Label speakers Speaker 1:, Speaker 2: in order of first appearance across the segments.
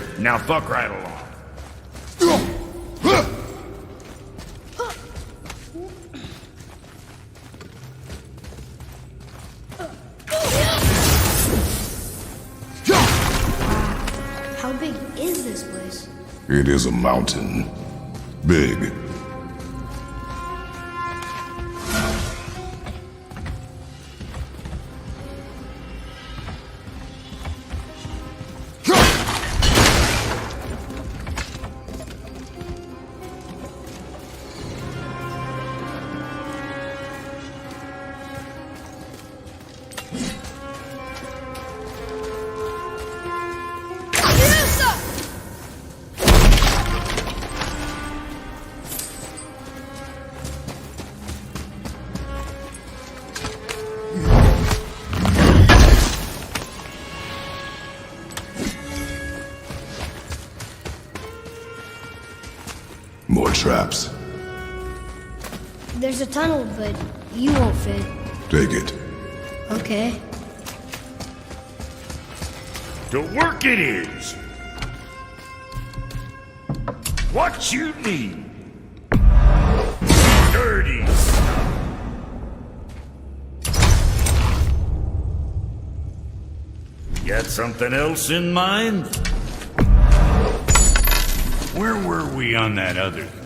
Speaker 1: clear. Now fuck right along.
Speaker 2: How big is this place?
Speaker 3: It is a mountain. Big. More traps.
Speaker 2: There's a tunnel, but you won't fit.
Speaker 3: Take it.
Speaker 2: Okay.
Speaker 1: To work it is. What you need. Dirty stuff. Got something else in mind? Where were we on that other thing?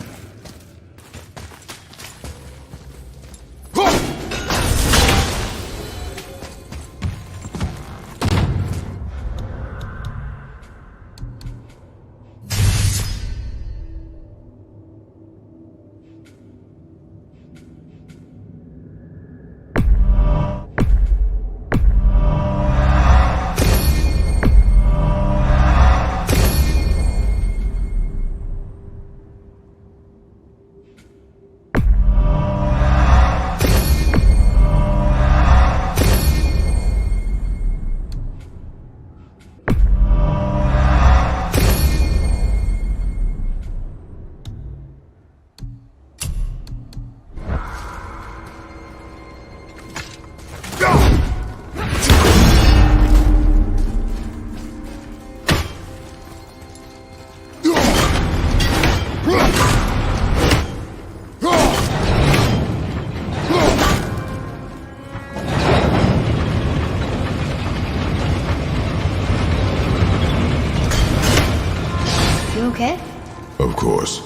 Speaker 2: Okay?
Speaker 3: Of course.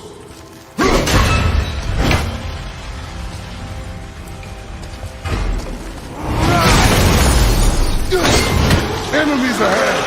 Speaker 3: Enemies ahead!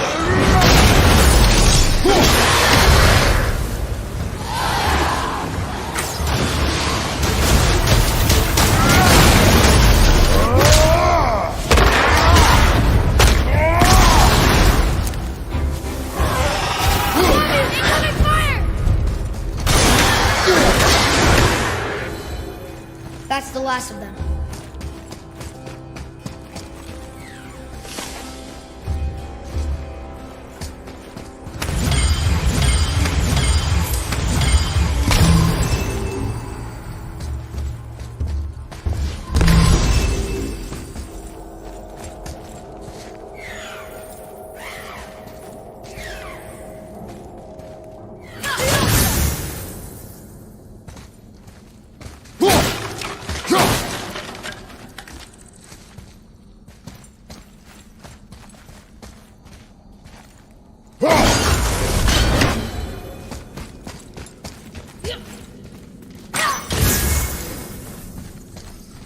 Speaker 2: That's the last of them.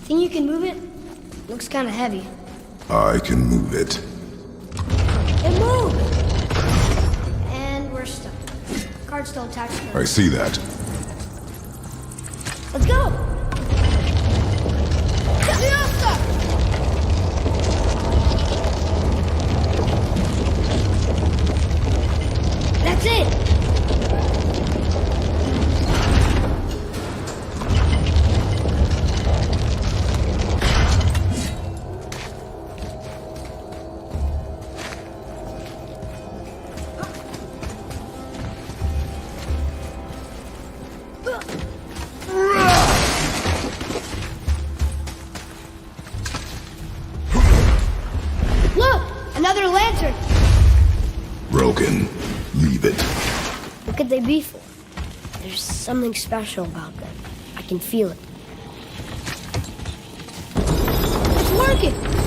Speaker 2: Think you can move it? Looks kind of heavy.
Speaker 3: I can move it.
Speaker 2: It moved! And we're stuck. Card still attached to
Speaker 3: I
Speaker 2: us.
Speaker 3: see that.
Speaker 2: Let's go! That's it!
Speaker 4: Look! Another lantern!
Speaker 3: Broken. Leave it.
Speaker 2: be for. There's something special about them. I can feel it. It's working!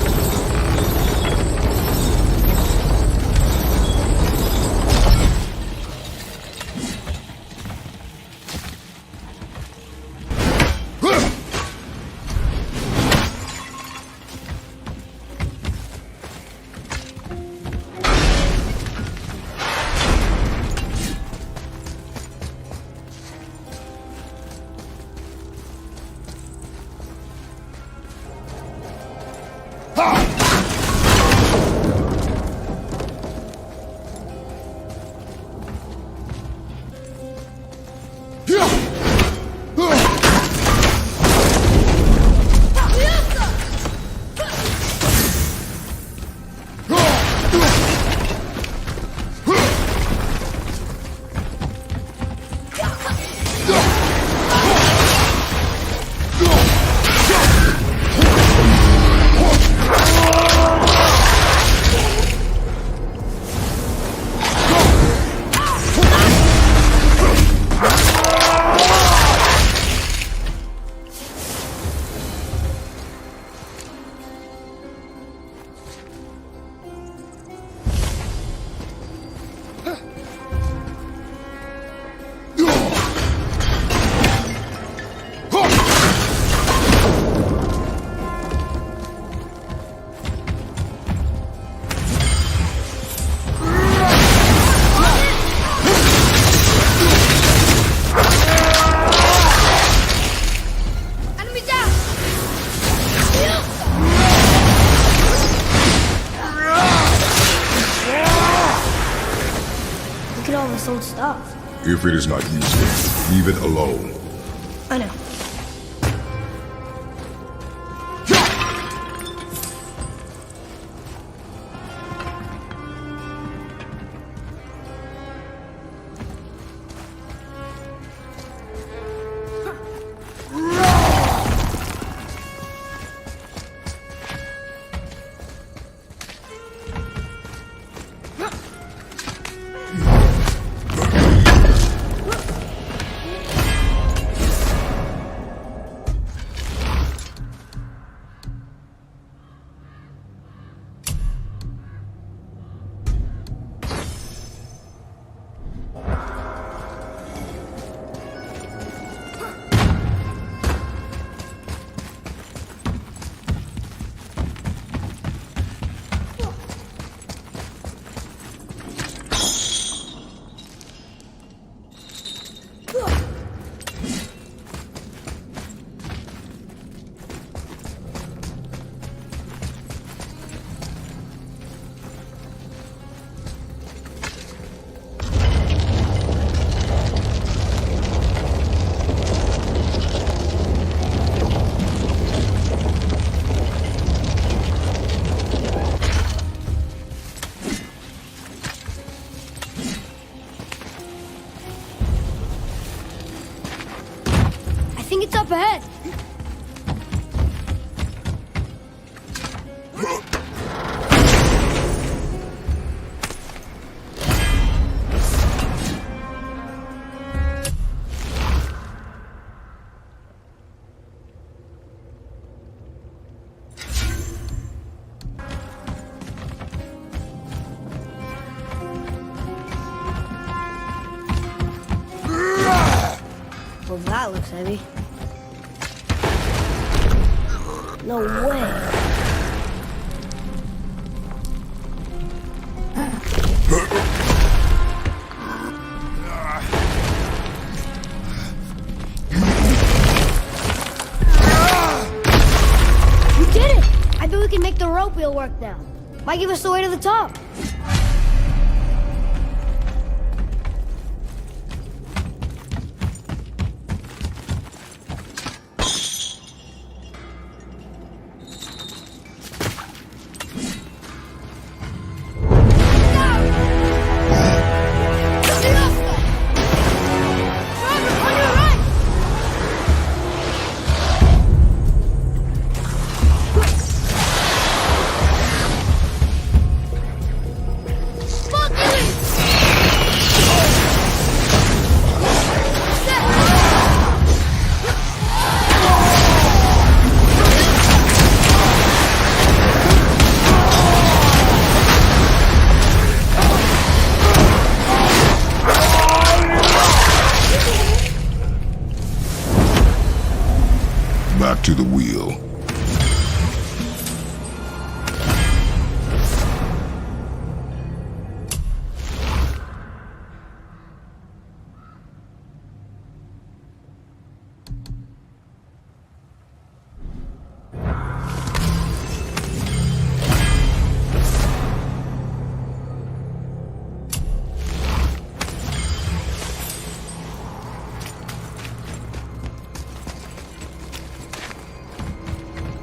Speaker 2: Old stuff.
Speaker 3: If it is not useful, leave it alone.
Speaker 2: I know. I think it's up ahead. Well, that looks heavy. No way. We did it! I bet we can make the rope wheel work now. Might give us the way to the top.
Speaker 3: Back to the wheel.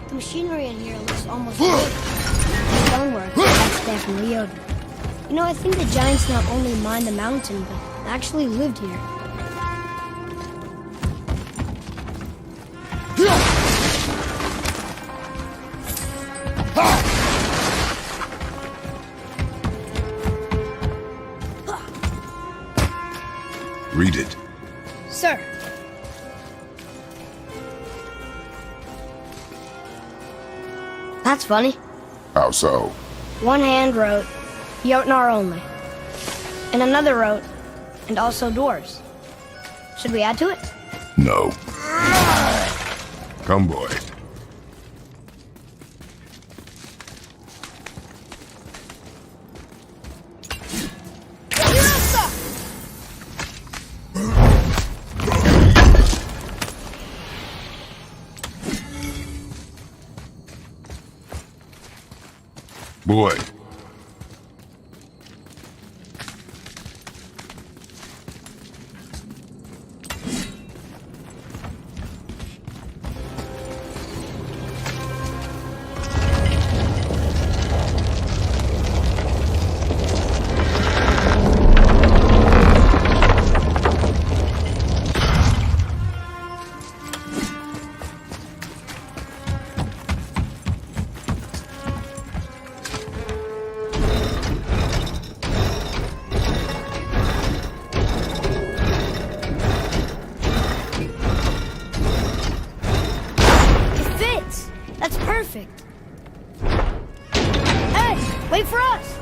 Speaker 2: The machinery in here looks almost good. The stonework that's there from Leoden. You know, I think the giants not only mined the mountain, but actually lived here.
Speaker 3: Read it.
Speaker 2: Sir. That's funny.
Speaker 3: How so?
Speaker 2: One hand wrote, Jotnar only. And another wrote, and also dwarves. Should we add to it?
Speaker 3: No. Come, boy. Boy.
Speaker 2: Perfect. Hey, wait for us!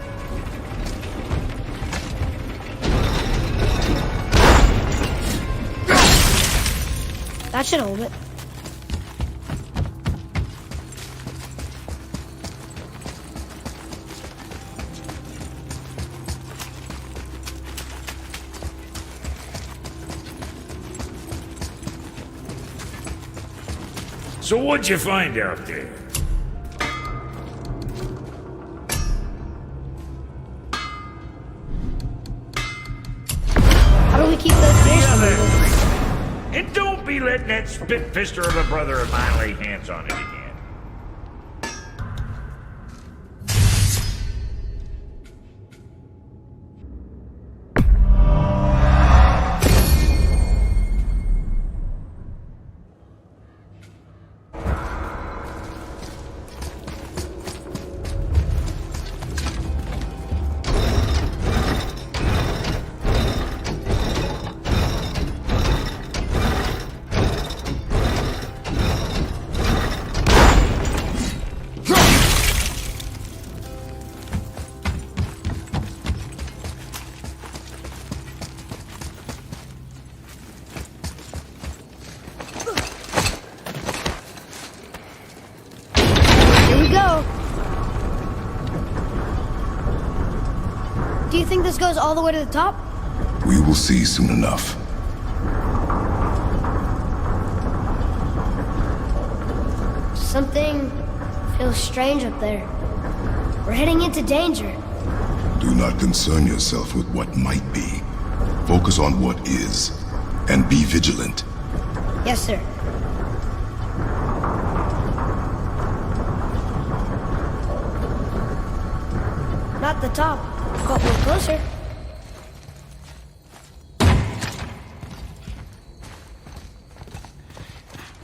Speaker 2: That should hold it.
Speaker 1: So what'd you find out there?
Speaker 2: How do we keep those fish from moving?
Speaker 1: And don't be letting that spit-fister of a brother of mine lay hands on it again.
Speaker 2: Do you think this goes all the way to the top?
Speaker 3: We will see soon enough.
Speaker 2: Something feels strange up there. We're heading into danger.
Speaker 3: Do not concern yourself with what might be. Focus on what is, and be vigilant.
Speaker 2: Yes, sir. Not the top, but we're closer.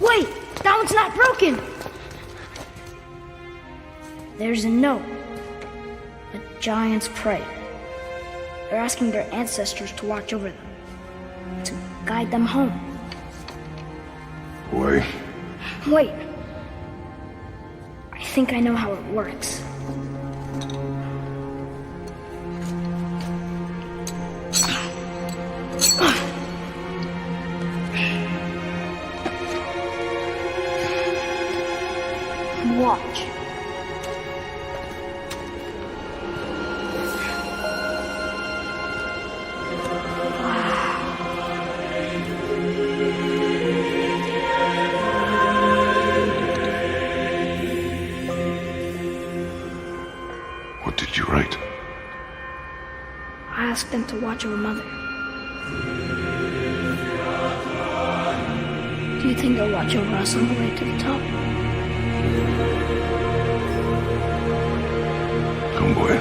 Speaker 2: Wait! That one's not broken! There's a note. A giant's prayer. They're asking their ancestors to watch over them. To guide them home.
Speaker 3: Boy.
Speaker 2: Wait. I think I know how it works. and watch.
Speaker 3: What did you write?
Speaker 2: I asked them to watch over Mother. Do you think they'll watch over us on the way to the top?
Speaker 3: Come, boy.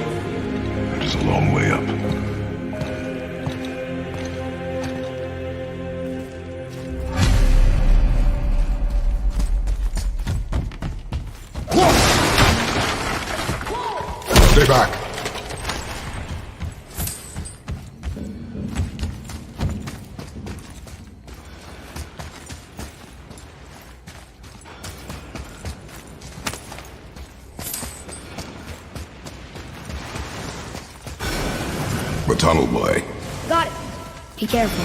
Speaker 3: It is a long way up. Stay back. The tunnel, boy.
Speaker 2: Got it. Be careful.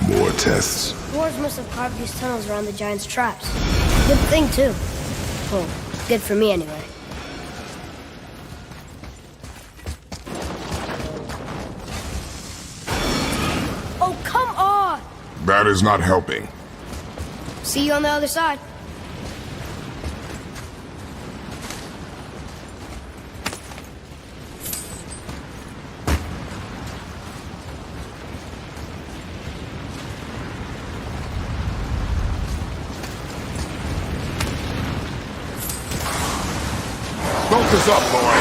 Speaker 3: More tests.
Speaker 2: Dwarves must have carved these tunnels around the giant's traps. Good thing, too. Well, good for me, anyway. Oh, come on!
Speaker 3: That is not helping.
Speaker 2: See you on the other side.
Speaker 3: Focus up, boy.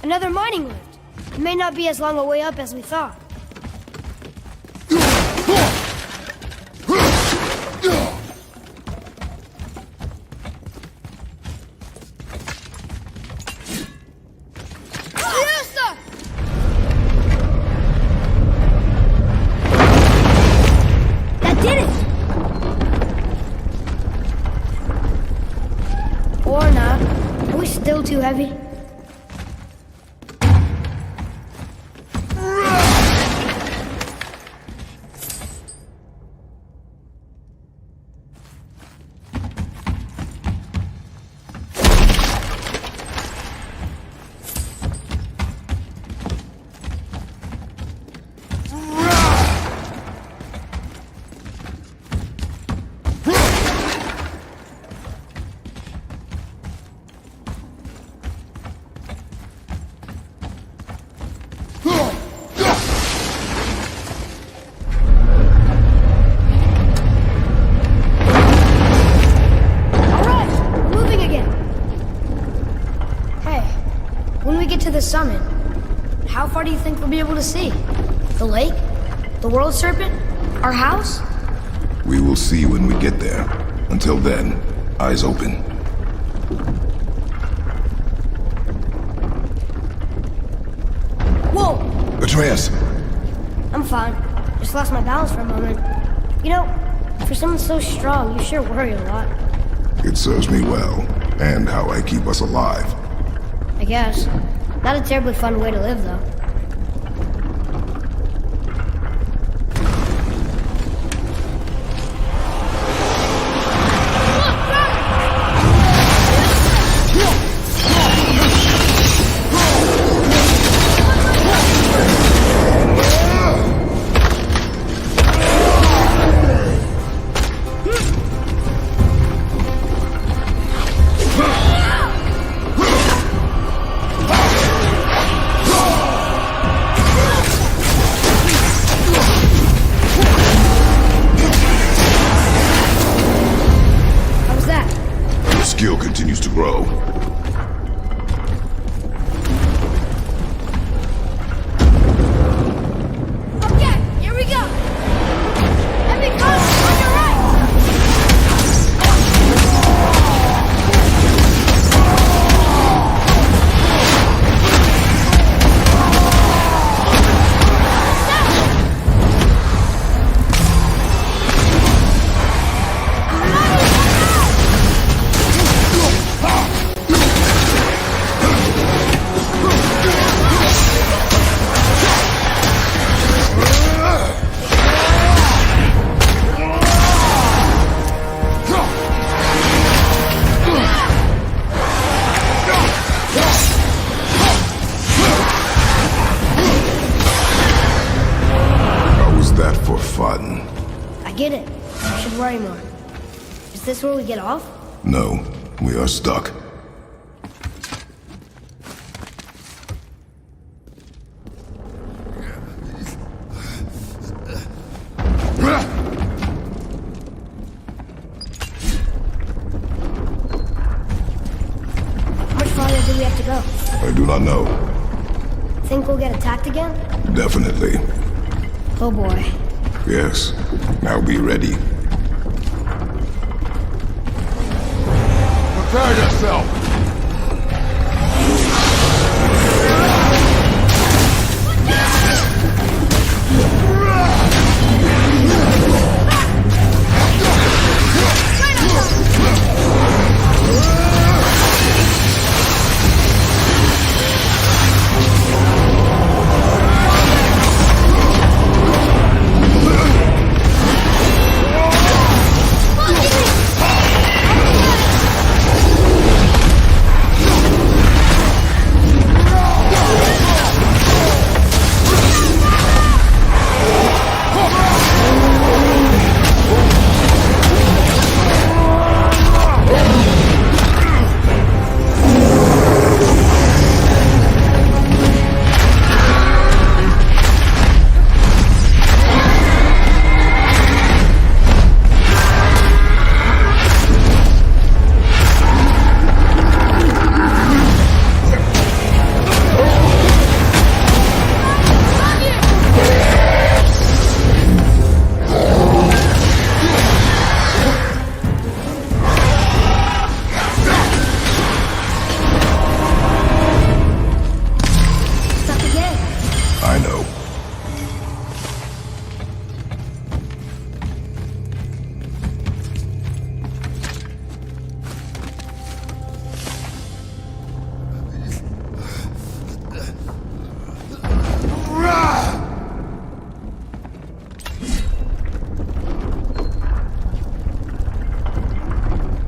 Speaker 2: Another mining lift. It may not be as long a way up as we thought. That did it! Or not. Are we still too heavy? To the summit. How far do you think we'll be able to see? The lake? The world serpent? Our house?
Speaker 3: We will see when we get there. Until then, eyes open.
Speaker 2: Whoa!
Speaker 3: Atreus!
Speaker 2: I'm fine. Just lost my balance for a moment. You know, for someone so strong, you sure worry a lot.
Speaker 3: It serves me well, and how I keep us alive.
Speaker 2: I guess. Not a terribly fun way to live, though. get it. I should worry more. Is this where we get off?
Speaker 3: No, we are stuck.
Speaker 2: How much farther do we have to go?
Speaker 3: I do not know.
Speaker 2: Think we'll get attacked again?
Speaker 3: Definitely.
Speaker 2: Oh boy.
Speaker 3: Yes. Now be ready.
Speaker 4: Prepare yourself!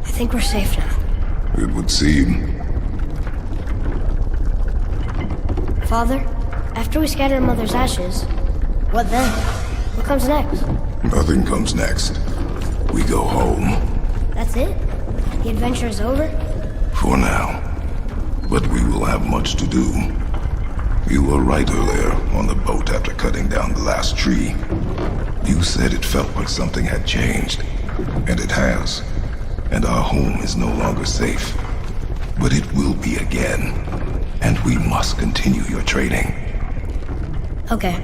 Speaker 2: I think we're safe now.
Speaker 3: It would seem.
Speaker 2: Father, after we scatter Mother's ashes, what then? What comes next?
Speaker 3: Nothing comes next. We go home.
Speaker 2: That's it? The adventure is over?
Speaker 3: For now. But we will have much to do. You were right earlier on the boat after cutting down the last tree. You said it felt like something had changed. And it has. And our home is no longer safe. But it will be again. And we must continue your training.
Speaker 2: Okay.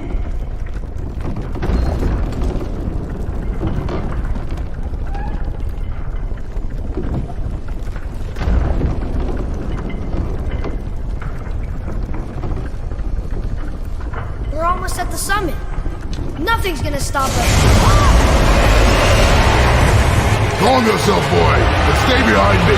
Speaker 2: We're almost at the summit. Nothing's gonna stop us.
Speaker 4: Calm yourself, boy, and stay behind me.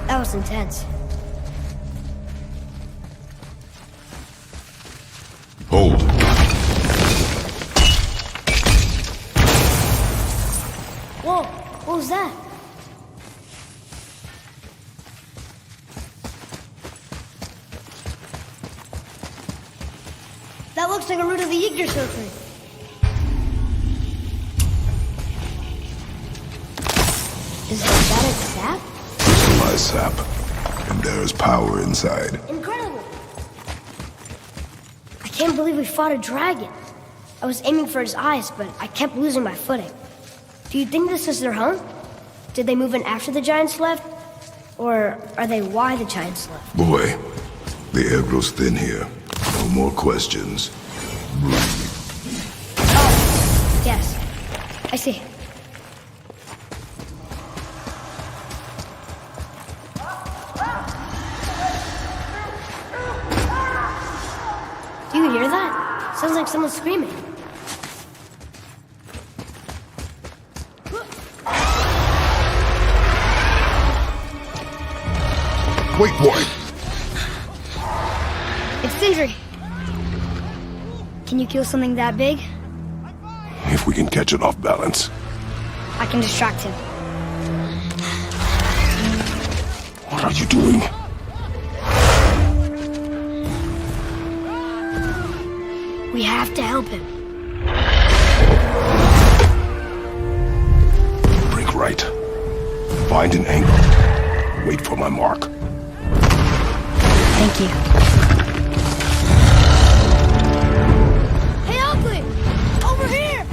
Speaker 2: That was intense.
Speaker 3: Hold.
Speaker 2: Whoa, what was that? That looks like a root of the Yggdrasil tree. Is that a sap?
Speaker 3: My sap. And there is power inside.
Speaker 2: Incredible! I can't believe we fought a dragon. I was aiming for his eyes, but I kept losing my footing. Do you think this is their home? Did they move in after the giants left? Or are they why the giants left?
Speaker 3: Boy, the air grows thin here. No more questions. Breathe.
Speaker 2: Oh, yes. I see. Do you hear that? Sounds like someone screaming.
Speaker 4: Wait, boy.
Speaker 2: It's Sindri. Can you kill something that big?
Speaker 3: If we can catch it off balance.
Speaker 2: I can distract him.
Speaker 3: What are you doing?
Speaker 2: We have to help him.
Speaker 3: Break right. Find an angle. Wait for my mark.
Speaker 2: Thank you. Hey, Ugly! Over here!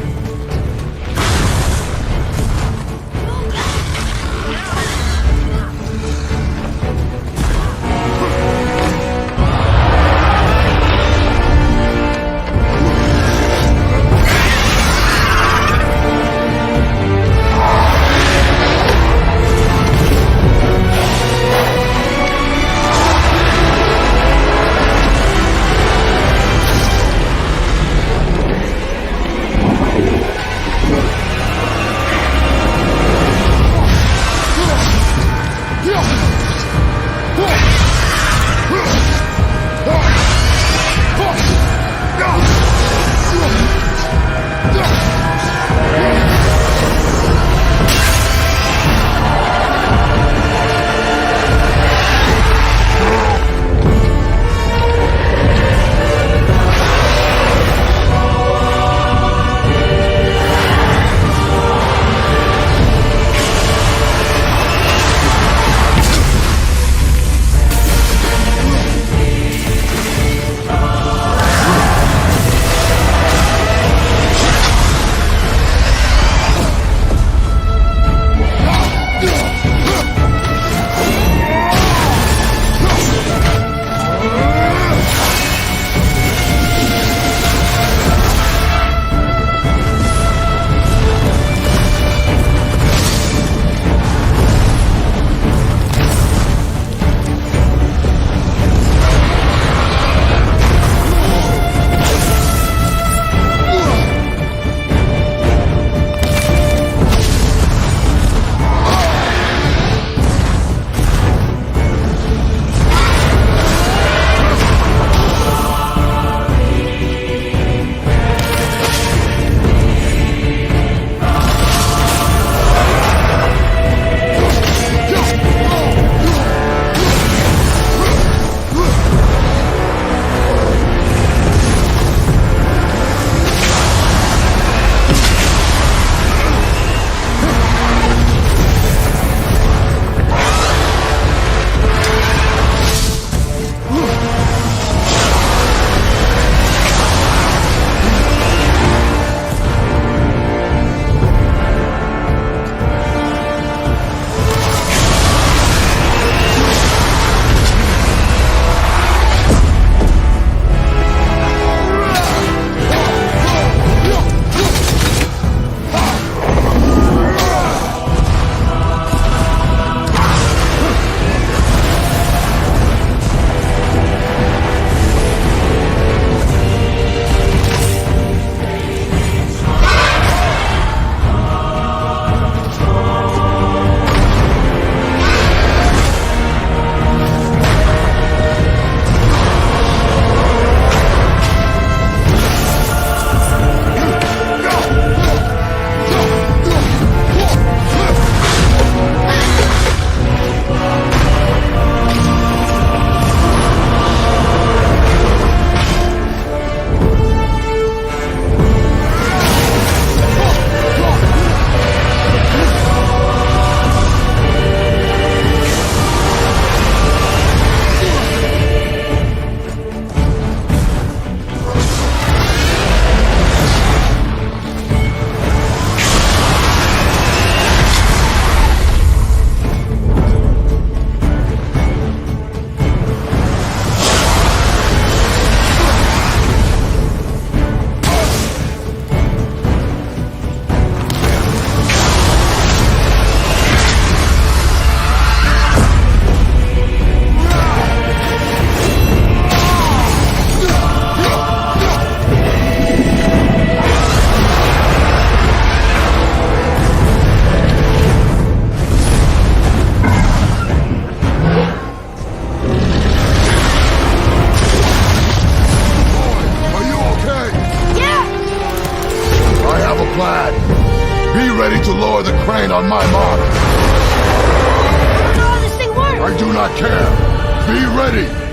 Speaker 4: ready!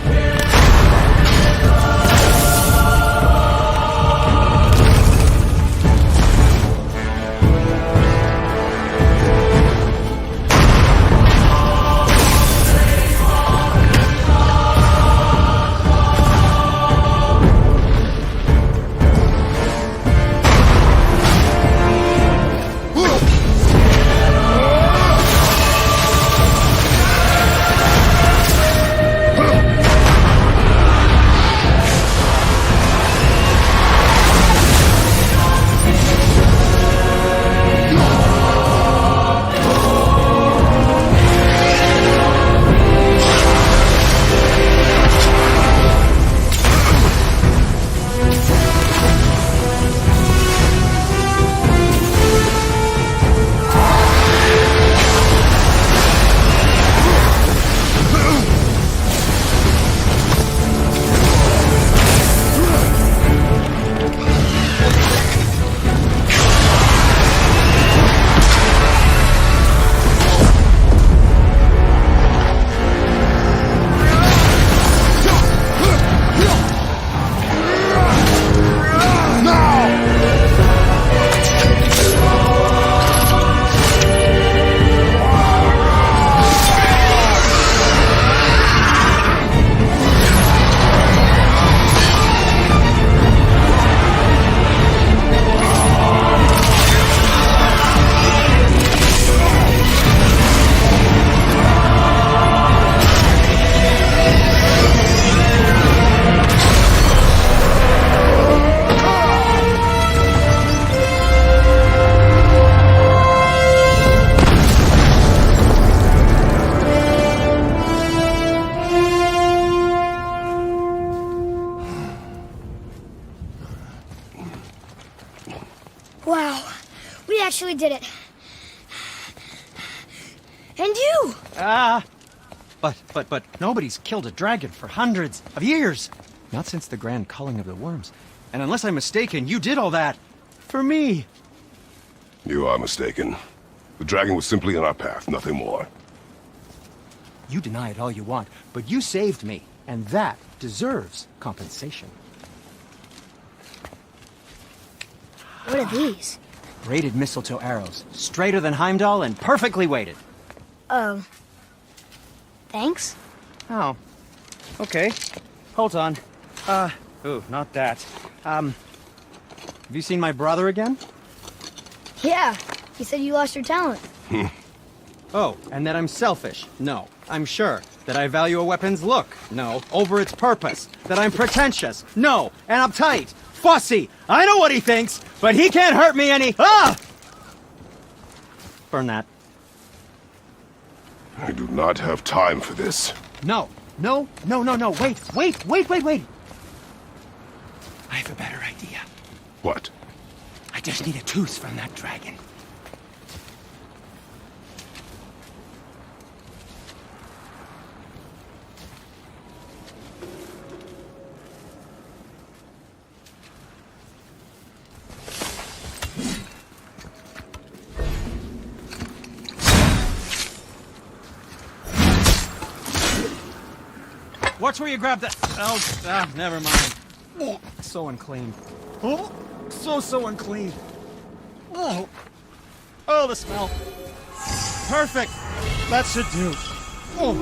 Speaker 2: Wow, we actually did it. And you!
Speaker 5: But nobody's killed a dragon for hundreds of years. Not since the grand culling of the worms. And unless I'm mistaken, you did all that for me.
Speaker 3: You are mistaken. The dragon was simply in our path, nothing more.
Speaker 5: You deny it all you want, but you saved me, and that deserves compensation.
Speaker 2: What are these?
Speaker 5: Braided mistletoe arrows, straighter than Heimdall and perfectly weighted.
Speaker 2: Oh. Thanks?
Speaker 5: Oh. Okay. Hold on. Ooh, not that. Have you seen my brother again?
Speaker 2: Yeah, he said you lost your talent.
Speaker 5: Oh, and that I'm selfish? No, I'm sure. That I value a weapon's look? No, over its purpose. That I'm pretentious? No, and uptight. Fussy. I know what he thinks, but he can't hurt me any. Ah! Burn that.
Speaker 3: I do not have time for this.
Speaker 5: No. Wait. I have a better idea.
Speaker 3: What?
Speaker 5: I just need a tooth from that dragon. Watch where you grab that. Oh, never mind. Oh, so unclean. Oh, so unclean. Oh, the smell. Perfect. That should do. Oh.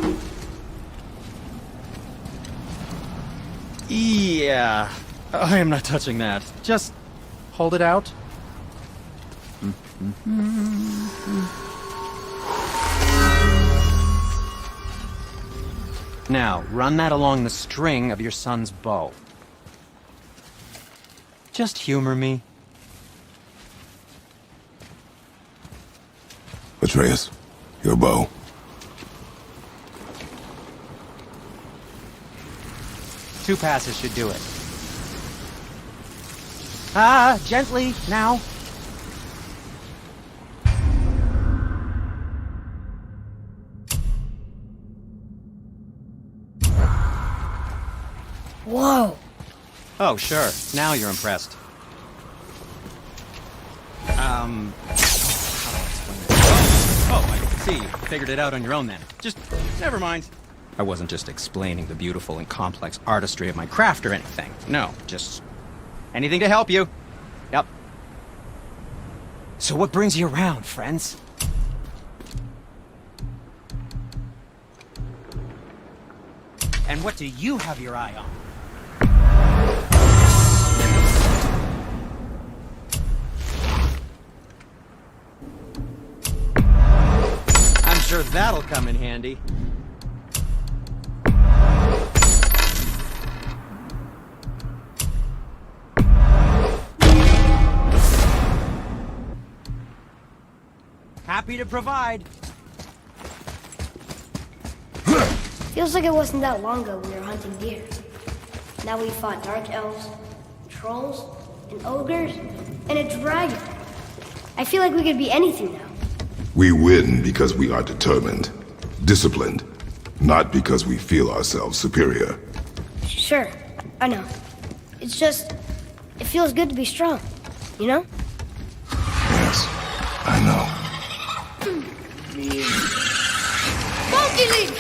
Speaker 5: Yeah. I am not touching that. Just hold it out. Now, run that along the string of your son's bow. Just humor me.
Speaker 3: Atreus, your bow.
Speaker 5: Two passes should do it. Gently, now.
Speaker 2: Whoa.
Speaker 5: Oh, sure. Now you're impressed. How do I explain this? Oh, I see. You figured it out on your own then. Just, never mind. I wasn't just explaining the beautiful and complex artistry of my craft or anything. No, just anything to help you. Yep. So what brings you around, friends? And what do you have your eye on? I'm sure that'll come in handy. Happy to provide.
Speaker 2: Feels like it wasn't that long ago we were hunting deer. Now we fought dark elves, trolls, and ogres, and a dragon. I feel like we could be anything now.
Speaker 3: We win because we are determined, disciplined, not because we feel ourselves superior.
Speaker 2: Sure, I know. It's just, it feels good to be strong, you know?
Speaker 3: Yes, I know.
Speaker 2: Monkey League!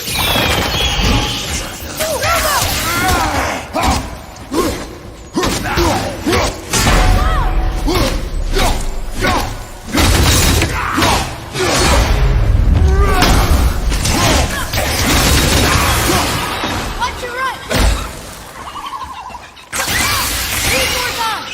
Speaker 2: Watch your right! 3 more times!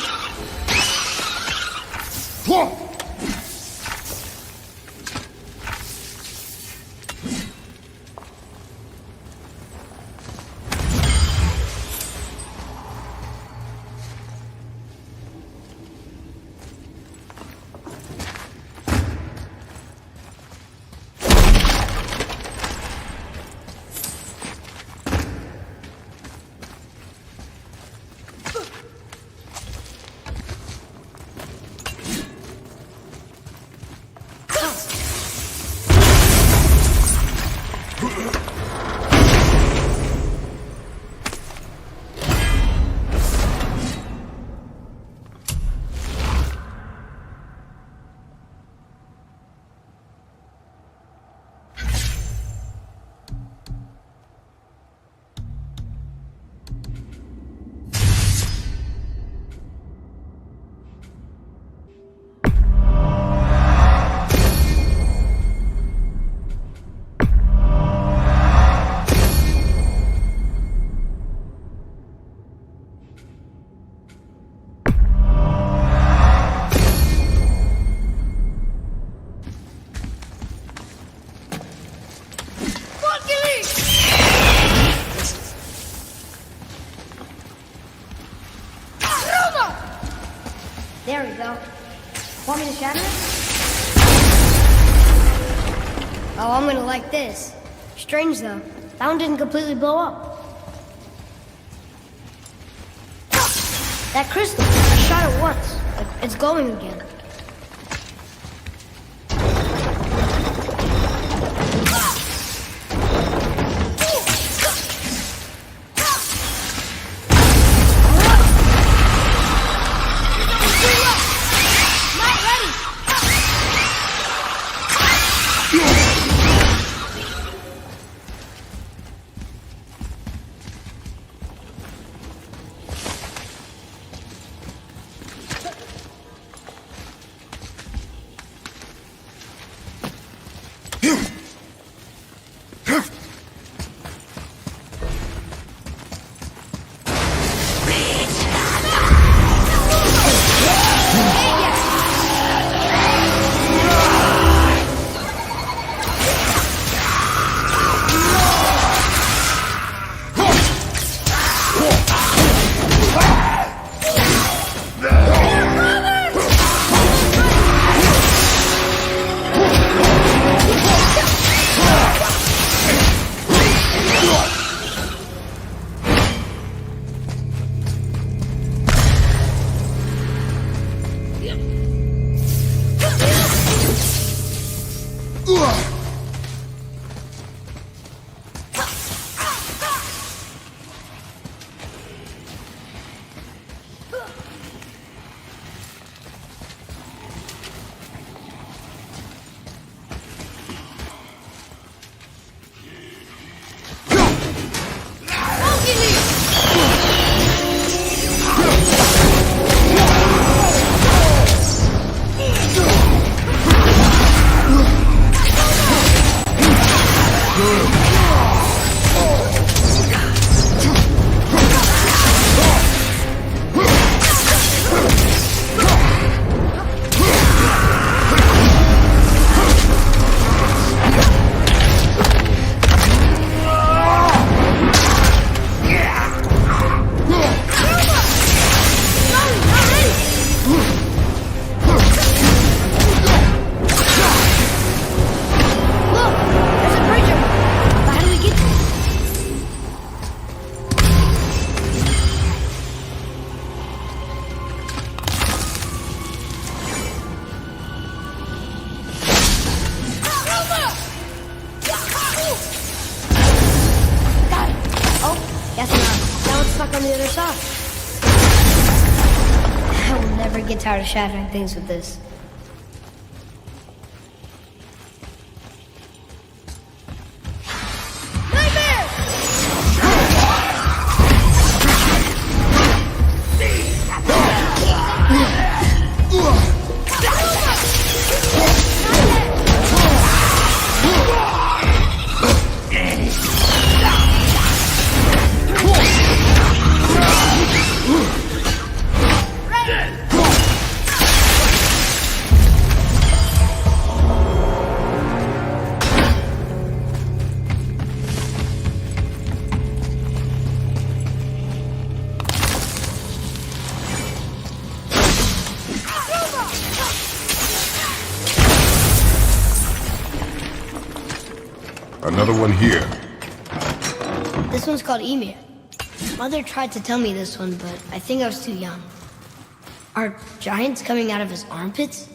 Speaker 2: There we go. Want me to shatter it? Oh, I'm gonna like this. Strange though, that one didn't completely blow up. That crystal, I shot it once. It's glowing again. the other side. I will never get tired of shattering things with this.
Speaker 4: Another one here.
Speaker 2: This one's called Emir. Mother tried to tell me this one, but I think I was too young. Are giants coming out of his armpits?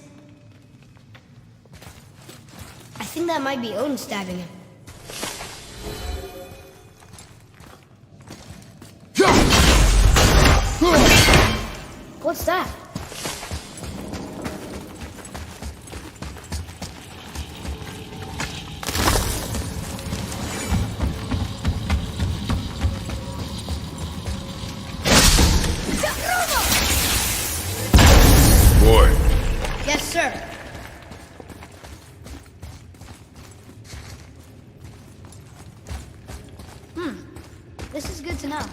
Speaker 2: I think that might be Odin stabbing him. What's that?
Speaker 4: Boy,
Speaker 2: Yes, sir. This is good to know.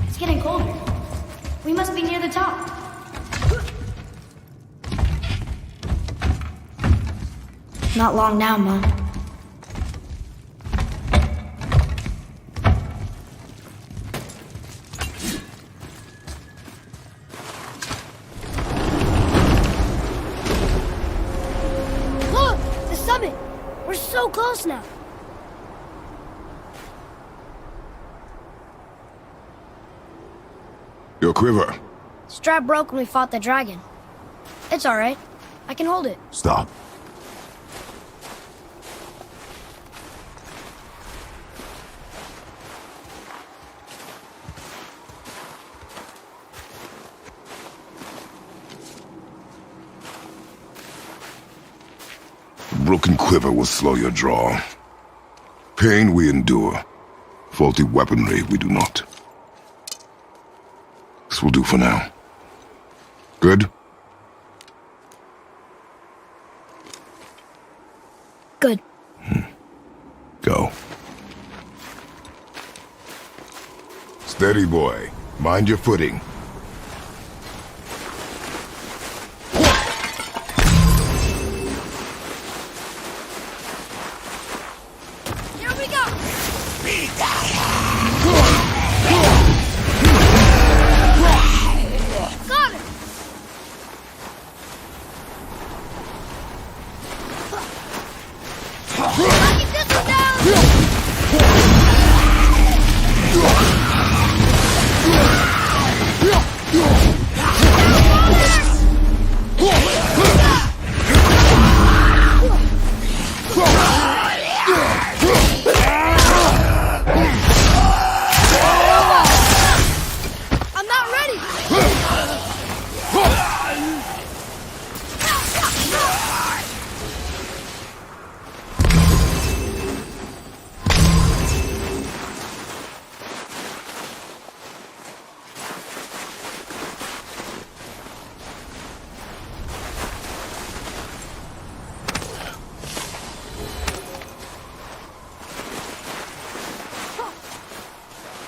Speaker 2: It's getting colder. We must be near the top. Not long now, Mom. Look! The summit! We're so close now.
Speaker 3: Your quiver.
Speaker 2: Strap broke when we fought the dragon. It's alright. I can hold it.
Speaker 3: Stop. A broken quiver will slow your draw. Pain we endure. Faulty weaponry we do not. This will do for now. Good?
Speaker 2: Good.
Speaker 3: Go. Steady, boy. Mind your footing.
Speaker 2: Here we go! Got it! Knocking this one down!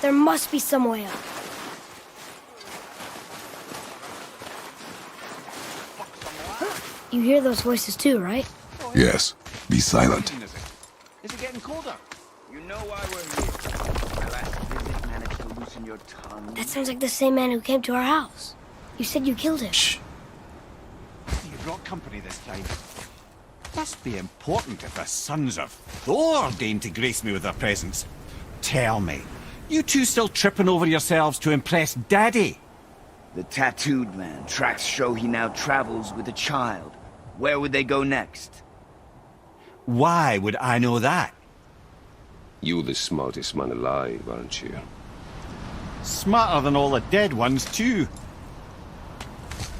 Speaker 2: There must be some way up. You hear those voices too, right?
Speaker 3: Yes. Be silent.
Speaker 5: Is it getting colder?
Speaker 6: You know why we're here. My last visit managed to loosen your tongue.
Speaker 2: That sounds like the same man who came to our house. You said you killed him.
Speaker 3: Shh.
Speaker 7: You brought company this time. Must be important if the sons of Thor deign to grace me with their presence. Tell me, you two still tripping over yourselves to impress Daddy?
Speaker 6: The tattooed man. Tracks show he now travels with a child. Where would they go next?
Speaker 7: Why would I know that?
Speaker 8: You're the smartest man alive, aren't you?
Speaker 7: Smarter than all the dead ones, too.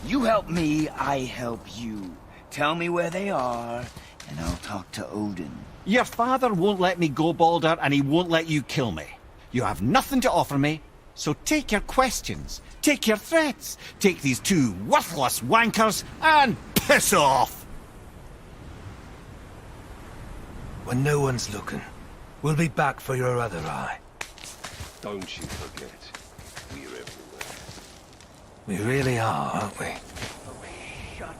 Speaker 6: You help me, I help you. Tell me where they are, and I'll talk to Odin.
Speaker 7: Your father won't let me go, Balder, and he won't let you kill me. You have nothing to offer me, so take your questions, take your threats, take these two worthless wankers, and piss off!
Speaker 9: When no one's looking, we'll be back for your other eye.
Speaker 8: Don't you forget, we're everywhere.
Speaker 9: We really are, aren't we?
Speaker 6: Shut up.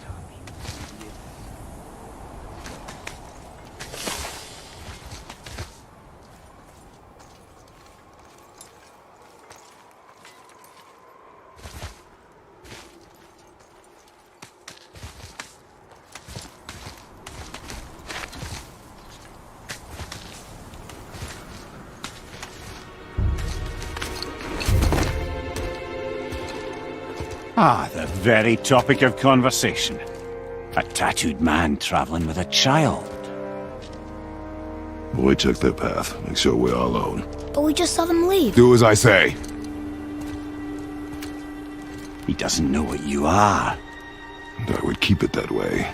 Speaker 7: Ah, the very topic of conversation. A tattooed man traveling with a child.
Speaker 3: Boy, check their path. Make sure we're all alone.
Speaker 2: But we just saw them leave.
Speaker 4: Do as I say.
Speaker 7: He doesn't know what you are.
Speaker 3: And I would keep it that way.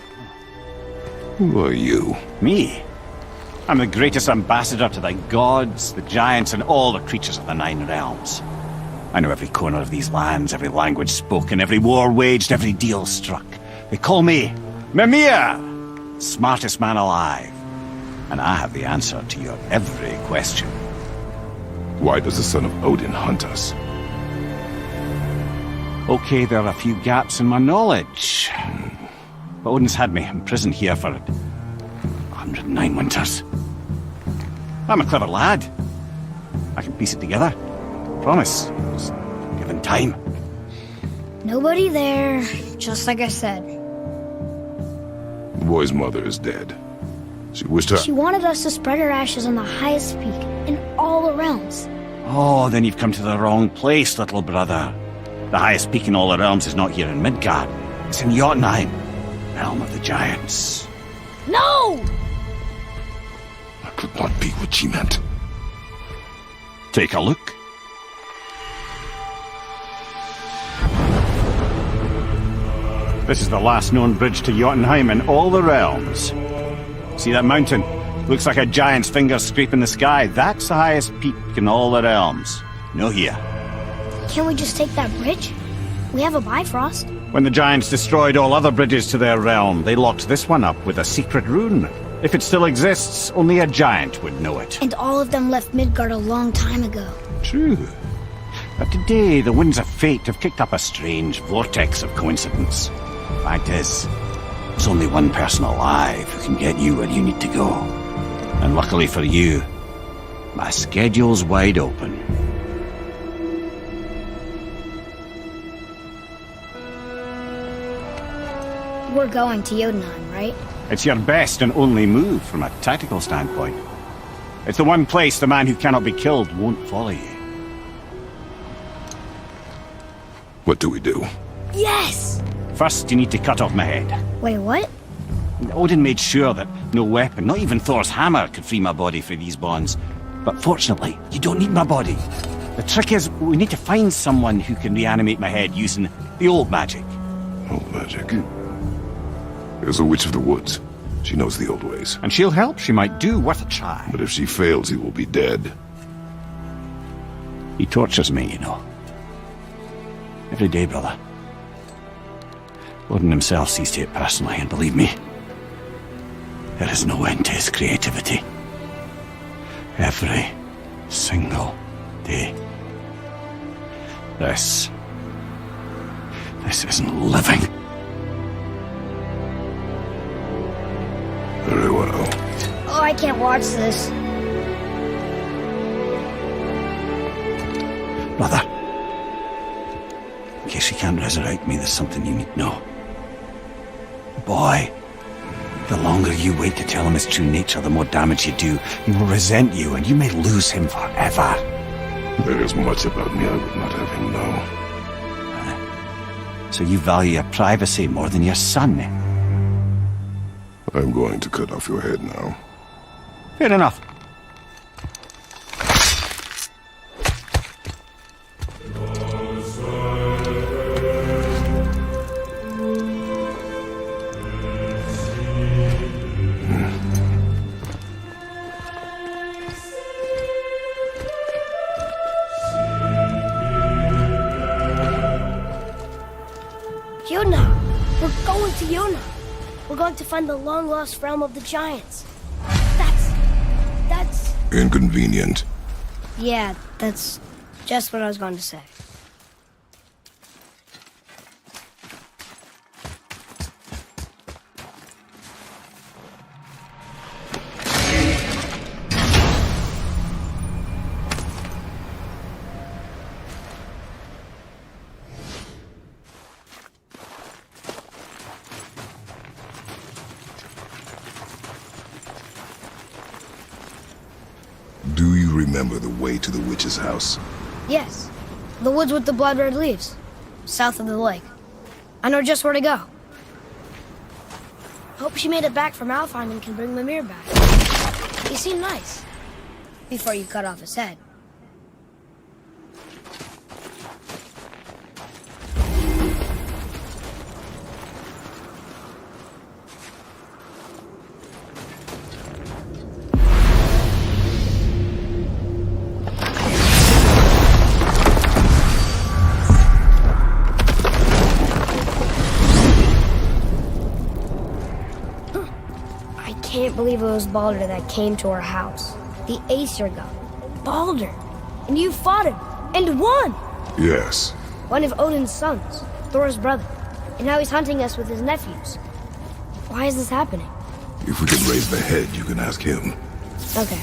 Speaker 3: Who are you?
Speaker 7: Me? I'm the greatest ambassador to the gods, the giants, and all the creatures of the Nine Realms. I know every corner of these lands, every language spoken, every war waged, every deal struck. They call me Mimir, smartest man alive. And I have the answer to your every question.
Speaker 3: Why does the son of Odin hunt us?
Speaker 7: Okay, there are a few gaps in my knowledge. But Odin's had me imprisoned here for 109 winters. I'm a clever lad. I can piece it together. Promise. Just given time.
Speaker 2: Nobody there, just like I said.
Speaker 3: The boy's mother is dead. She wished her...
Speaker 2: She wanted us to spread her ashes on the highest peak in all the realms.
Speaker 7: Oh, then you've come to the wrong place, little brother. The highest peak in all the realms is not here in Midgard. It's in Jotunheim, realm of the giants.
Speaker 2: No!
Speaker 3: That could not be what she meant.
Speaker 7: Take a look. This is the last known bridge to Jotunheim in all the realms. See that mountain? Looks like a giant's finger scraping the sky. That's the highest peak in all the realms. No here.
Speaker 2: Can't we just take that bridge? We have a Bifrost.
Speaker 7: When the giants destroyed all other bridges to their realm, they locked this one up with a secret rune. If it still exists, only a giant would know it.
Speaker 2: And all of them left Midgard a long time ago.
Speaker 7: True. But today, the winds of fate have kicked up a strange vortex of coincidence. Fact is, there's only one person alive who can get you where you need to go. And luckily for you, my schedule's wide open.
Speaker 2: We're going to Jotunheim, right?
Speaker 7: It's your best and only move from a tactical standpoint. It's the one place the man who cannot be killed won't follow you.
Speaker 3: What do we do?
Speaker 2: Yes!
Speaker 7: First, you need to cut off my head.
Speaker 2: Wait, what?
Speaker 7: Odin made sure that no weapon, not even Thor's hammer, could free my body from these bonds. But fortunately, you don't need my body. The trick is, we need to find someone who can reanimate my head using the old magic.
Speaker 3: Old magic. There's a witch of the woods. She knows the old ways.
Speaker 7: And she'll help, she might do, worth a try.
Speaker 3: But if she fails, he will be dead.
Speaker 7: He tortures me, you know. Every day, brother. Odin himself sees to it personally, and believe me, there is no end to his creativity. Every single day. This isn't living.
Speaker 3: Very well.
Speaker 2: Oh, I can't watch this.
Speaker 7: Brother, in case you can't resurrect me, there's something you need to know. Boy, the longer you wait to tell him his true nature, the more damage you do. He will resent you, and you may lose him forever.
Speaker 3: There is much about me I would not have him know.
Speaker 7: So you value your privacy more than your son, eh?
Speaker 3: I'm going to cut off your head now.
Speaker 7: Fair enough.
Speaker 2: Yuna! We're going to Yuna! We're going to find the long-lost realm of the Giants. That's...
Speaker 3: Inconvenient.
Speaker 2: Yeah, that's just what I was going to say.
Speaker 3: Do you remember the way to the witch's house?
Speaker 2: Yes. The woods with the blood-red leaves. South of the lake. I know just where to go. Hope she made it back from Alfheim and can bring Mimir back. He seemed nice. Before you cut off his head. I can't believe it was Baldur that came to our house. The Aesir god. Baldur. And you fought him. And won!
Speaker 3: Yes.
Speaker 2: One of Odin's sons. Thor's brother. And now he's hunting us with his nephews. Why is this happening?
Speaker 3: If we can raise the head, you can ask him.
Speaker 2: Okay.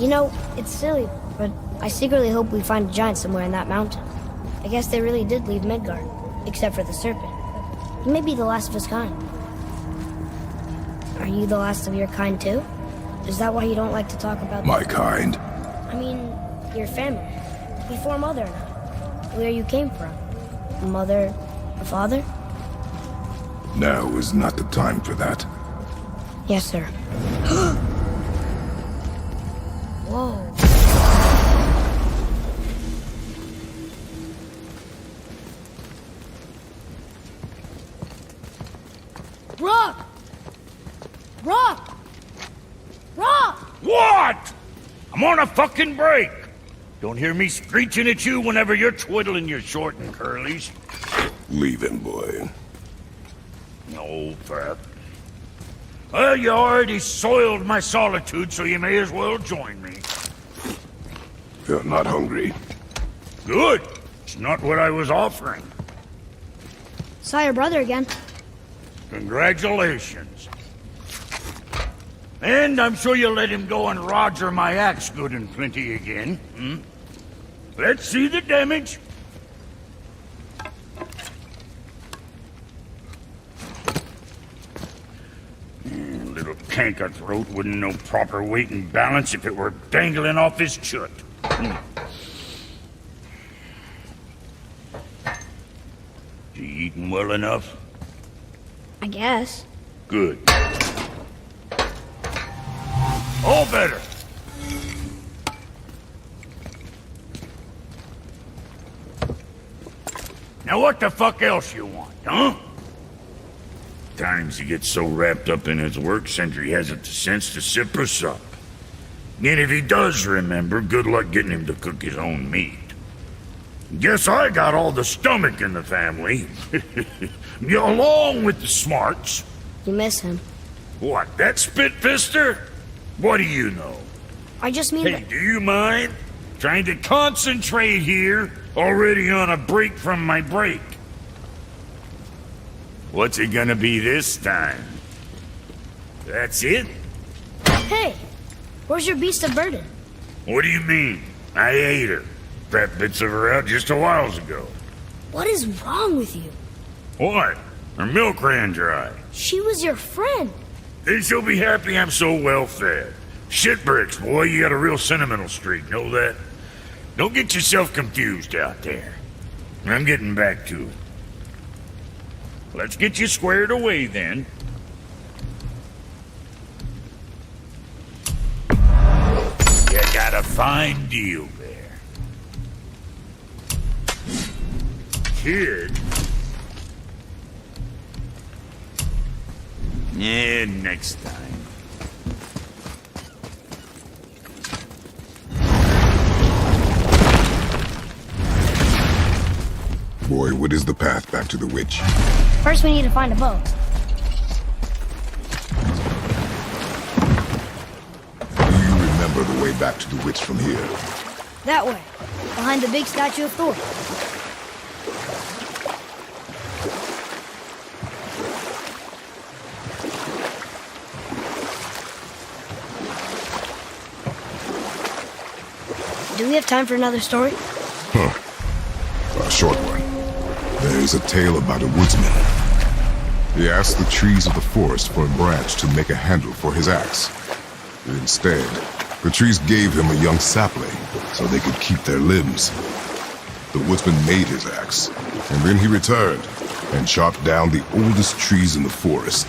Speaker 2: You know, it's silly, but I secretly hope we find a giant somewhere in that mountain. I guess they really did leave Midgard. Except for the serpent. He may be the last of his kind. Are you the last of your kind too? Is that why you don't like to talk about...
Speaker 3: My kind?
Speaker 2: I mean, your family. Before Mother and I. Where you came from. Mother, a father?
Speaker 3: Now is not the time for that.
Speaker 2: Yes, sir. Whoa. Rock! Rock! Rock!
Speaker 1: What? I'm on a fucking break. Don't hear me screeching at you whenever you're twiddling your short and curlies.
Speaker 3: Leave him, boy.
Speaker 1: No, Fat. Well, you already soiled my solitude, so you may as well join me.
Speaker 3: You're not hungry.
Speaker 1: Good. It's not what I was offering.
Speaker 2: Saw your brother again.
Speaker 1: Congratulations. And I'm sure you'll let him go and roger my axe good and plenty again. Hmm? Let's see the damage. Little canker-throat wouldn't know proper weight and balance if it were dangling off his chut. You eating well enough?
Speaker 2: I guess.
Speaker 1: Good. All better. Now what the fuck else you want, huh? Times he gets so wrapped up in his work, Sentry hasn't the sense to sip or sup. And if he does remember, good luck getting him to cook his own meat. Guess I got all the stomach in the family. Along with the smarts.
Speaker 2: You miss him.
Speaker 1: What, that spit-fister? What do you know?
Speaker 2: I just mean
Speaker 1: Hey, do you mind? Trying to concentrate here, already on a break from my break. What's it gonna be this time? That's it?
Speaker 2: Hey, where's your beast of burden?
Speaker 1: What do you mean? I ate her. Fat bits of her out just a while ago.
Speaker 2: What is wrong with you?
Speaker 1: What? Her milk ran dry.
Speaker 2: She was your friend.
Speaker 1: Then she'll be happy I'm so well fed. Shit bricks, boy, you got a real sentimental streak, know that? Don't get yourself confused out there. I'm getting back to it. Let's get you squared away then. You got a fine deal there. Kid? Yeah, next time.
Speaker 3: Boy, what is the path back to the witch?
Speaker 2: First, we need to find a boat.
Speaker 3: Do you remember the way back to the witch from here?
Speaker 2: That way, behind the big statue of Thor. Do we have time for another story?
Speaker 3: Huh. A short one. There's a tale about a woodsman. He asked the trees of the forest for a branch to make a handle for his axe. Instead, the trees gave him a young sapling so they could keep their limbs. The woodsman made his axe, and then he returned and chopped down the oldest trees in the forest.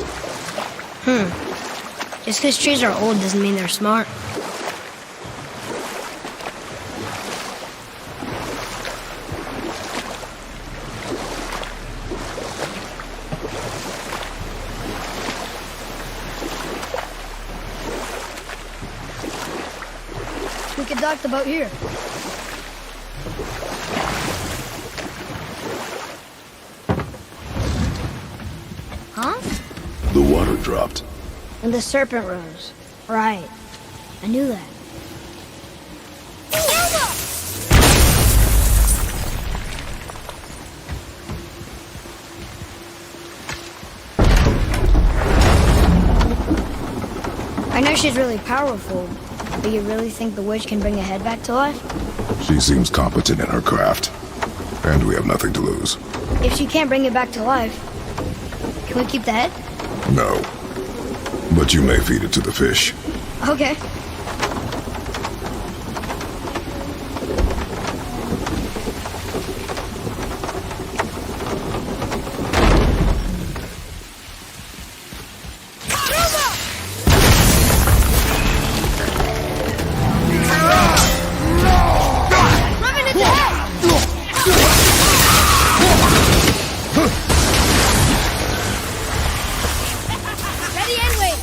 Speaker 2: Just because trees are old doesn't mean they're smart. We could dock the boat here. Huh?
Speaker 3: The water dropped.
Speaker 2: And the serpent rose. Right. I knew that. I know she's really powerful, but you really think the witch can bring a head back to life?
Speaker 3: She seems competent in her craft, and we have nothing to lose.
Speaker 2: If she can't bring it back to life, can we keep the head?
Speaker 3: No. But you may feed it to the fish.
Speaker 2: Okay.
Speaker 10: Ready and wait.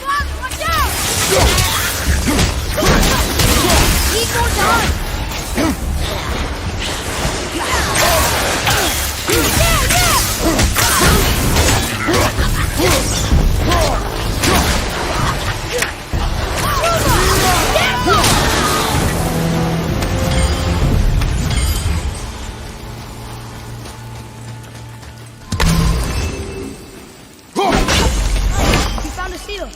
Speaker 10: Father, watch out! Need more time.
Speaker 2: We found a seal.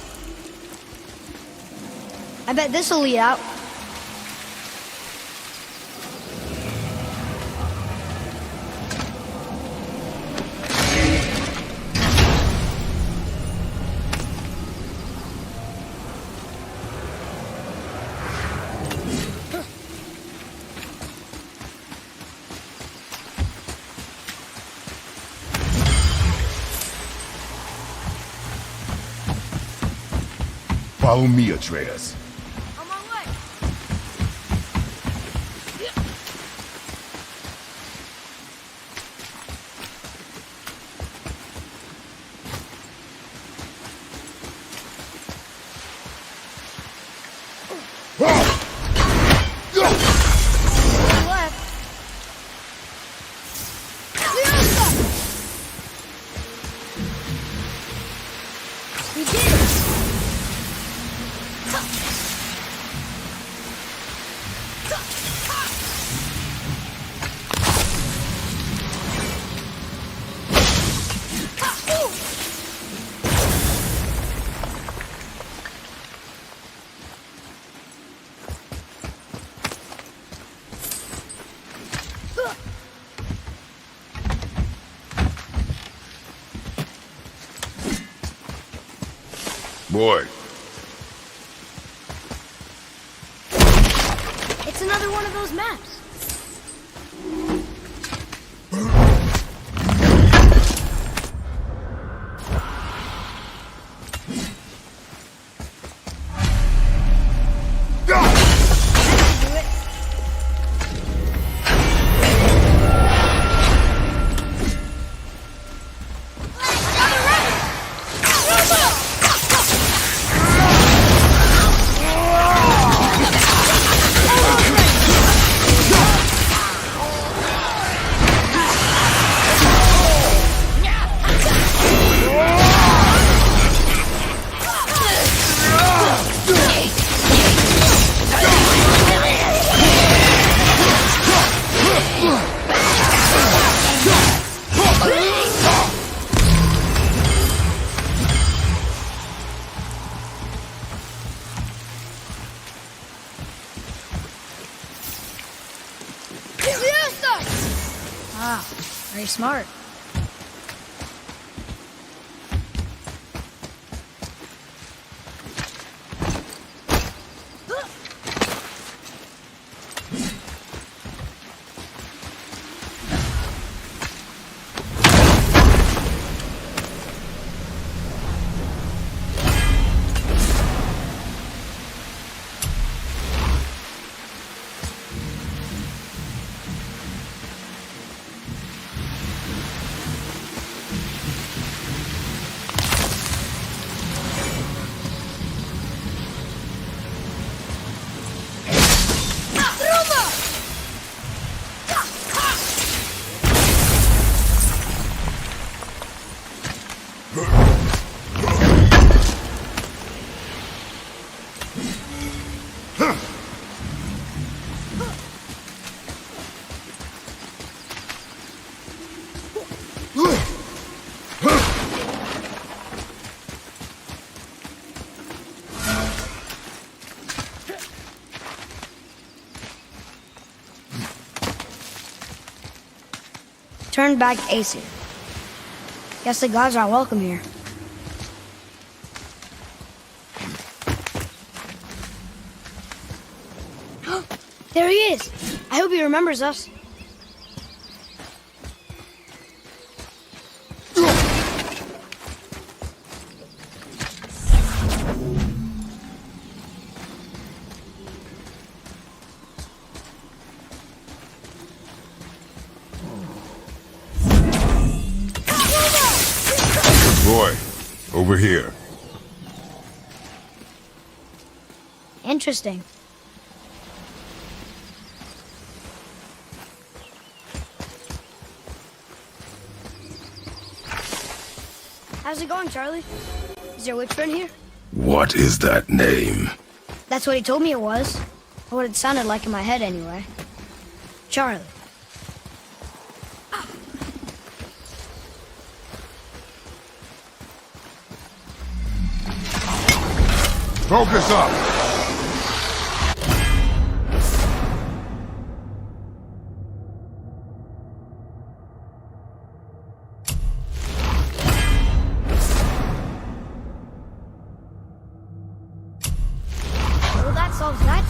Speaker 2: I bet this'll lead out.
Speaker 4: Follow me, Atreus.
Speaker 10: On my way. Left.
Speaker 4: boy.
Speaker 2: It's another one of those maps.
Speaker 10: Ah, very smart.
Speaker 2: Turned back Aesir. Guess the gods are welcome here. There he is! I hope he remembers us.
Speaker 4: Boy, over here.
Speaker 2: Interesting. How's it going, Charlie? Is your witch friend here?
Speaker 3: What is that name?
Speaker 2: That's what he told me it was. Or what it sounded like in my head, anyway. Charlie.
Speaker 4: Focus up!
Speaker 2: Well, that solves that.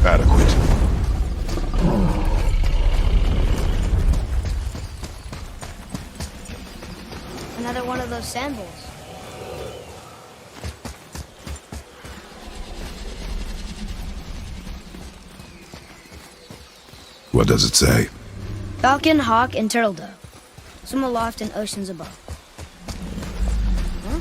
Speaker 3: Adequate.
Speaker 2: Another one of those sand bowls.
Speaker 3: What does it say?
Speaker 2: Falcon, hawk, and turtle dove. Swim aloft in oceans above. Huh?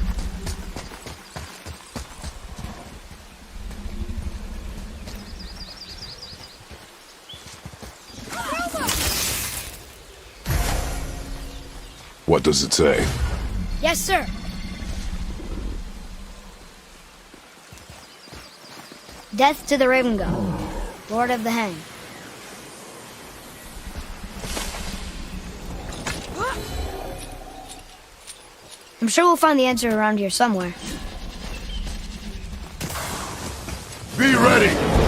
Speaker 3: What does it say?
Speaker 10: Yes, sir. Death to the Raven God, Lord of the Hang. I'm sure we'll find the answer around here somewhere.
Speaker 4: Be ready!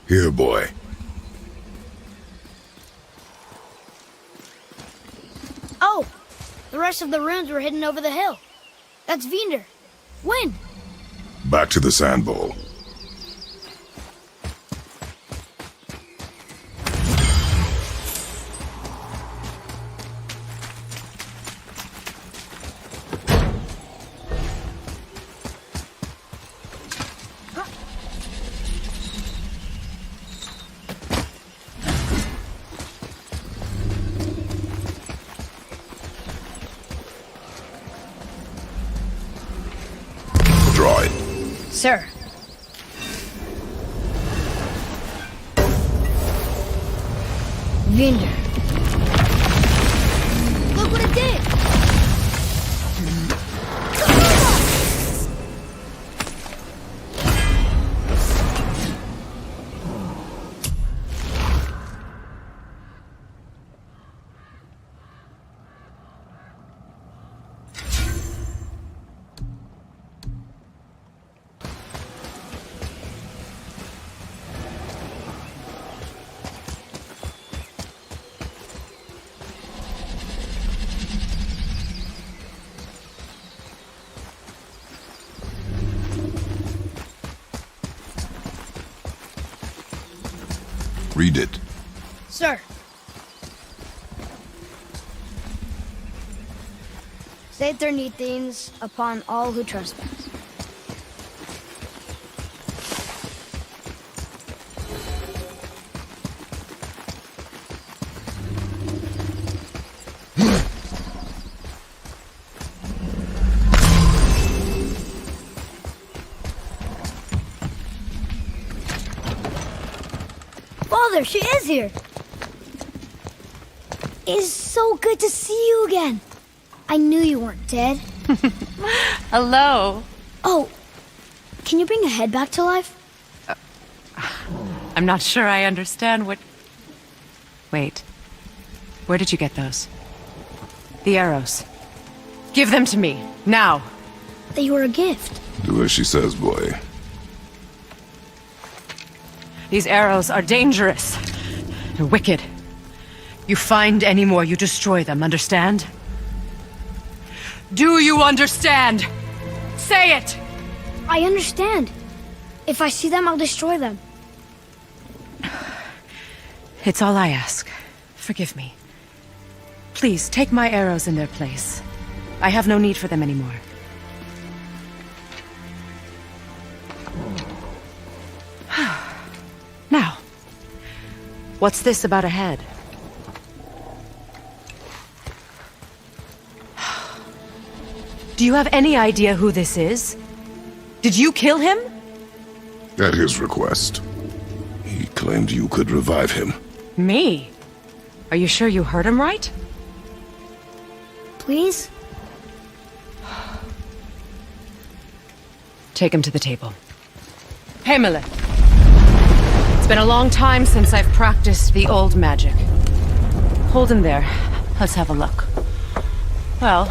Speaker 3: Here, boy.
Speaker 10: Oh! The rest of the runes were hidden over the hill. That's Vinder. When?
Speaker 3: Back to the sand bowl. Draw it.
Speaker 10: Sir. Vinder. Look what it did!
Speaker 3: Read it.
Speaker 10: Sir. Sater Nithins upon all who trespass. Father, she is here! It's so good to see you again. I knew you weren't dead.
Speaker 11: Hello.
Speaker 10: Oh, can you bring a head back to life?
Speaker 11: I'm not sure I understand what... Wait. Where did you get those? The arrows. Give them to me, now.
Speaker 10: They were a gift.
Speaker 3: Do as she says, boy.
Speaker 11: These arrows are dangerous. They're wicked. You find any more, you destroy them, understand? Do you understand? Say it!
Speaker 10: I understand. If I see them, I'll destroy them.
Speaker 11: It's all I ask. Forgive me. Please, take my arrows in their place. I have no need for them anymore. Now, what's this about a head? Do you have any idea who this is? Did you kill him?
Speaker 3: At his request. He claimed you could revive him.
Speaker 11: Me? Are you sure you heard him right?
Speaker 10: Please?
Speaker 11: Take him to the table. Hemelith. It's been a long time since I've practiced the old magic. Hold him there. Let's have a look. Well,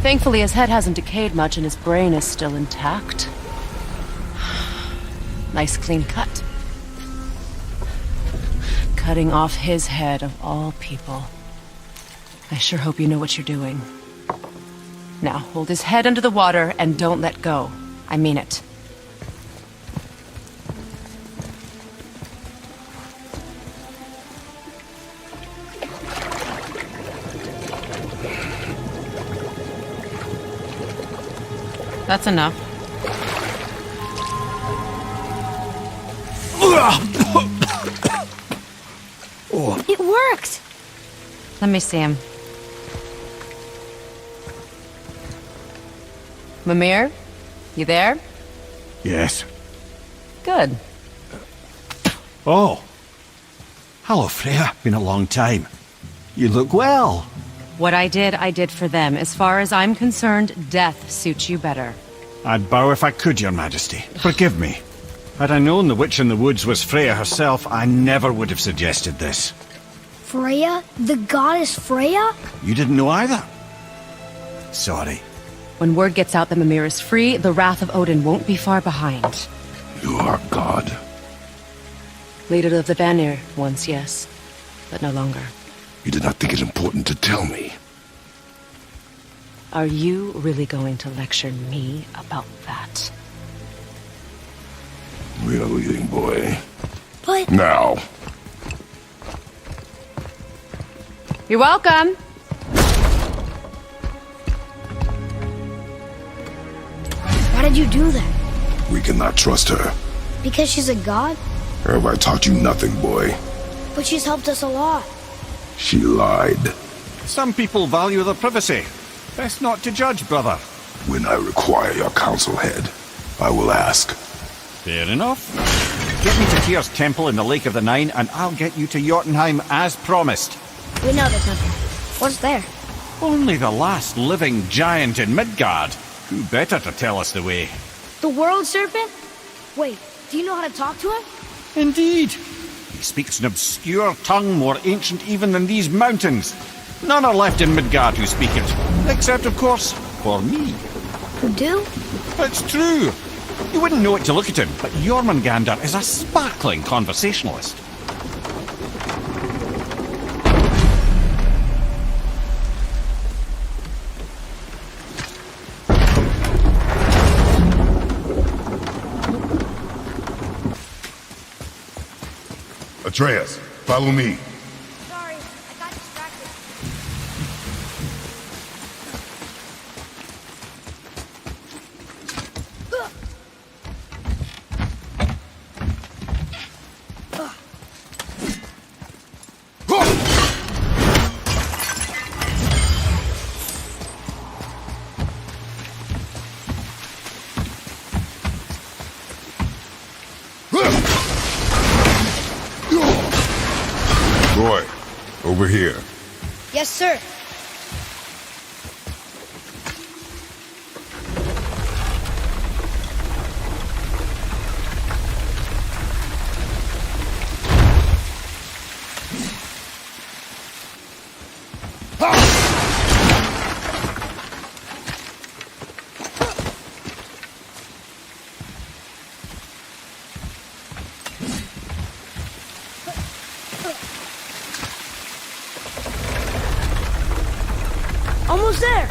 Speaker 11: thankfully his head hasn't decayed much and his brain is still intact. Nice clean cut. Cutting off his head of all people. I sure hope you know what you're doing. Now, hold his head under the water and don't let go. I mean it. That's enough.
Speaker 10: It worked!
Speaker 11: Let me see him. Mimir? You there?
Speaker 7: Yes.
Speaker 11: Good.
Speaker 7: Oh. Hello, Freya. Been a long time. You look well.
Speaker 11: What I did for them. As far as I'm concerned, death suits you better.
Speaker 7: I'd bow if I could, Your Majesty. Forgive me. Had I known the witch in the woods was Freya herself, I never would have suggested this.
Speaker 10: Freya? The goddess Freya?
Speaker 7: You didn't know either? Sorry.
Speaker 11: When word gets out that Mimir is free, the wrath of Odin won't be far behind.
Speaker 3: You are God.
Speaker 11: Leader of the Vanir, once yes, but no longer.
Speaker 3: You did not think it important to tell me.
Speaker 11: Are you really going to lecture me about that?
Speaker 3: We are leaving, boy.
Speaker 10: But...
Speaker 3: Now.
Speaker 11: You're welcome!
Speaker 10: Why did you do that?
Speaker 3: We cannot trust her.
Speaker 10: Because she's a god?
Speaker 3: Have I taught you nothing, boy?
Speaker 10: But she's helped us a lot.
Speaker 3: She lied.
Speaker 7: Some people value their privacy. Best not to judge, brother.
Speaker 3: When I require your council head, I will ask.
Speaker 7: Fair enough. Get me to Tyr's temple in the Lake of the Nine, and I'll get you to Jotunheim as promised.
Speaker 10: We know the temple. What's there?
Speaker 7: Only the last living giant in Midgard. Who better to tell us the way?
Speaker 10: The world serpent? Wait, do you know how to talk to him?
Speaker 7: Indeed. He speaks an obscure tongue more ancient even than these mountains. None are left in Midgard who speak it. Except, of course, for me.
Speaker 10: Who do?
Speaker 7: It's true. You wouldn't know it to look at him, but Jormungandr is a sparkling conversationalist.
Speaker 4: Atreus, follow me.
Speaker 10: Sorry, I got distracted.
Speaker 4: Roy, over here.
Speaker 10: Yes, sir. Almost there.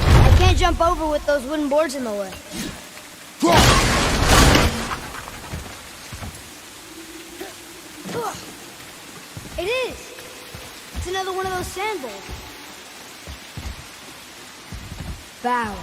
Speaker 10: I can't jump over with those wooden boards in the way. It is. It's another one of those sand bowls. Bow.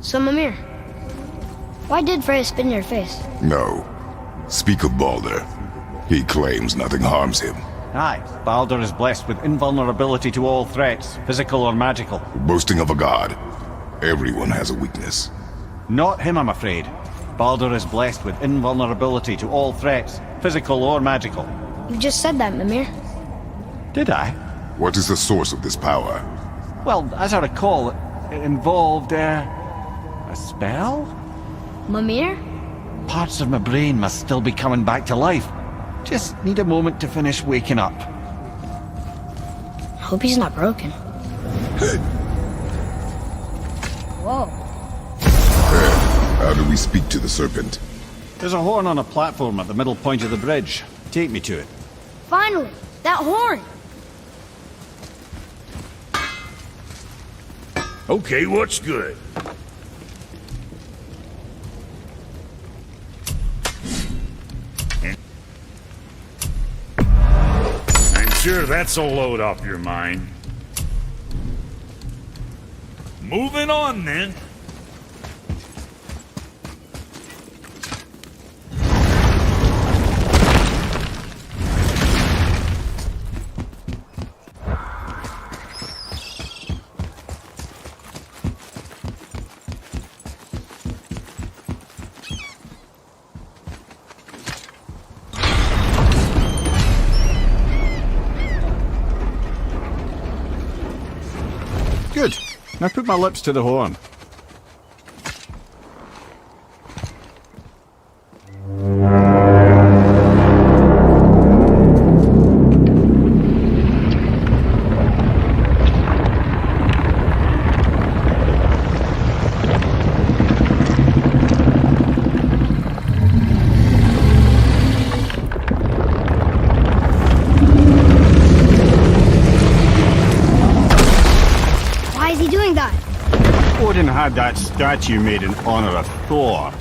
Speaker 10: So, Mimir, why did Freya spit in your face?
Speaker 3: No. Speak of Baldur. He claims nothing harms him.
Speaker 7: Aye, Baldur is blessed with invulnerability to all threats, physical or magical.
Speaker 3: Boasting of a god. Everyone has a weakness.
Speaker 7: Not him, I'm afraid. Baldur is blessed with invulnerability to all threats, physical or magical.
Speaker 10: You just said that, Mimir.
Speaker 7: Did I?
Speaker 3: What is the source of this power?
Speaker 7: Well, as I recall, it involved, a spell?
Speaker 10: Mimir?
Speaker 7: Parts of my brain must still be coming back to life. Just need a moment to finish waking up.
Speaker 10: Hope he's not broken. Whoa.
Speaker 3: How do we speak to the serpent?
Speaker 7: There's a horn on a platform at the middle point of the bridge. Take me to it.
Speaker 10: Finally! That horn!
Speaker 1: Okay, what's good? I'm sure that's a load off your mind. Moving on, then.
Speaker 7: Good. Now put my lips to the horn. Odin had that statue made in honor of Thor.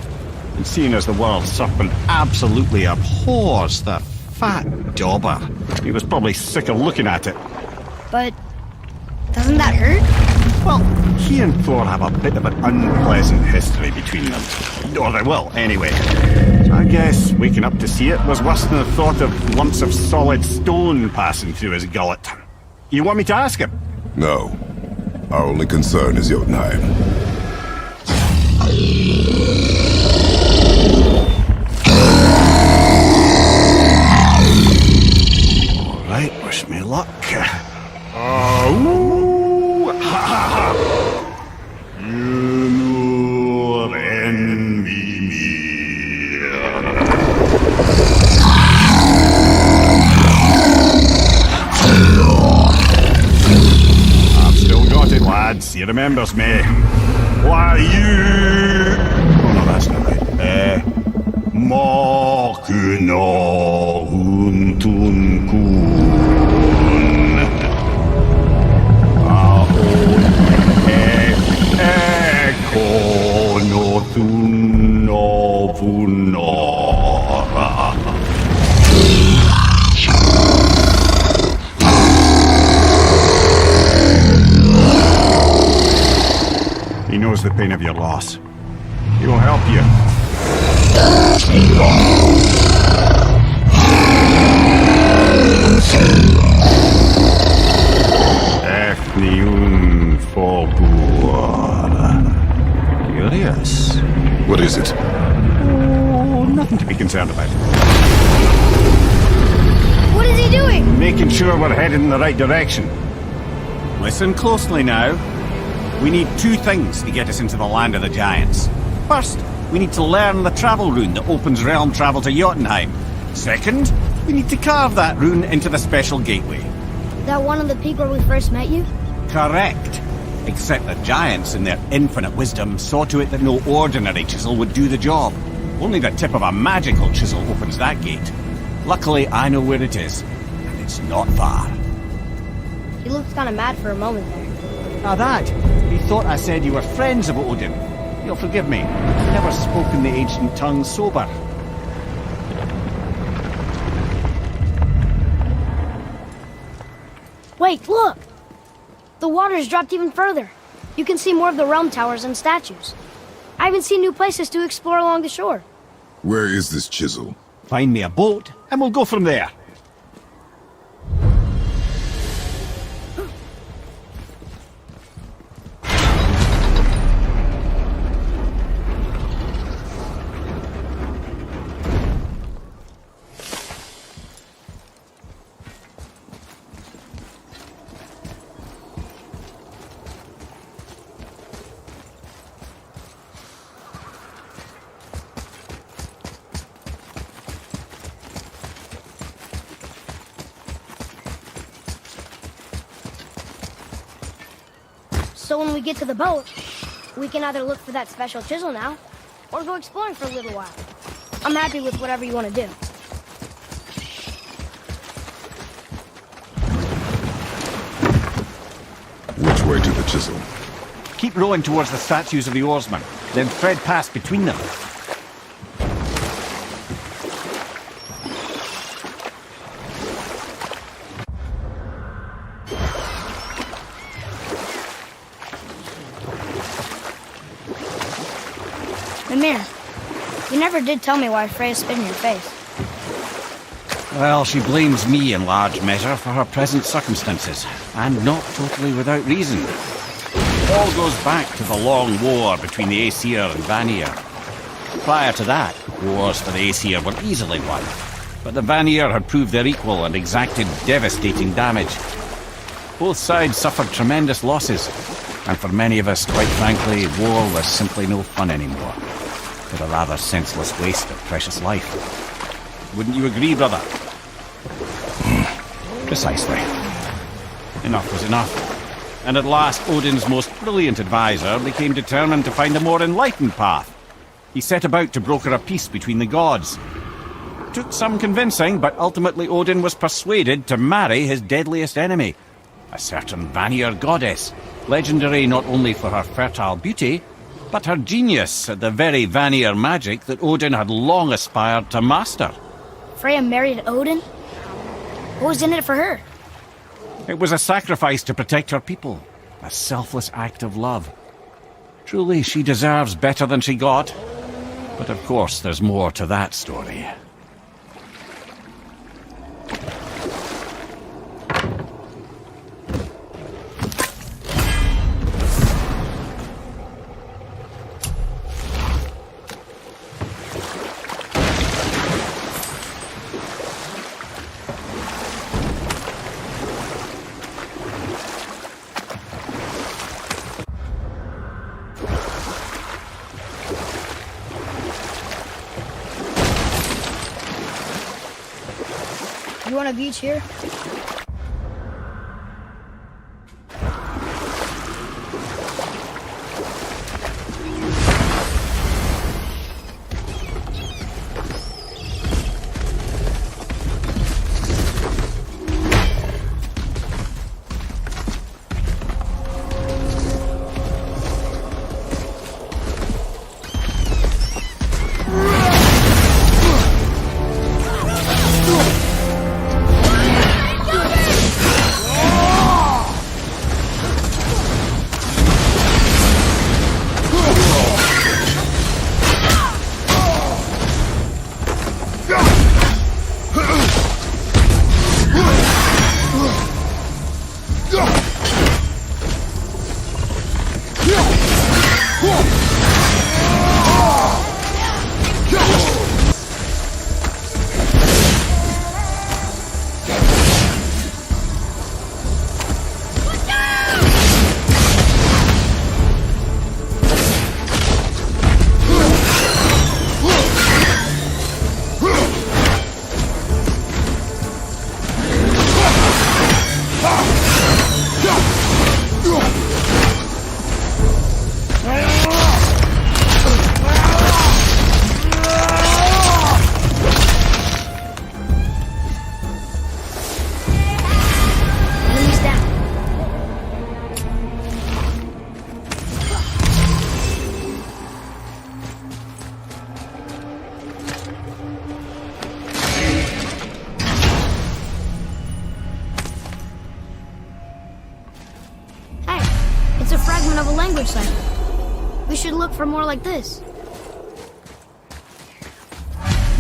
Speaker 7: And seeing as the world serpent absolutely abhors the fat dauber, he was probably sick of looking at it.
Speaker 10: But doesn't that hurt?
Speaker 7: Well, he and Thor have a bit of an unpleasant history between them. Or they will, anyway. So I guess waking up to see it was worse than the thought of lumps of solid stone passing through his gullet. You want me to ask him?
Speaker 3: No. Our only concern is Jotunheim.
Speaker 7: Alright, wish me luck. Lads, he remembers me. Why you? Oh no, that's not right. Makuna huntun kun. Ekonothun novunora. He knows the pain of your loss. He will help you. Ethniun Fogur. Curious.
Speaker 3: What is it?
Speaker 7: Oh, nothing to be concerned about.
Speaker 10: What is he doing?
Speaker 7: Making sure we're headed in the right direction. Listen closely now. We need two things to get us into the land of the giants. First, we need to learn the travel rune that opens realm travel to Jotunheim. Second, we need to carve that rune into the special gateway.
Speaker 10: That one on the peak where we first met you?
Speaker 7: Correct. Except the giants, in their infinite wisdom, saw to it that no ordinary chisel would do the job. Only the tip of a magical chisel opens that gate. Luckily, I know where it is, and it's not far.
Speaker 10: He looked kind of mad for a moment there.
Speaker 7: Now that, he thought I said you were friends of Odin. You'll forgive me. I've never spoken the ancient tongue sober.
Speaker 10: Wait, look! The water's dropped even further. You can see more of the realm towers and statues.
Speaker 2: I haven't seen new places to explore along the shore.
Speaker 3: Where is this chisel?
Speaker 7: Find me a boat, and we'll go from there.
Speaker 2: So when we get to the boat, we can either look for that special chisel now, or go exploring for a little while. I'm happy with whatever you want to do.
Speaker 3: Which way to the chisel?
Speaker 7: Keep rowing towards the statues of the oarsmen, then thread past between them.
Speaker 10: Mimir, you never did tell me why Freya spit in your face.
Speaker 7: Well, she blames me in large measure for her present circumstances, and not totally without reason. It all goes back to the long war between the Aesir and Vanir. Prior to that, wars for the Aesir were easily won, but the Vanir had proved their equal and exacted devastating damage. Both sides suffered tremendous losses, and for many of us, quite frankly, war was simply no fun anymore. But a rather senseless waste of precious life. Wouldn't you agree, brother? Precisely. Enough was enough. And at last, Odin's most brilliant advisor became determined to find a more enlightened path. He set about to broker a peace between the gods. Took some convincing, but ultimately Odin was persuaded to marry his deadliest enemy, a certain Vanir goddess, legendary not only for her fertile beauty, but her genius at the very Vanir magic that Odin had long aspired to master.
Speaker 10: Freya married Odin? What was in it for her?
Speaker 7: It was a sacrifice to protect her people, a selfless act of love. Truly, she deserves better than she got. But of course, there's more to that story.
Speaker 10: You want a beach here? Of a language cipher. We should look for more like this.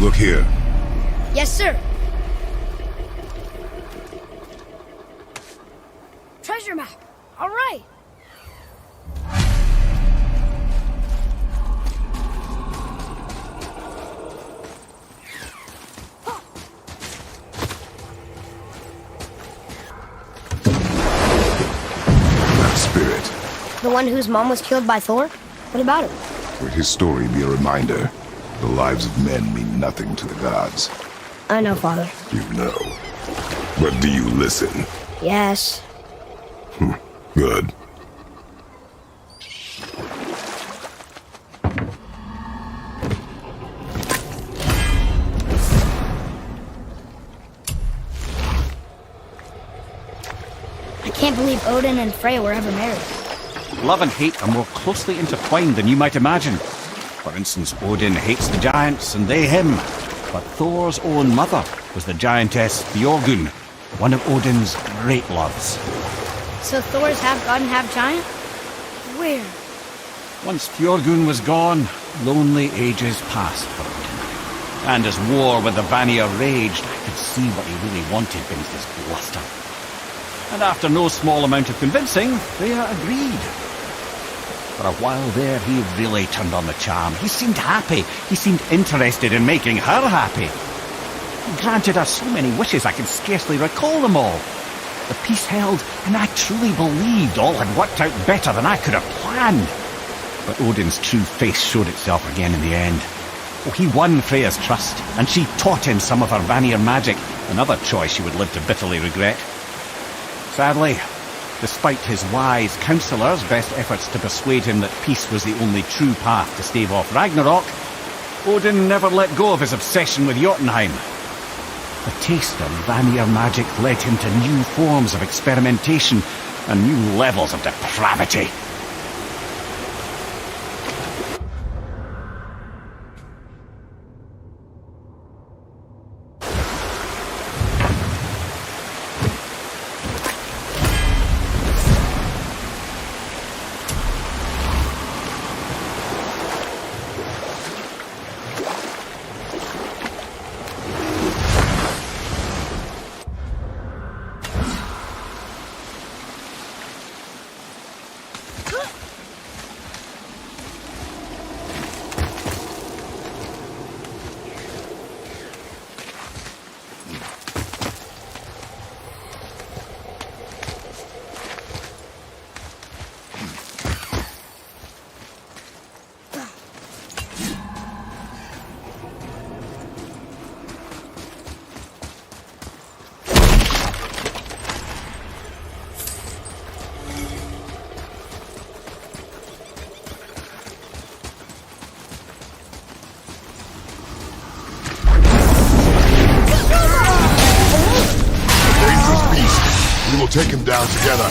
Speaker 3: Look here.
Speaker 10: Yes, sir. Treasure map. All right.
Speaker 3: That spirit.
Speaker 2: The one whose mom was killed by Thor? What about him?
Speaker 3: Would his story be a reminder? The lives of men mean nothing to the gods.
Speaker 2: I know, Father.
Speaker 3: You know. But do you listen?
Speaker 2: Yes.
Speaker 3: Good.
Speaker 10: I can't believe Odin and Freya were ever married.
Speaker 7: Love and hate are more closely intertwined than you might imagine. For instance, Odin hates the giants and they him. But Thor's own mother was the giantess Björgyn, one of Odin's great loves.
Speaker 10: So Thor's half god and half giant? Weird.
Speaker 7: Once Björgyn was gone, lonely ages passed for Odin. And as war with the Vanir raged, I could see what he really wanted beneath his bluster. And after no small amount of convincing, Freya agreed. For a while there, he really turned on the charm. He seemed happy. He seemed interested in making her happy. He granted her so many wishes I can scarcely recall them all. The peace held, and I truly believed all had worked out better than I could have planned. But Odin's true face showed itself again in the end. Oh, he won Freya's trust, and she taught him some of her Vanir magic, another choice she would live to bitterly regret. Sadly, despite his wise counsellors' best efforts to persuade him that peace was the only true path to stave off Ragnarok, Odin never let go of his obsession with Jotunheim. The taste of Vanir magic led him to new forms of experimentation and new levels of depravity.
Speaker 4: We will take him down together.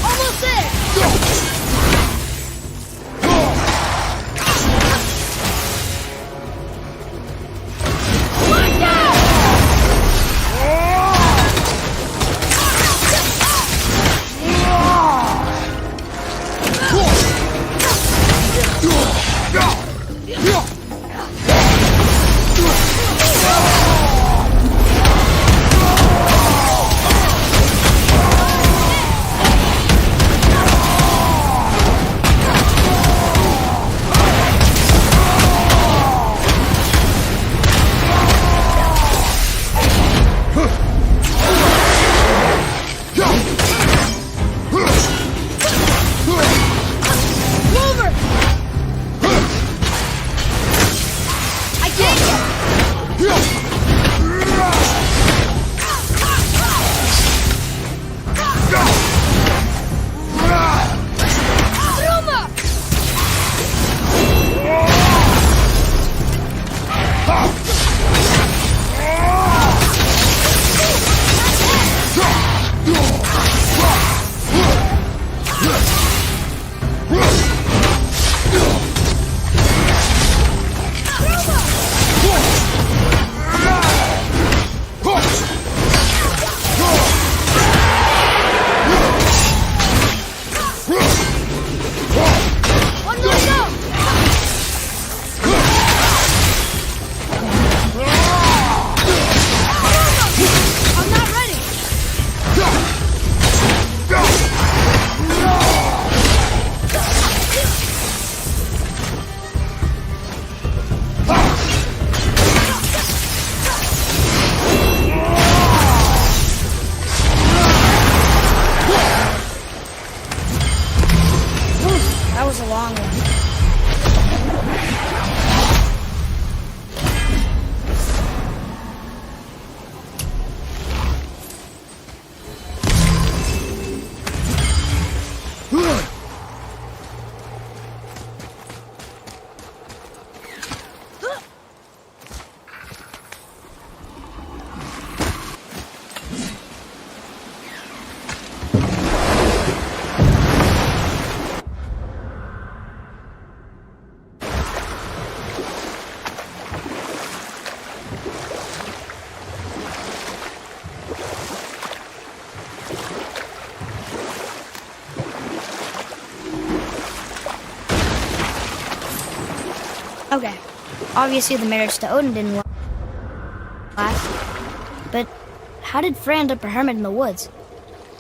Speaker 10: Almost there! Okay. Obviously the marriage to Odin didn't last. But how did Frey end up a hermit in the woods?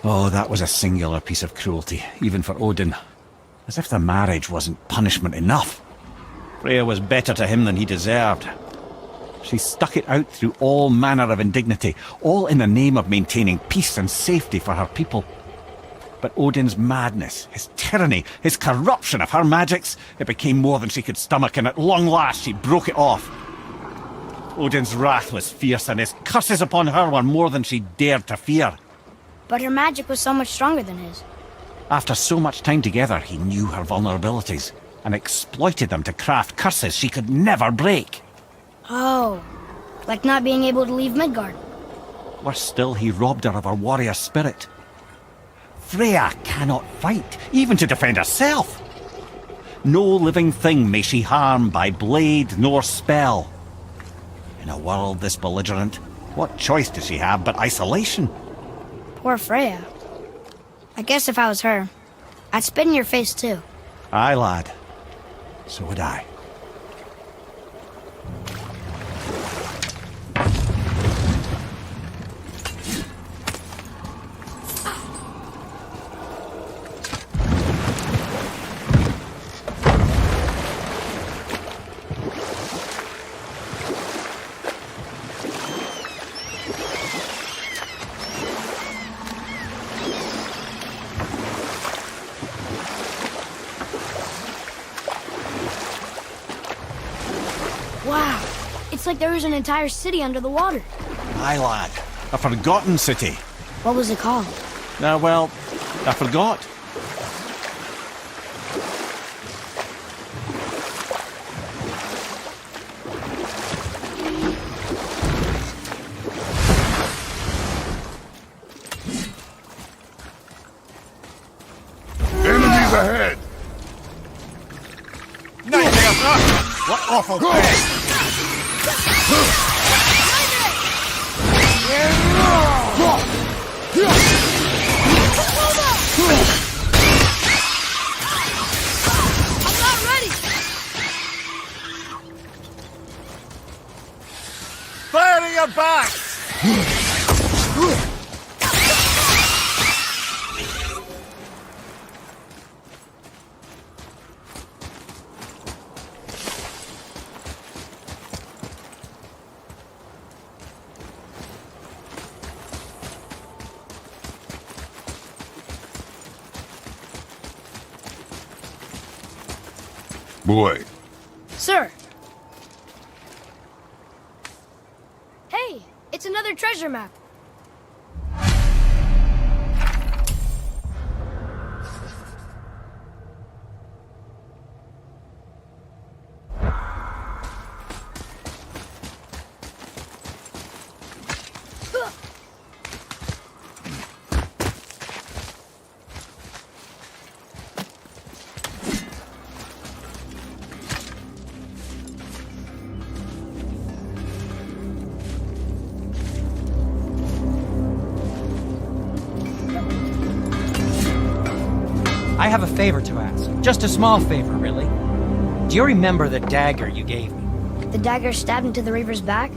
Speaker 7: Oh, that was a singular piece of cruelty, even for Odin. As if the marriage wasn't punishment enough. Freya was better to him than he deserved. She stuck it out through all manner of indignity, all in the name of maintaining peace and safety for her people. But Odin's madness, his tyranny, his corruption of her magics, it became more than she could stomach, and at long last she broke it off. Odin's wrath was fierce, and his curses upon her were more than she dared to fear.
Speaker 10: But her magic was so much stronger than his.
Speaker 7: After so much time together, he knew her vulnerabilities, and exploited them to craft curses she could never break.
Speaker 10: Oh, like not being able to leave Midgard.
Speaker 7: Worse still, he robbed her of her warrior spirit. Freya cannot fight, even to defend herself. No living thing may she harm by blade nor spell. In a world this belligerent, what choice does she have but isolation?
Speaker 10: Poor Freya. I guess if I was her, I'd spit in your face too.
Speaker 7: Aye, lad. So would I.
Speaker 10: Wow, it's like there was an entire city under the water.
Speaker 7: Aye, lad. A forgotten city.
Speaker 10: What was it called?
Speaker 7: Well, I forgot.
Speaker 4: Enemies ahead!
Speaker 7: What awful thing!
Speaker 10: I'm not ready!
Speaker 5: Fire to your back!
Speaker 4: Boy,
Speaker 10: Sir! Hey, it's another treasure map.
Speaker 12: I have a favor to ask. Just a small favor, really. Do you remember the dagger you gave me?
Speaker 10: The dagger stabbed into the Reaver's back?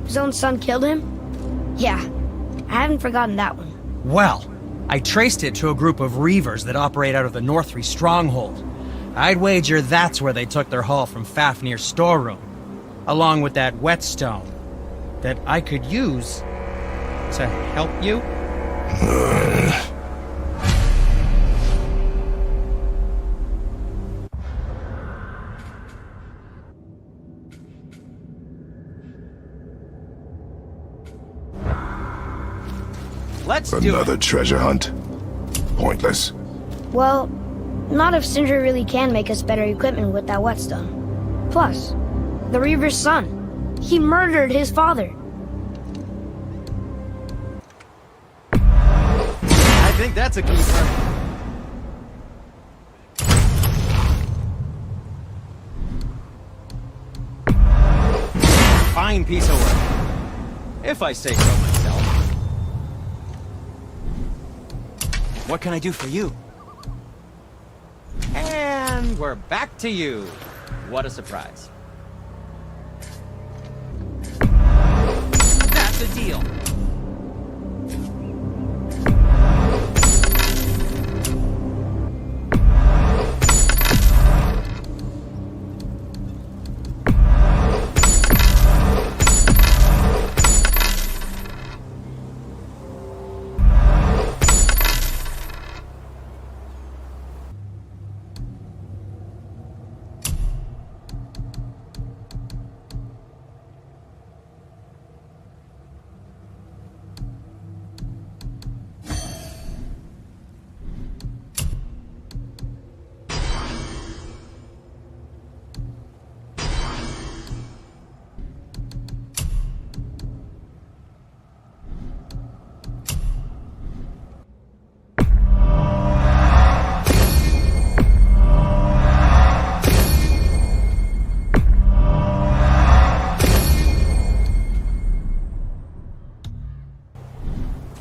Speaker 10: His own son killed him? Yeah, I haven't forgotten that one.
Speaker 12: Well, I traced it to a group of Reavers that operate out of the Northree stronghold. I'd wager that's where they took their haul from Fafnir's storeroom, along with that whetstone that I could use to help you. Let's do
Speaker 3: Another treasure hunt? Pointless.
Speaker 2: Well, not if Sindri really can make us better equipment with that whetstone. Plus, the Reaver's son. He murdered his father.
Speaker 5: I think that's a keeper. Fine piece of work, if I say so myself. What can I do for you? And we're back to you. What a surprise.
Speaker 12: the deal.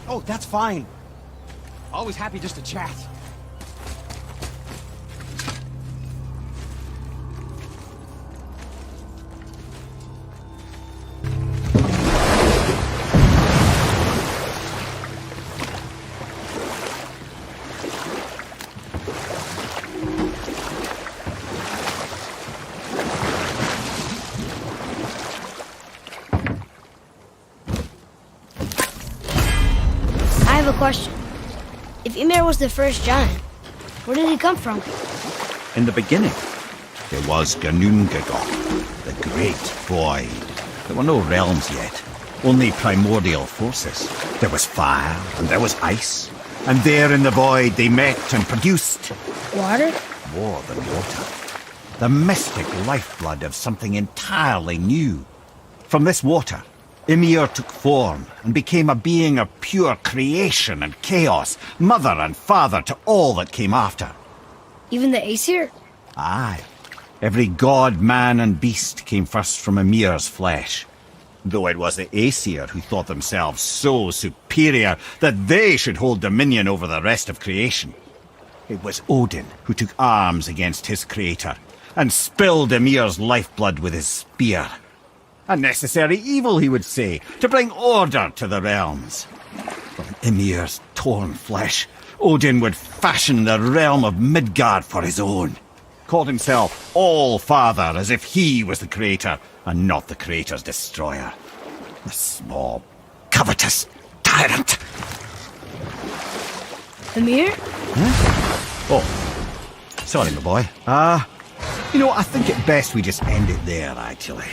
Speaker 7: Oh, that's fine. Always happy just to chat.
Speaker 10: I have a question. If Ymir was the first giant, where did he come from?
Speaker 7: In the beginning, there was Ganungagok, the Great Void. There were no realms yet, only primordial forces. There was fire, and there was ice. And there in the void they met and produced...
Speaker 10: Water?
Speaker 7: More than water. The mystic lifeblood of something entirely new. From this water, Ymir took form and became a being of pure creation and chaos, mother and father to all that came after.
Speaker 10: Even the Aesir?
Speaker 7: Aye. Every god, man and beast came first from Ymir's flesh. Though it was the Aesir who thought themselves so superior that they should hold dominion over the rest of creation. It was Odin who took arms against his creator and spilled Ymir's lifeblood with his spear. A necessary evil, he would say, to bring order to the realms. From Ymir's torn flesh, Odin would fashion the realm of Midgard for his own. Called himself All-Father, as if he was the creator, and not the creator's destroyer. The small, covetous tyrant.
Speaker 10: Ymir?
Speaker 7: Huh? Oh, sorry, my boy. I think it best we just end it there, actually.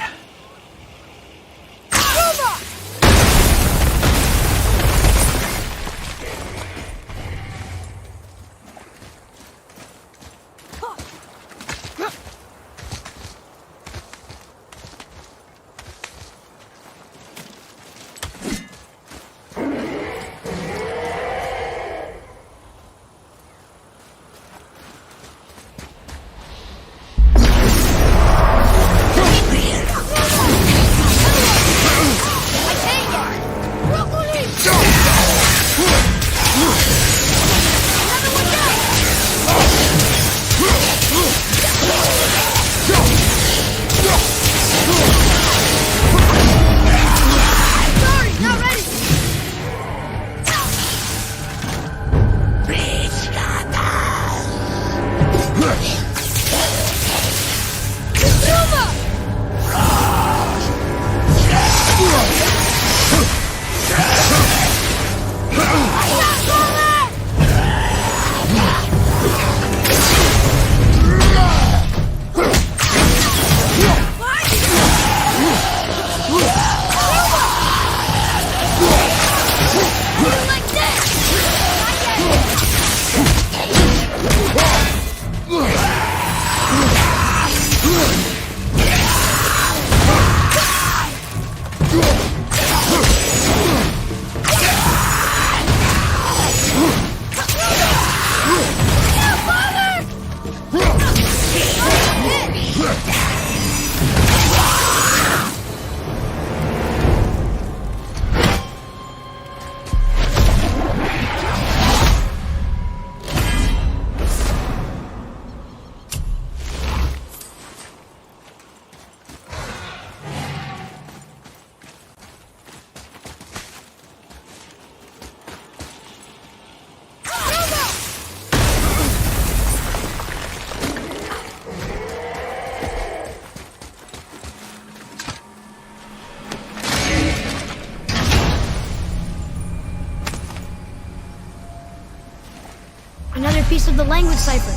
Speaker 10: piece of the language cipher.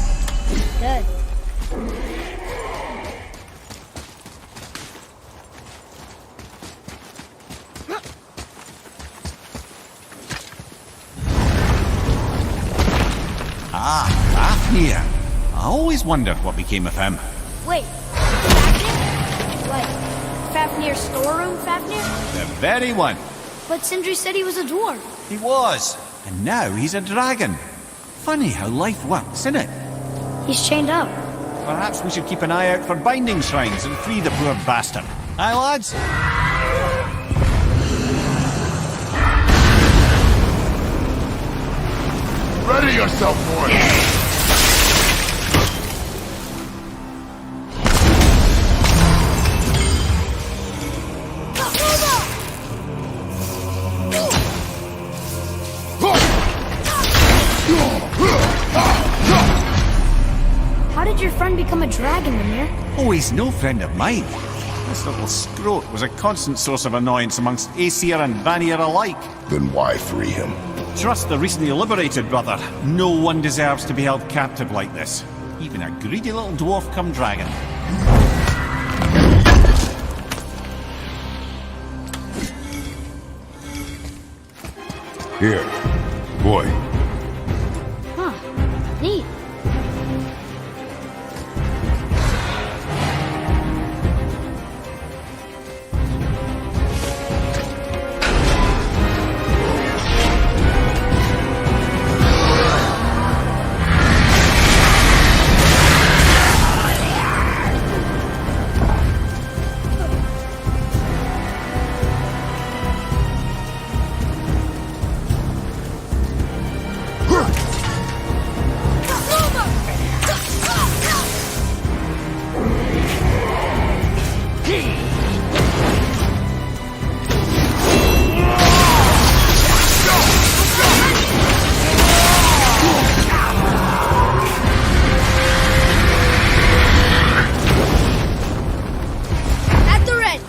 Speaker 2: Good.
Speaker 7: Ah, Fafnir. I always wondered what became of him.
Speaker 2: Wait, Fafnir? Like, Fafnir's storeroom Fafnir?
Speaker 7: The very one.
Speaker 2: But Sindri said he was a dwarf.
Speaker 7: He was. And now he's a dragon. Funny how life works, isn't it?
Speaker 2: He's chained up.
Speaker 7: Perhaps we should keep an eye out for binding shrines and free the poor bastard. Aye, lads?
Speaker 4: Ready yourself, boy!
Speaker 10: How did your friend become a dragon, Mimir?
Speaker 7: Oh, he's no friend of mine. This little scrote was a constant source of annoyance amongst Aesir and Vanir alike.
Speaker 3: Then why free him?
Speaker 7: Trust the recently liberated, brother. No one deserves to be held captive like this. Even a greedy little dwarf come dragon.
Speaker 3: Here, boy.
Speaker 10: Huh. Neat.
Speaker 2: At the ready.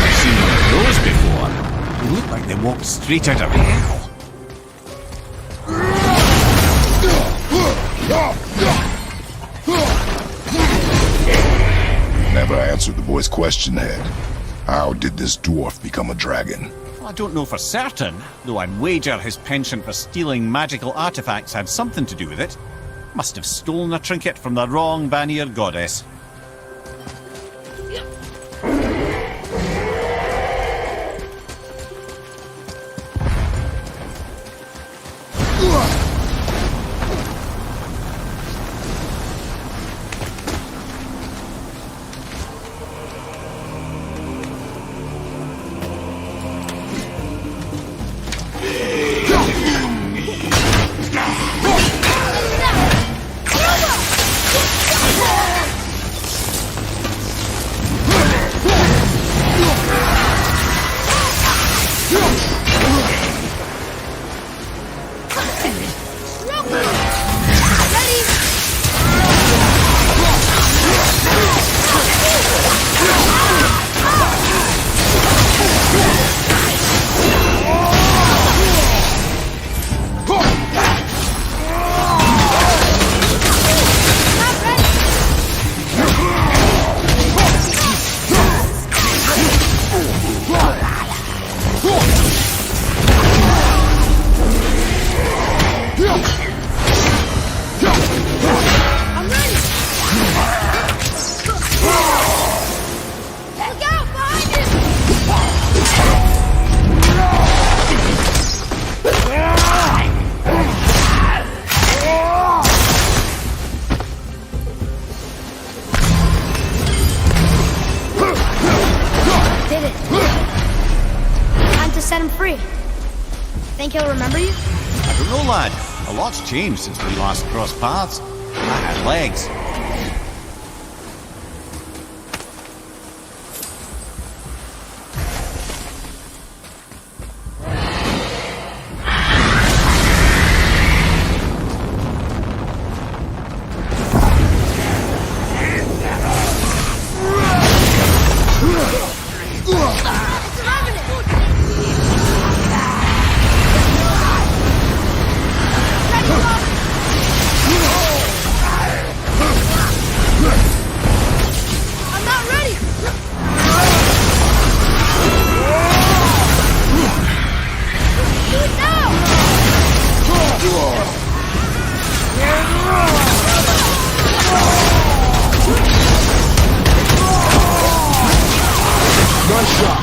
Speaker 7: I've seen one of those before. They look like they walked straight out of hell.
Speaker 3: Never answered the boy's question, Head. How did this dwarf become a dragon?
Speaker 7: I don't know for certain, though I'd wager his penchant for stealing magical artifacts had something to do with it. Must have stolen a trinket from the wrong Vanir goddess.
Speaker 10: Set him free. Think he'll remember you?
Speaker 7: I don't know, lad. A lot's changed since we last crossed paths. I had legs.
Speaker 4: Nice shot.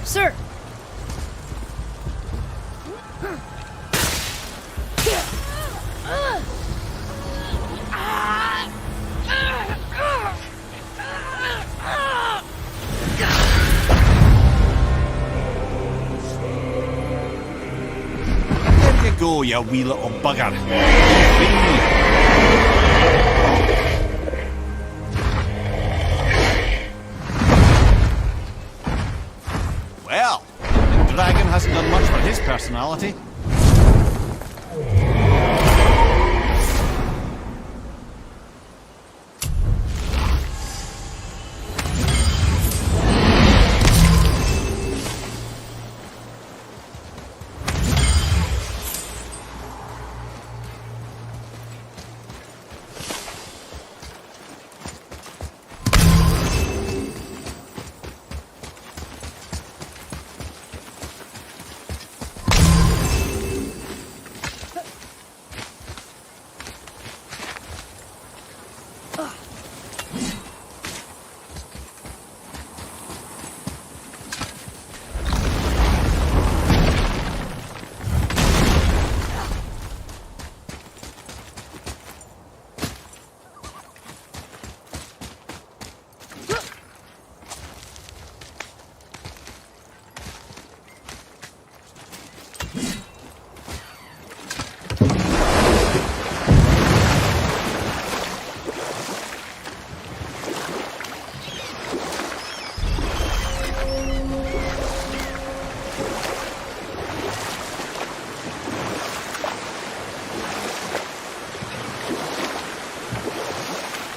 Speaker 2: Sir!
Speaker 7: There you go, you wee little bugger. Well, the dragon hasn't done much for his personality.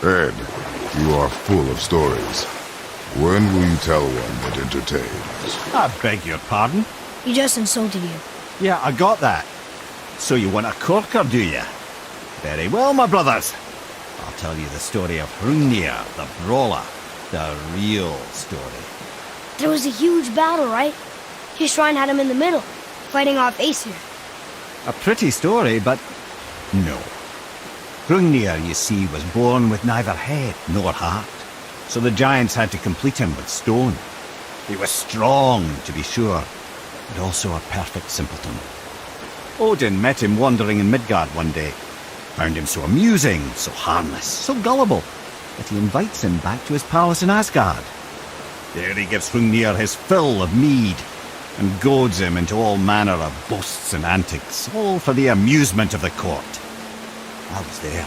Speaker 4: Ed, you are full of stories. When will you tell one that entertains?
Speaker 7: I beg your pardon?
Speaker 2: He just insulted you.
Speaker 7: Yeah, I got that. So you want a corker, do you? Very well, my brothers. I'll tell you the story of Hrungnir, the brawler. The real story.
Speaker 2: There was a huge battle, right? His shrine had him in the middle, fighting off Aesir.
Speaker 7: A pretty story, but no. Hrungnir, you see, was born with neither head nor heart, so the giants had to complete him with stone. He was strong, to be sure, but also a perfect simpleton. Odin met him wandering in Midgard one day, found him so amusing, so harmless, so gullible, that he invites him back to his palace in Asgard. There he gives Hrungnir his fill of mead, and goads him into all manner of boasts and antics, all for the amusement of the court. I was there.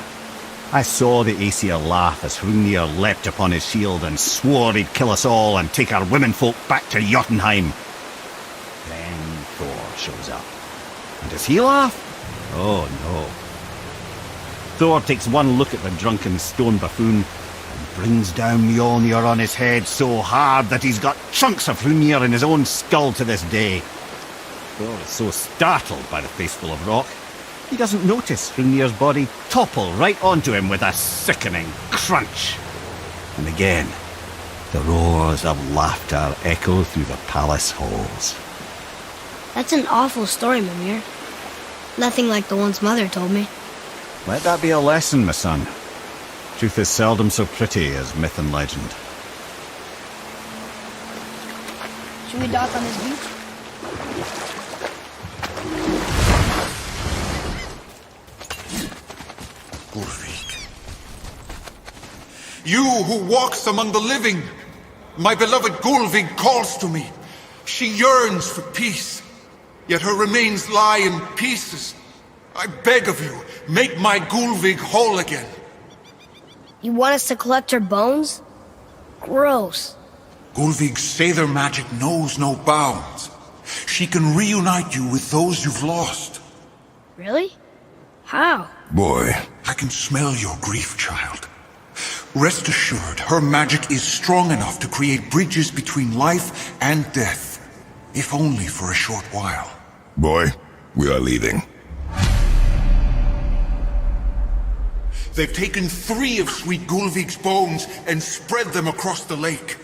Speaker 7: I saw the Aesir laugh as Hrungnir leapt upon his shield and swore he'd kill us all and take our womenfolk back to Jotunheim. Then Thor shows up. And does he laugh? Oh no. Thor takes one look at the drunken stone buffoon and brings down Mjolnir on his head so hard that he's got chunks of Hrungnir in his own skull to this day. Thor is so startled by the face full of rock, he doesn't notice Hrungnir's body topple right onto him with a sickening crunch. And again, the roars of laughter echo through the palace halls.
Speaker 2: That's an awful story, Mimir. Nothing like the ones Mother told me.
Speaker 7: Let that be a lesson, my son. Truth is seldom so pretty as myth and legend.
Speaker 2: Should we dock on this beach?
Speaker 13: Gulvig. You who walks among the living, my beloved Gulvig calls to me. She yearns for peace, yet her remains lie in pieces. I beg of you, make my Gulvig whole again.
Speaker 2: You want us to collect her bones? Gross.
Speaker 13: Gulvig's Sather magic knows no bounds. She can reunite you with those you've lost.
Speaker 2: Really? How?
Speaker 3: Boy.
Speaker 13: I can smell your grief, child. Rest assured, her magic is strong enough to create bridges between life and death, if only for a short while.
Speaker 3: Boy, we are leaving.
Speaker 13: They've taken 3 of Sweet Gulvig's bones and spread them across the lake.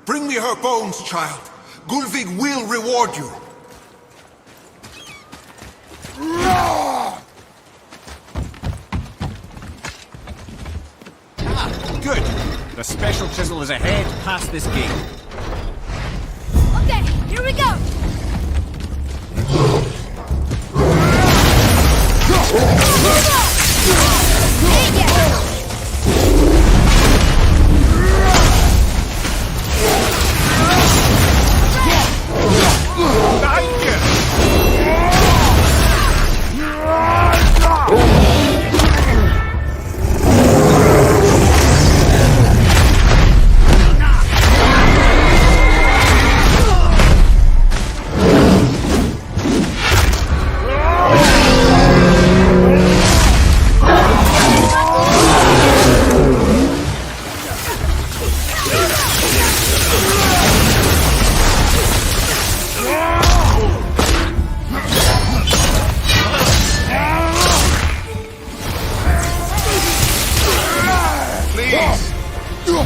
Speaker 13: Bring me her bones, child. Gulvig will reward you.
Speaker 7: Good. The special chisel is ahead past this gate.
Speaker 2: Okay, here we go!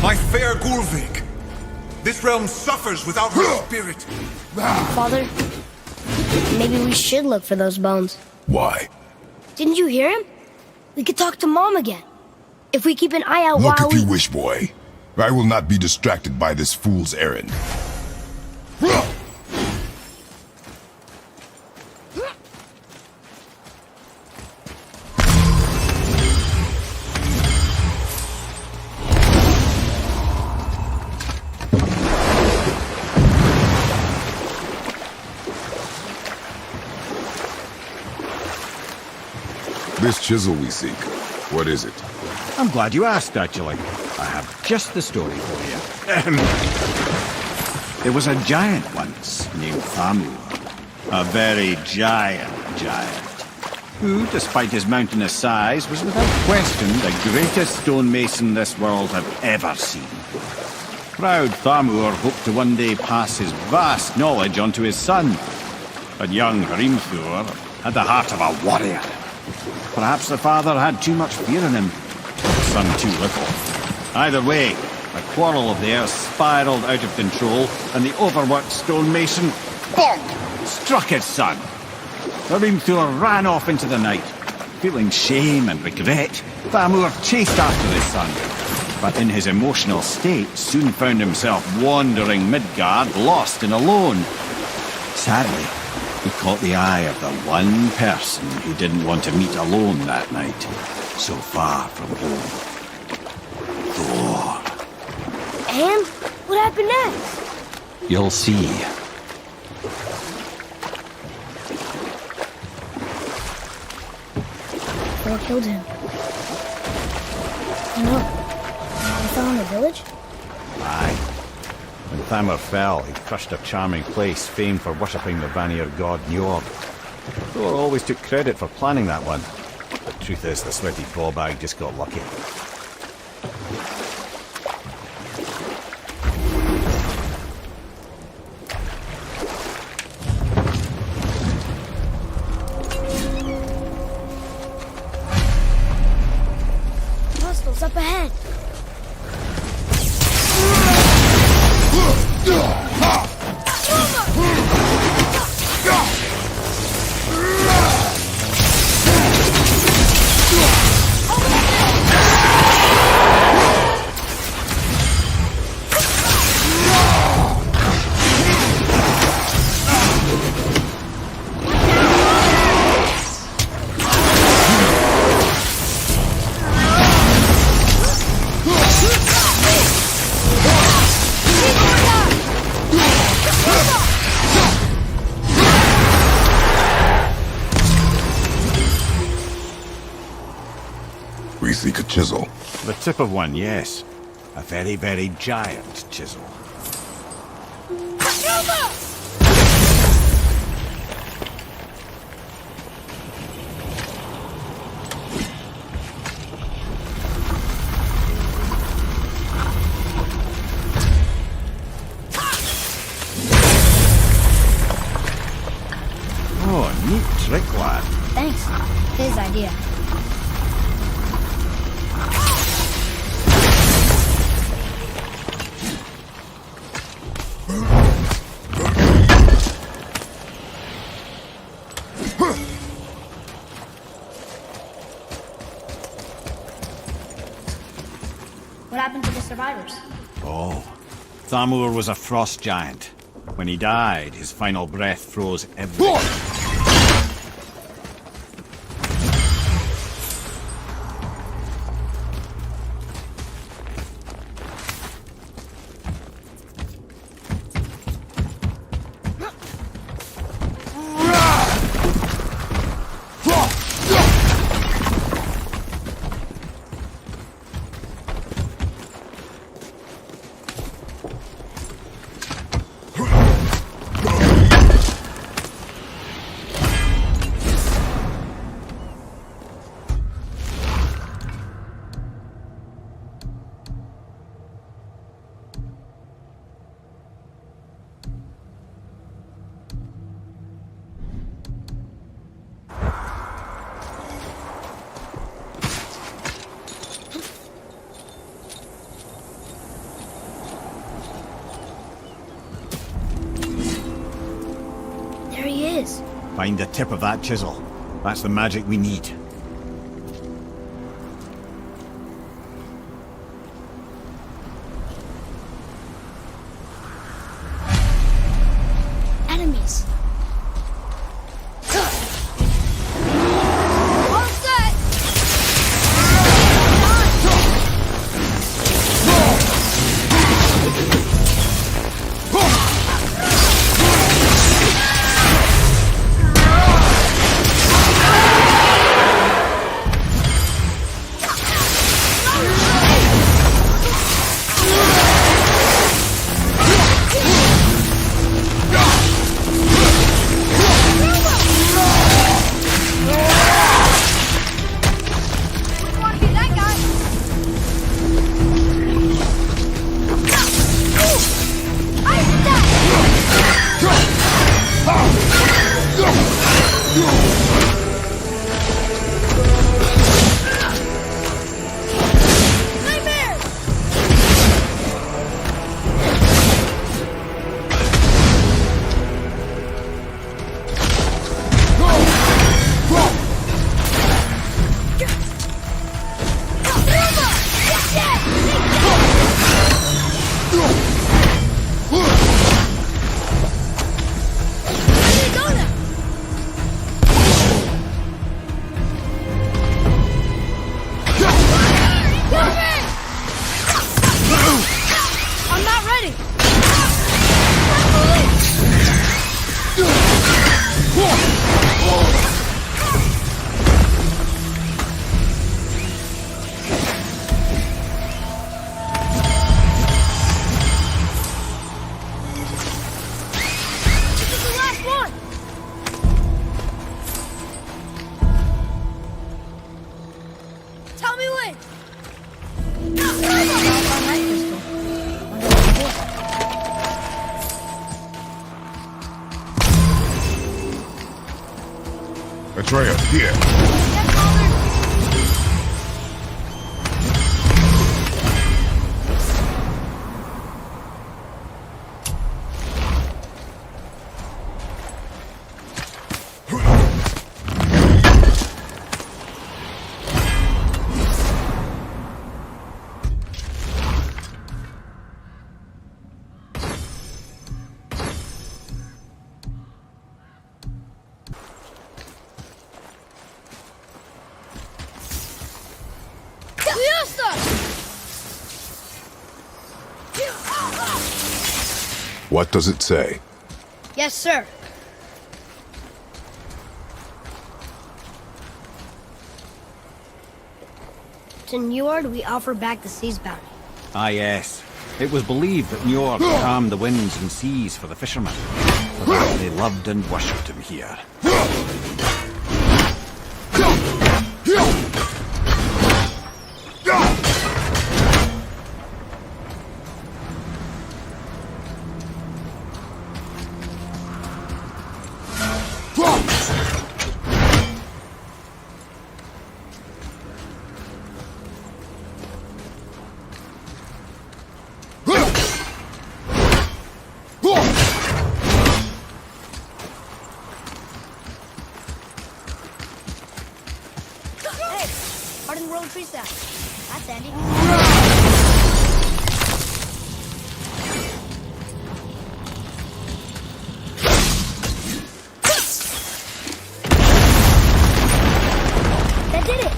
Speaker 13: My fair Gulvig. This realm suffers without her spirit.
Speaker 2: Father, maybe we should look for those bones.
Speaker 3: Why?
Speaker 2: Didn't you hear him? We could talk to Mom again. If we keep an eye out
Speaker 3: Look
Speaker 2: while
Speaker 3: if you wish, boy. I will not be distracted by this fool's errand. This chisel we seek, what is it?
Speaker 7: I'm glad you asked, actually. I have just the story for you. There was a giant once named Thamur. A very giant, who, despite his mountainous size, was without question the greatest stonemason this world had ever seen. Proud Thamur hoped to one day pass his vast knowledge on to his son. But young Hrimthur had the heart of a warrior. Perhaps the father had too much fear in him, the son too little. Either way, a quarrel of theirs spiraled out of control, and the overworked stonemason, bonk, struck his son. Hrimthur ran off into the night. Feeling shame and regret, Thamur chased after his son, but in his emotional state soon found himself wandering Midgard, lost and alone. Sadly, he caught the eye of the one person he didn't want to meet alone that night, so far from home. Thor.
Speaker 2: And what happened next?
Speaker 7: You'll see.
Speaker 2: Thor killed him. And look, he fell in the village?
Speaker 7: Aye. When Thamur fell, he crushed a charming place famed for worshipping the Vanir god Njord. Thor always took credit for planning that one. The truth is, the sweaty ballbag just got lucky.
Speaker 2: Hostiles up ahead.
Speaker 3: we seek a chisel.
Speaker 7: The tip of one, yes. A very, very giant chisel. Oh, neat trick, lad.
Speaker 10: Thanks. His idea.
Speaker 2: What happened to the survivors?
Speaker 7: Oh, Thamur was a frost giant. When he died, his final breath froze everything.
Speaker 2: There he is.
Speaker 7: Find the tip of that chisel. That's the magic we need.
Speaker 10: Enemies. All set!
Speaker 4: Atreus, here. What does it say?
Speaker 10: Yes, sir.
Speaker 2: Captain Njord, we offer back the sea's bounty.
Speaker 7: Ah, yes. It was believed that Njord calmed the winds and seas for the fishermen. For that they loved and worshipped him here.
Speaker 10: Hardened road tree south. That's handy.
Speaker 2: That did it!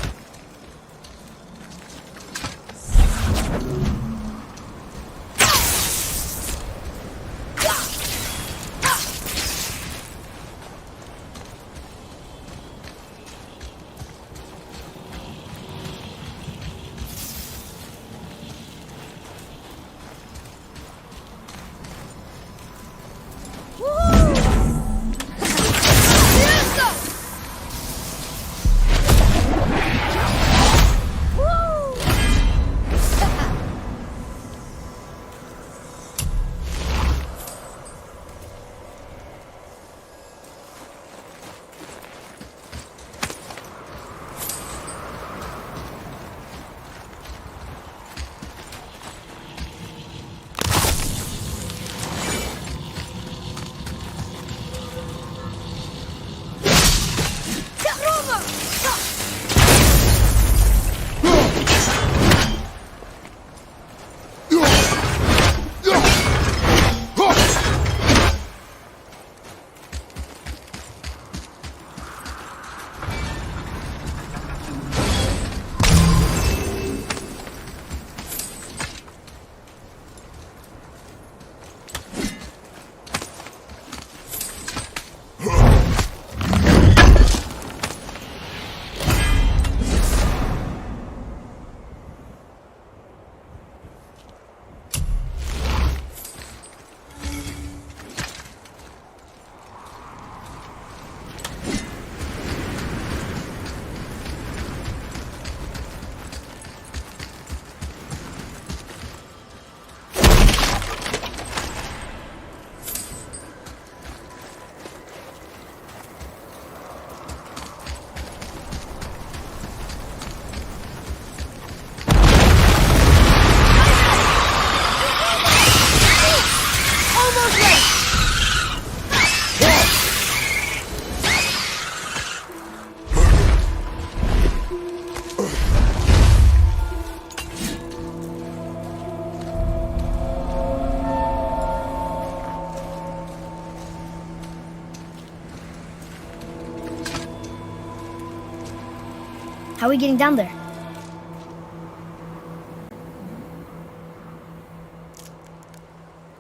Speaker 10: How are we getting down there?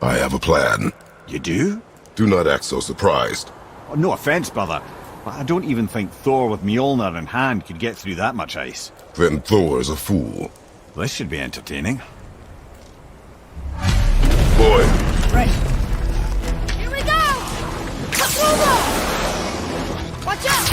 Speaker 3: I have a plan.
Speaker 7: You do?
Speaker 3: Do not act so surprised.
Speaker 7: Oh, no offense, brother, but I don't even think Thor with Mjolnir in hand could get through that much ice.
Speaker 3: Then Thor's a fool.
Speaker 7: This should be entertaining.
Speaker 3: Boy.
Speaker 10: Right. Here we go! Watch out!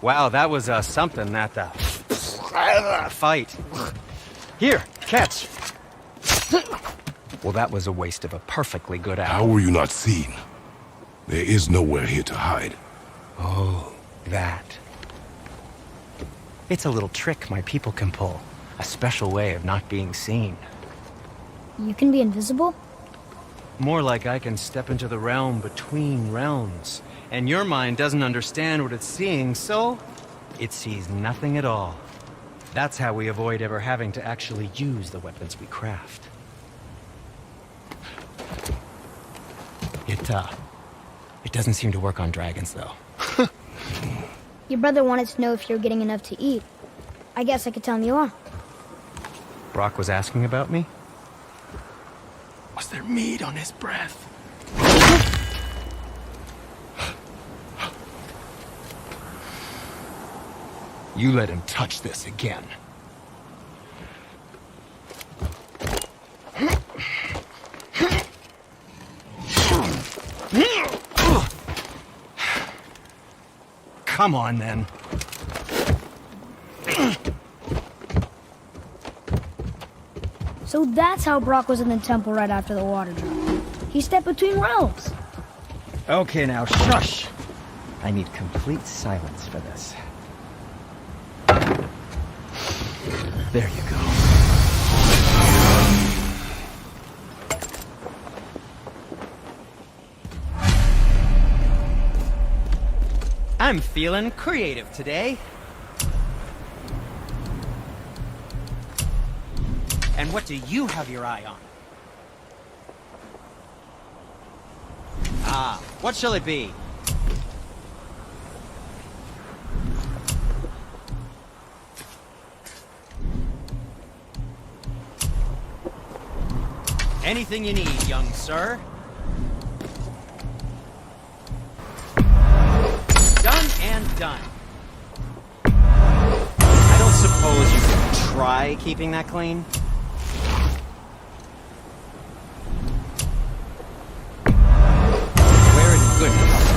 Speaker 12: Wow, that was something, that fight. Here, catch. Well, that was a waste of a perfectly good apple.
Speaker 4: How were you not seen? There is nowhere here to hide.
Speaker 12: Oh, that. It's a little trick my people can pull. A special way of not being seen.
Speaker 10: You can be invisible?
Speaker 12: More like I can step into the realm between realms. And your mind doesn't understand what it's seeing, so it sees nothing at all. That's how we avoid ever having to actually use the weapons we craft. It doesn't seem to work on dragons, though.
Speaker 10: Your brother wanted to know if you're getting enough to eat. I guess I could tell him you are.
Speaker 12: Brock was asking about me? Was there meat on his breath? You let him touch this again. Come on, then.
Speaker 10: So that's how Brock was in the temple right after the water drop. He stepped between realms.
Speaker 12: Okay, now, shush! I need complete silence for this. There you go. I'm feeling creative today. And what do you have your eye on? Ah, what shall it be? Anything you need, young sir. Done and done. I don't suppose you could try keeping that clean? Wear it in good health.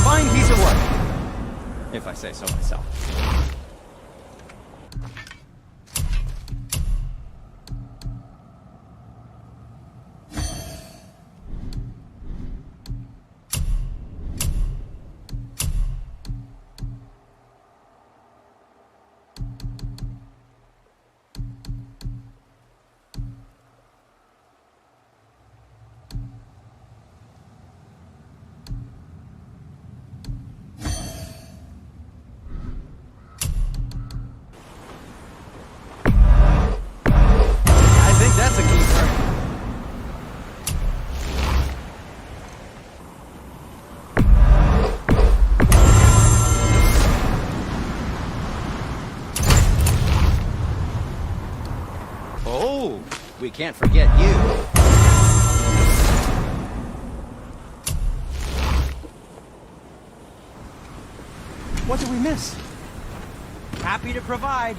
Speaker 12: Fine piece of work, if I say so myself. That's a key word. Oh, we can't forget you. What did we miss? Happy to provide.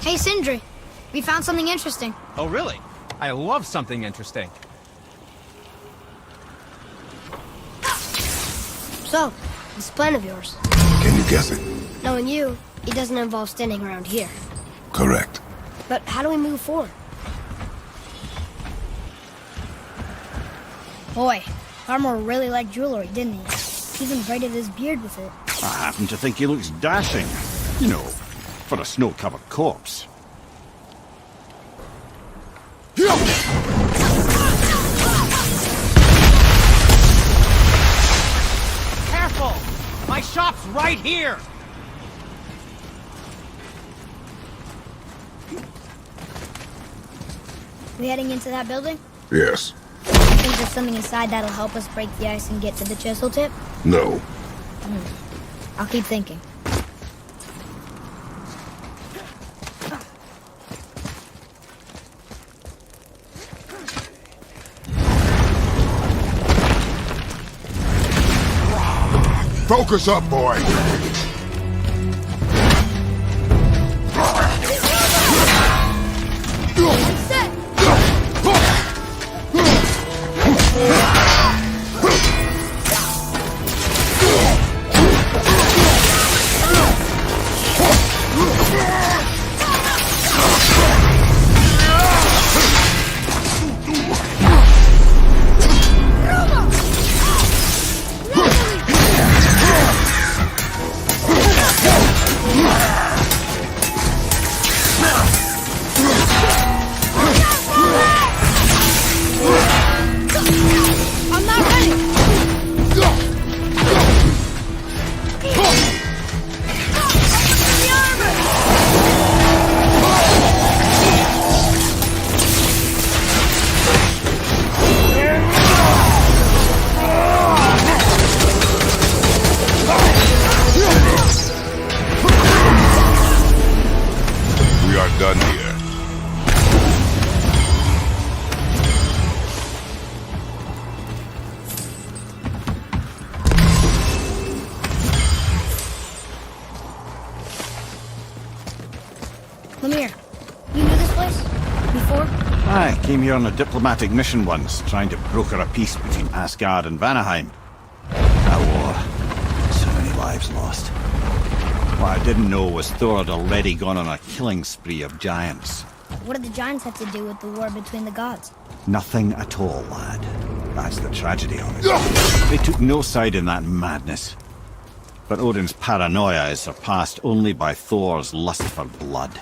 Speaker 10: Hey, Sindri. We found something interesting.
Speaker 12: Oh, really? I love something interesting.
Speaker 2: So, this plan of yours.
Speaker 3: Can you guess it?
Speaker 2: Knowing you, it doesn't involve standing around here.
Speaker 3: Correct.
Speaker 2: But how do we move forward?
Speaker 10: Boy, Armor really liked jewelry, didn't he? Even braided his beard with it.
Speaker 7: I happen to think he looks dashing. You know, for a snow-covered corpse.
Speaker 12: Careful! My shop's right here!
Speaker 10: We heading into that building?
Speaker 3: Yes.
Speaker 10: think there's something inside that'll help us break the ice and get to the chisel tip?
Speaker 3: No.
Speaker 10: I'll keep thinking.
Speaker 4: Focus up, boy! Done here.
Speaker 10: Lemire, you knew this place? Before?
Speaker 7: I came here on a diplomatic mission once, trying to broker a peace between Asgard and Vanaheim. A war. So many lives lost. What I didn't know was Thor had already gone on a killing spree of giants.
Speaker 10: What did the giants have to do with the war between the gods?
Speaker 7: Nothing at all, lad. That's the tragedy of it. They took no side in that madness. But Odin's paranoia is surpassed only by Thor's lust for blood.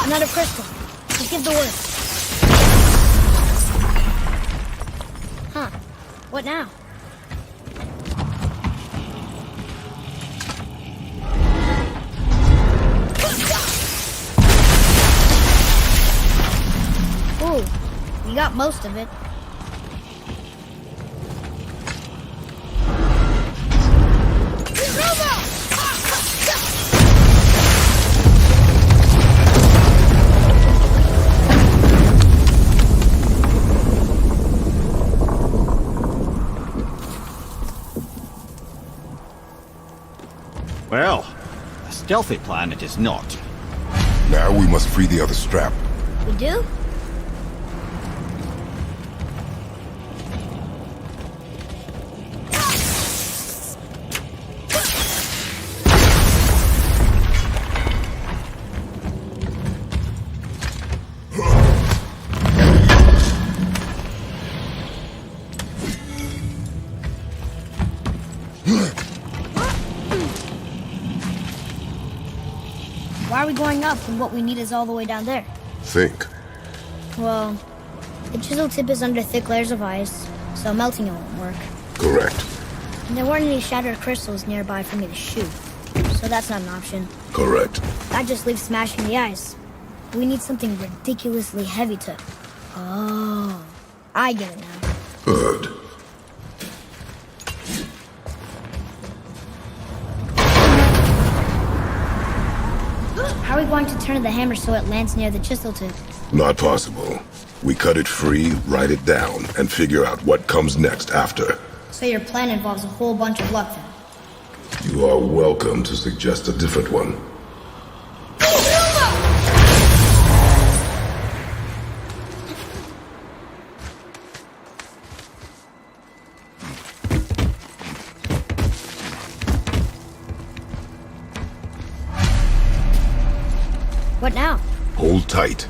Speaker 10: Another crystal. Just give the word. Huh. What now? Ooh, we got most of it.
Speaker 7: Well, a stealthy plan it is not.
Speaker 4: Now we must free the other strap.
Speaker 10: We do? are we going up when what we need is all the way down there?
Speaker 4: Think.
Speaker 10: Well, the chisel tip is under thick layers of ice, so melting it won't work.
Speaker 4: Correct.
Speaker 10: And there weren't any shattered crystals nearby for me to shoot, so that's not an option.
Speaker 4: Correct.
Speaker 10: That just leaves smashing the ice. We need something ridiculously heavy to... Oh, I get it now.
Speaker 3: Good.
Speaker 10: How are we going to turn the hammer so it lands near the chisel tip?
Speaker 3: Not possible. We cut it free, write it down, and figure out what comes next after.
Speaker 10: So your plan involves a whole bunch of luck then?
Speaker 3: You are welcome to suggest a different one.
Speaker 10: What now?
Speaker 3: Hold tight.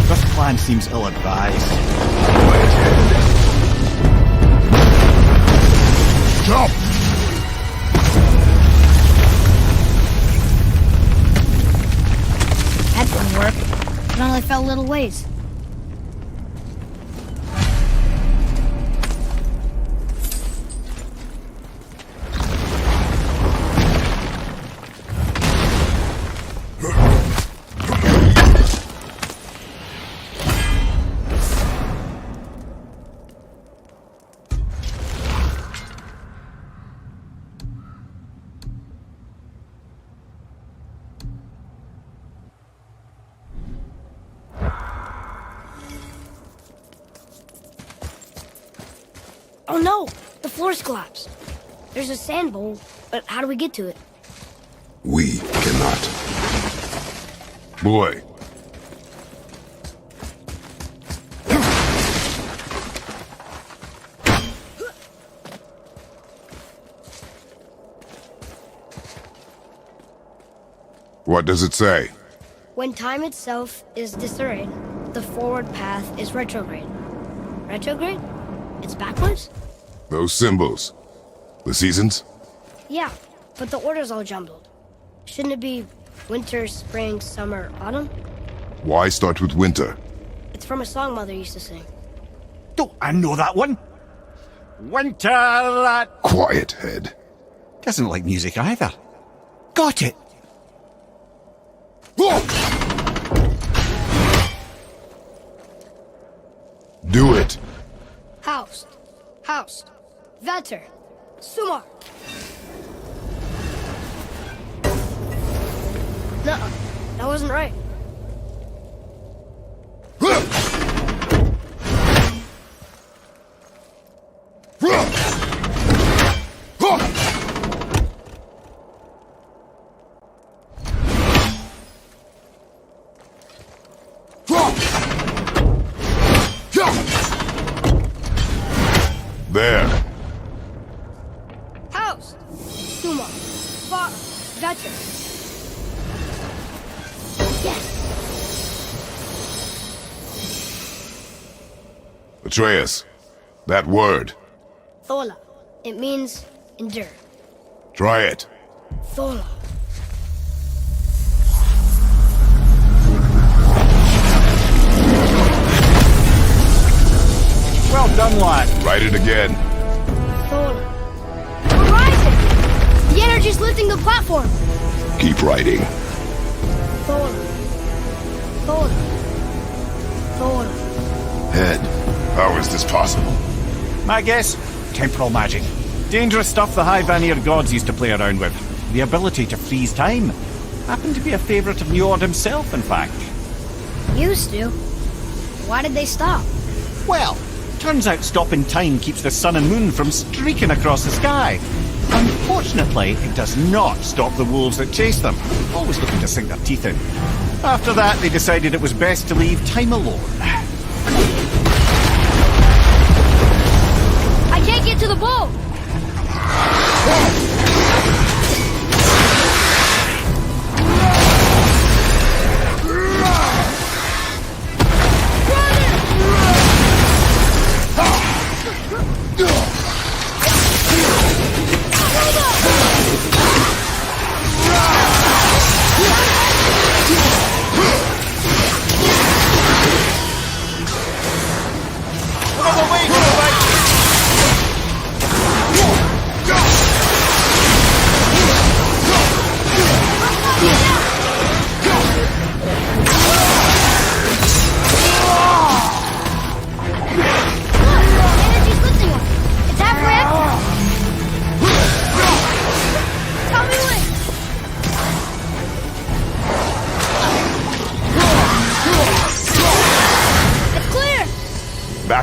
Speaker 7: This plan seems ill-advised.
Speaker 4: Jump!
Speaker 10: That didn't work. It only fell a little ways.
Speaker 2: Oh no! The floor's collapsed. There's a sand bowl, but how do we get to it?
Speaker 3: We cannot.
Speaker 4: Boy. What does it say?
Speaker 2: When time itself is disarrayed, the forward path is retrograde. Retrograde? It's backwards?
Speaker 4: Those symbols. The seasons?
Speaker 2: Yeah, but the order's all jumbled. Shouldn't it be winter, spring, summer, autumn?
Speaker 4: Why start with winter?
Speaker 2: It's from a song Mother used to sing.
Speaker 7: Don't I know that one? Winter that...
Speaker 4: Quiet, head.
Speaker 7: Doesn't like music either. Got it!
Speaker 4: Do it!
Speaker 2: Haust. Haust. Vetter. Sumar. Nuh-uh. That wasn't right.
Speaker 4: There.
Speaker 2: Haust. Sumar. Var. Vetter. Yes.
Speaker 4: Atreus, that word.
Speaker 2: Thola. It means endure.
Speaker 4: Try it.
Speaker 2: Thola.
Speaker 7: Well done, lad.
Speaker 4: Write it again.
Speaker 2: Thola. We're rising! The energy's lifting the platform!
Speaker 3: Keep writing.
Speaker 2: Thola. Thola. Thola.
Speaker 3: Head.
Speaker 4: How is this possible?
Speaker 7: My guess? Temporal magic. Dangerous stuff the High Vanir gods used to play around with. The ability to freeze time. Happened to be a favourite of Njord himself, in fact.
Speaker 10: Used to. Why did they stop?
Speaker 7: Well, turns out stopping time keeps the sun and moon from streaking across the sky. Unfortunately, it does not stop the wolves that chase them, always looking to sink their teeth in. After that, they decided it was best to leave time alone.
Speaker 2: I can't get to the boat!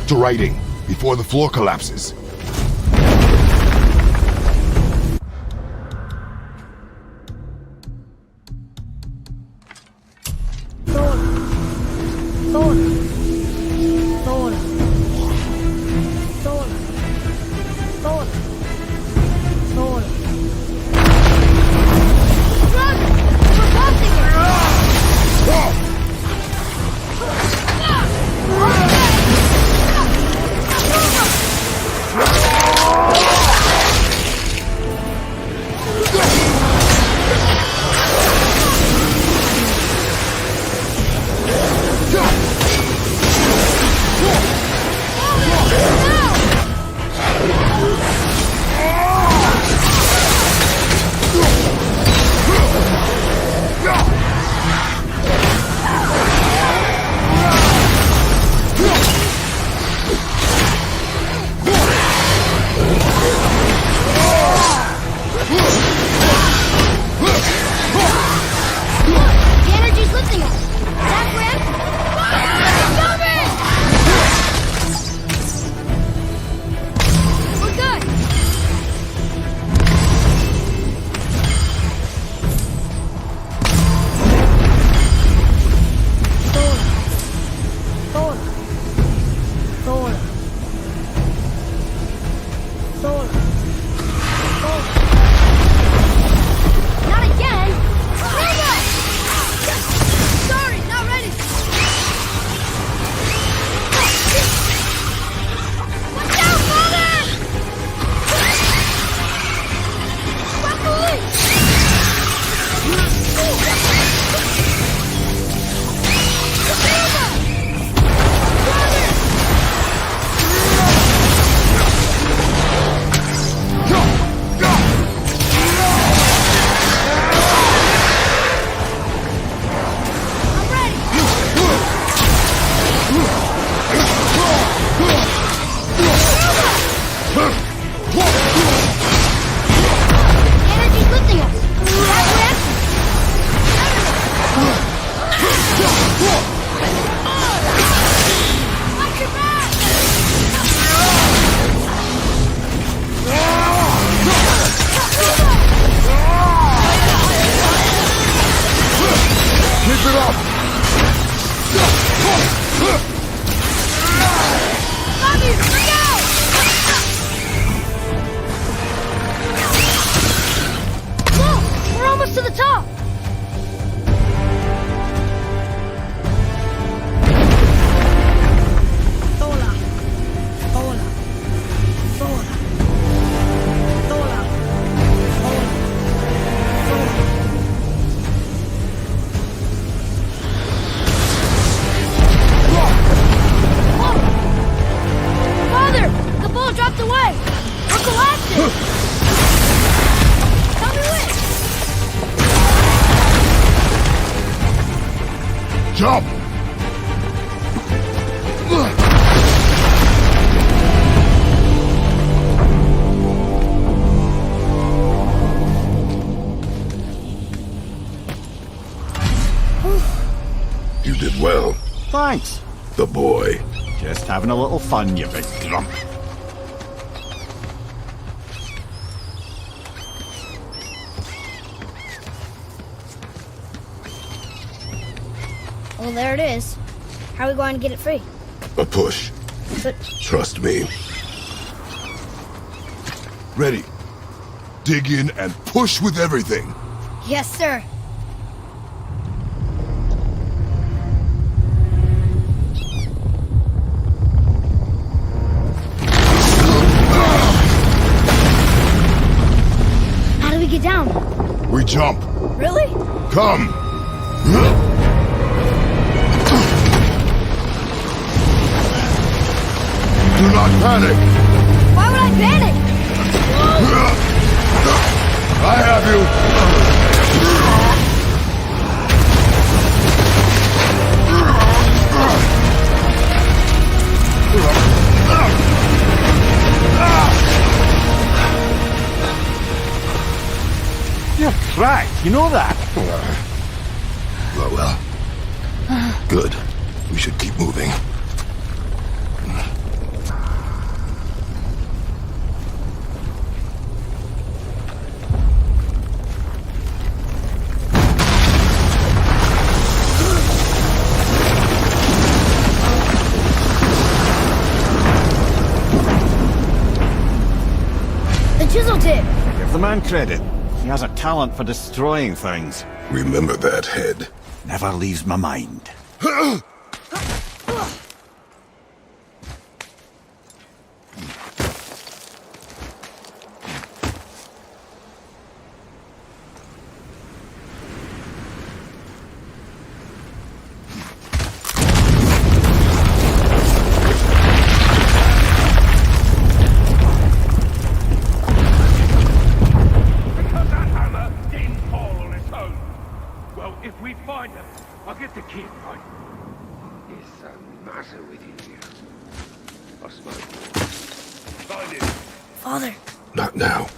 Speaker 4: back to writing, before the floor collapses.
Speaker 3: Jump! You did well.
Speaker 7: Thanks.
Speaker 3: The boy.
Speaker 7: Just having a little fun, you big grump.
Speaker 10: Well, there it is. How are we going to get it free?
Speaker 3: A push.
Speaker 10: But
Speaker 3: Trust me. Ready. Dig in and push with everything.
Speaker 10: yes, sir. How do we get down?
Speaker 3: We jump.
Speaker 10: Really?
Speaker 3: Come. Do not panic.
Speaker 10: Why would I panic?
Speaker 3: I have you.
Speaker 7: You're cracked, you know that?
Speaker 3: Well. Good. We should keep moving.
Speaker 2: chisel tip!
Speaker 7: Give the man credit. He has a talent for destroying things.
Speaker 3: Remember that, Head.
Speaker 7: Never leaves my mind.
Speaker 2: Father.
Speaker 3: Not now.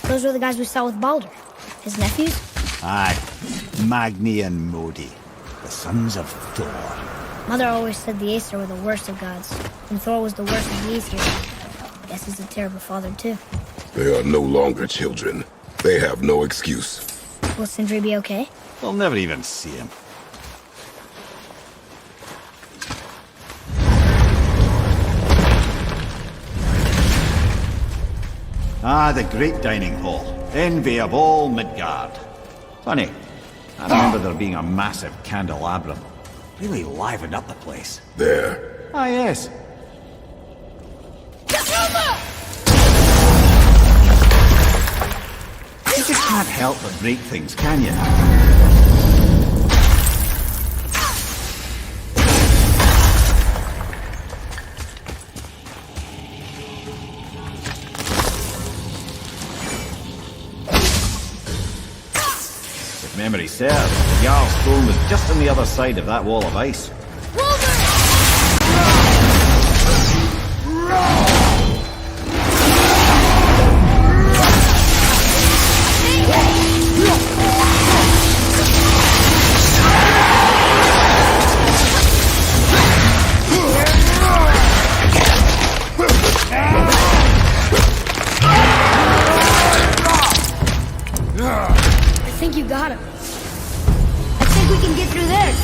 Speaker 2: Those were the guys we saw with Baldur. His nephews?
Speaker 7: Aye. Magni and Modi. The sons of Thor.
Speaker 2: Mother always said the Aesir were the worst of gods, and Thor was the worst of the Aesir. Guess he's a terrible father, too.
Speaker 3: They are no longer children. They have no excuse.
Speaker 2: Will Sindri be okay?
Speaker 7: We'll never even see him. Ah, the great dining hall. Envy of all Midgard. Funny, I remember there being a massive candelabrum. Really livened up the place.
Speaker 3: There.
Speaker 7: Ah, yes. You just can't help but break things, can you? If memory serves, the Jarl's throne was just on the other side of that wall of ice.
Speaker 2: I think you got him. I think we can get through there.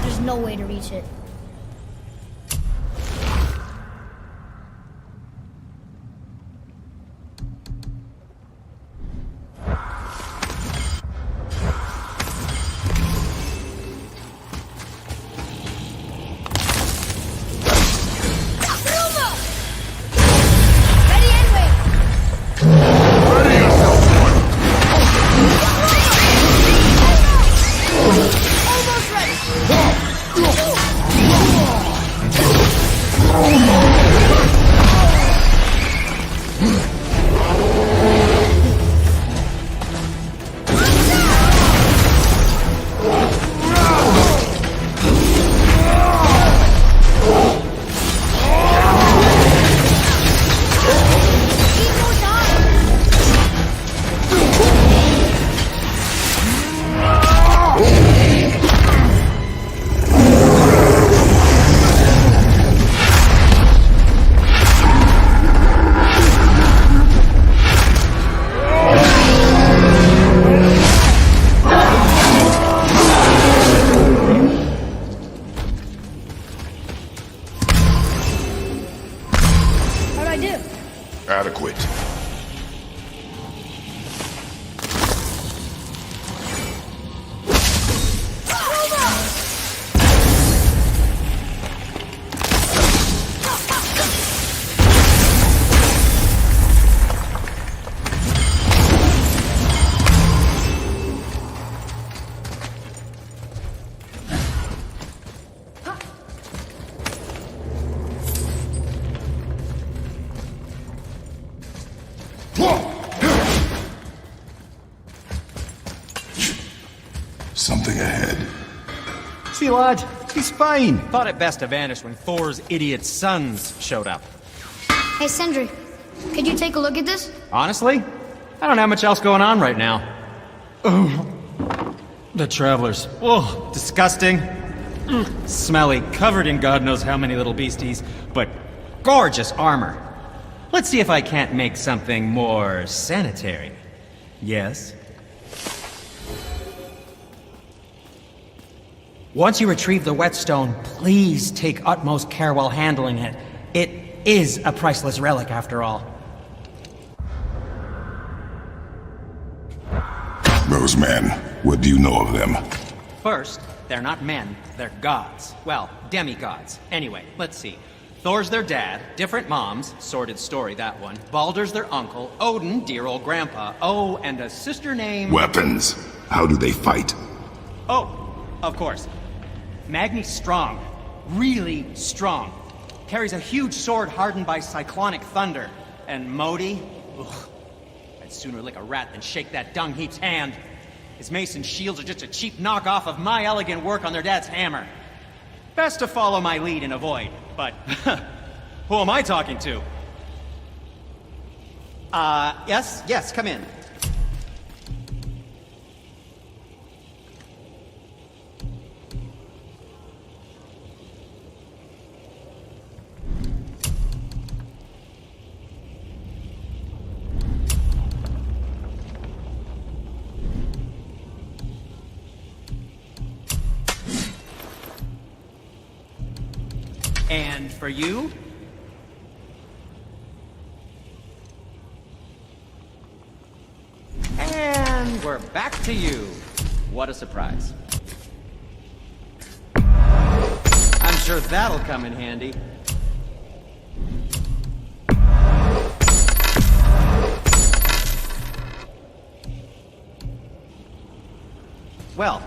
Speaker 2: There's no way to reach it.
Speaker 3: Something ahead.
Speaker 7: See, lad, he's fine.
Speaker 12: Thought it best to vanish when Thor's idiot sons showed up.
Speaker 10: Hey, Sindri, could you take a look at this?
Speaker 12: Honestly, I don't have much else going on right now. Oh, the travelers. Oh, disgusting. Smelly, covered in God knows how many little beasties, but gorgeous armor. Let's see if I can't make something more sanitary. Yes? Once you retrieve the whetstone, please take utmost care while handling it. It is a priceless relic, after all.
Speaker 3: Those men, what do you know of them?
Speaker 12: First, they're not men, they're gods. Well, demigods. Anyway, let's see. Thor's their dad, different moms, sordid story that one. Baldur's their uncle, Odin, dear old grandpa. Oh, and a sister named...
Speaker 3: Weapons. How do they fight?
Speaker 12: Oh, of course. Magni's strong. Really strong. Carries a huge sword hardened by cyclonic thunder. And Modi? Ugh. I'd sooner lick a rat than shake that dung heap's hand. His mace and shields are just a cheap knockoff of my elegant work on their dad's hammer. Best to follow my lead and avoid, but who am I talking to? Yes, come in. And for you? And we're back to you. What a surprise. I'm sure that'll come in handy. Well,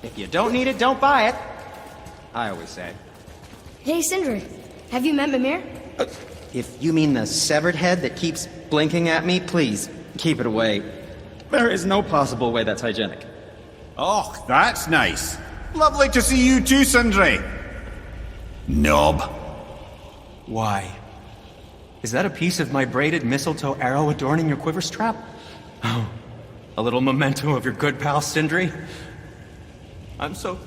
Speaker 12: if you don't need it, don't buy it. I always say.
Speaker 2: Hey, Sindri, have you met Mimir?
Speaker 12: If you mean the severed head that keeps blinking at me, please, keep it away. There is no possible way that's hygienic.
Speaker 7: Oh, that's nice. Lovely to see you too, Sindri.
Speaker 3: Knob.
Speaker 12: Why? Is that a piece of my braided mistletoe arrow adorning your quiver strap? Oh, a little memento of your good pal, Sindri? I'm so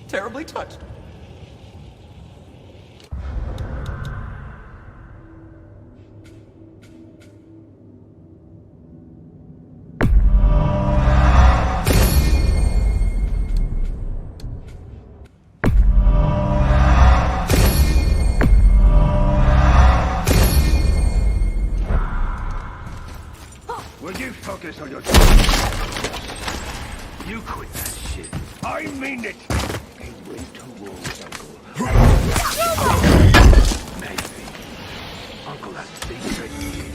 Speaker 12: terribly touched.
Speaker 1: Will you focus on your... You quit that shit. I mean it. They went to war with Uncle. Maybe. Uncle has a secret kid.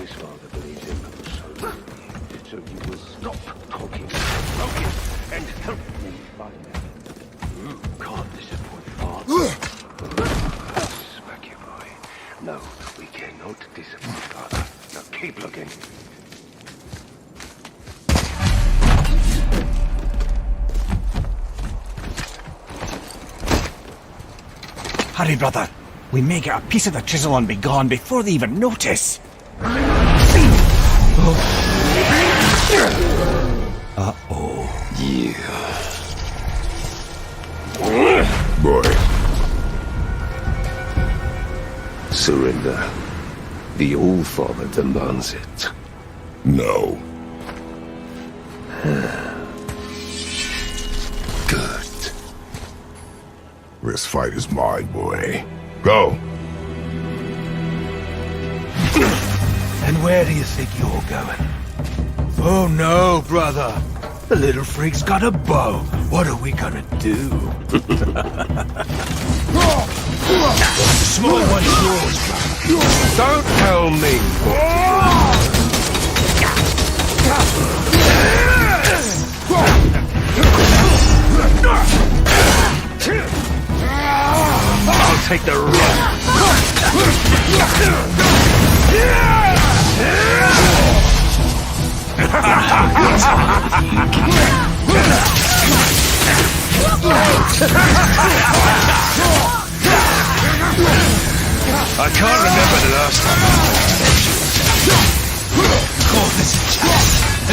Speaker 1: His father believes him so you will stop talking broken and help me find them. You can't disappoint father. Smack you, boy. No, we cannot disappoint father. Now keep looking.
Speaker 7: Hurry, brother. We may get a piece of the chisel and be gone before they even notice.
Speaker 3: Uh-oh. Yeah. Boy.
Speaker 8: Surrender. The All-Father demands it.
Speaker 3: No.
Speaker 8: Good.
Speaker 3: This fight is mine, boy. Go.
Speaker 9: And where do you think you're going? Oh no, brother. The little freak's got a bow. What are we gonna do? Small one's yours, brother. Don't tell me. I'll take the run. I can't remember the last time I call this a chance.
Speaker 10: I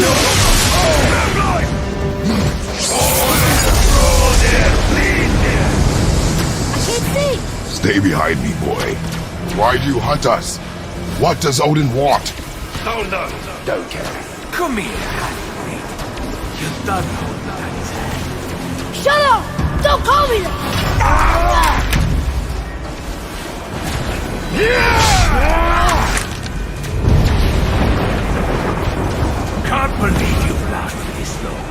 Speaker 10: can't see!
Speaker 4: Stay behind me, boy. Why do you hunt us? What does Odin want?
Speaker 9: Oh no, don't care. Come here, half-breed. You're done holding Daddy's hand.
Speaker 10: Shut up! Don't call me that!
Speaker 9: Can't believe you've lasted this long.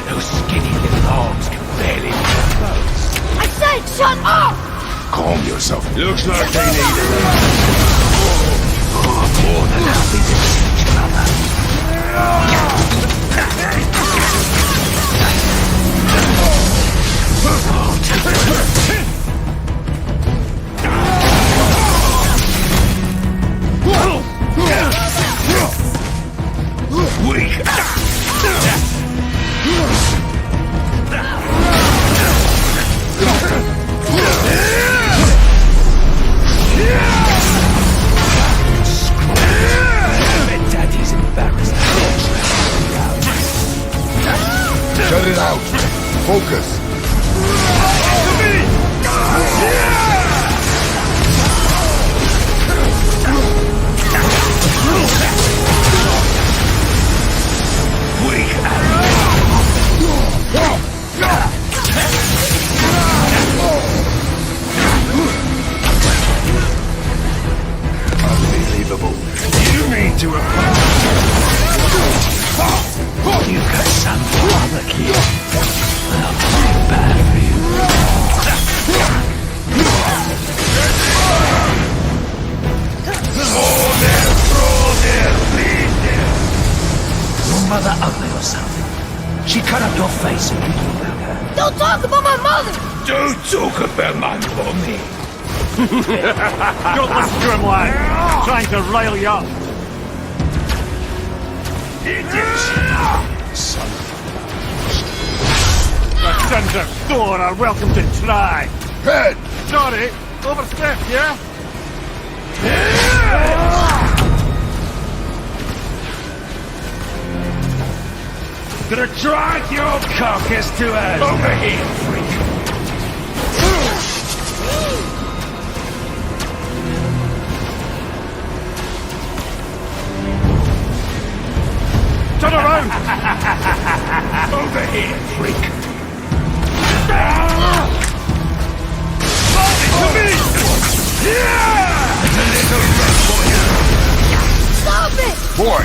Speaker 9: Those skinny little arms can barely move their bones.
Speaker 10: I said shut up!
Speaker 4: Calm yourself.
Speaker 9: Looks like they need it. More than happy to see each other. Daddy's embarrassed.
Speaker 4: Shut it out. Focus.
Speaker 9: Unbelievable. You mean to You got some barbecue. I'll feel bad for you. Your mother ugly or something. She cut up your face and you knew about her.
Speaker 10: Don't talk about my mother!
Speaker 9: Don't talk about my mommy.
Speaker 7: Don't listen to him, lad. Trying to rile you up.
Speaker 9: Son.
Speaker 7: The sons of Thor are welcome to try.
Speaker 4: Head!
Speaker 7: Sorry, overstepped, yeah?
Speaker 9: Gonna drag your carcass to us. Over here, freak.
Speaker 7: Turn around!
Speaker 9: Over here, freak.
Speaker 10: Stop it!
Speaker 4: Boy,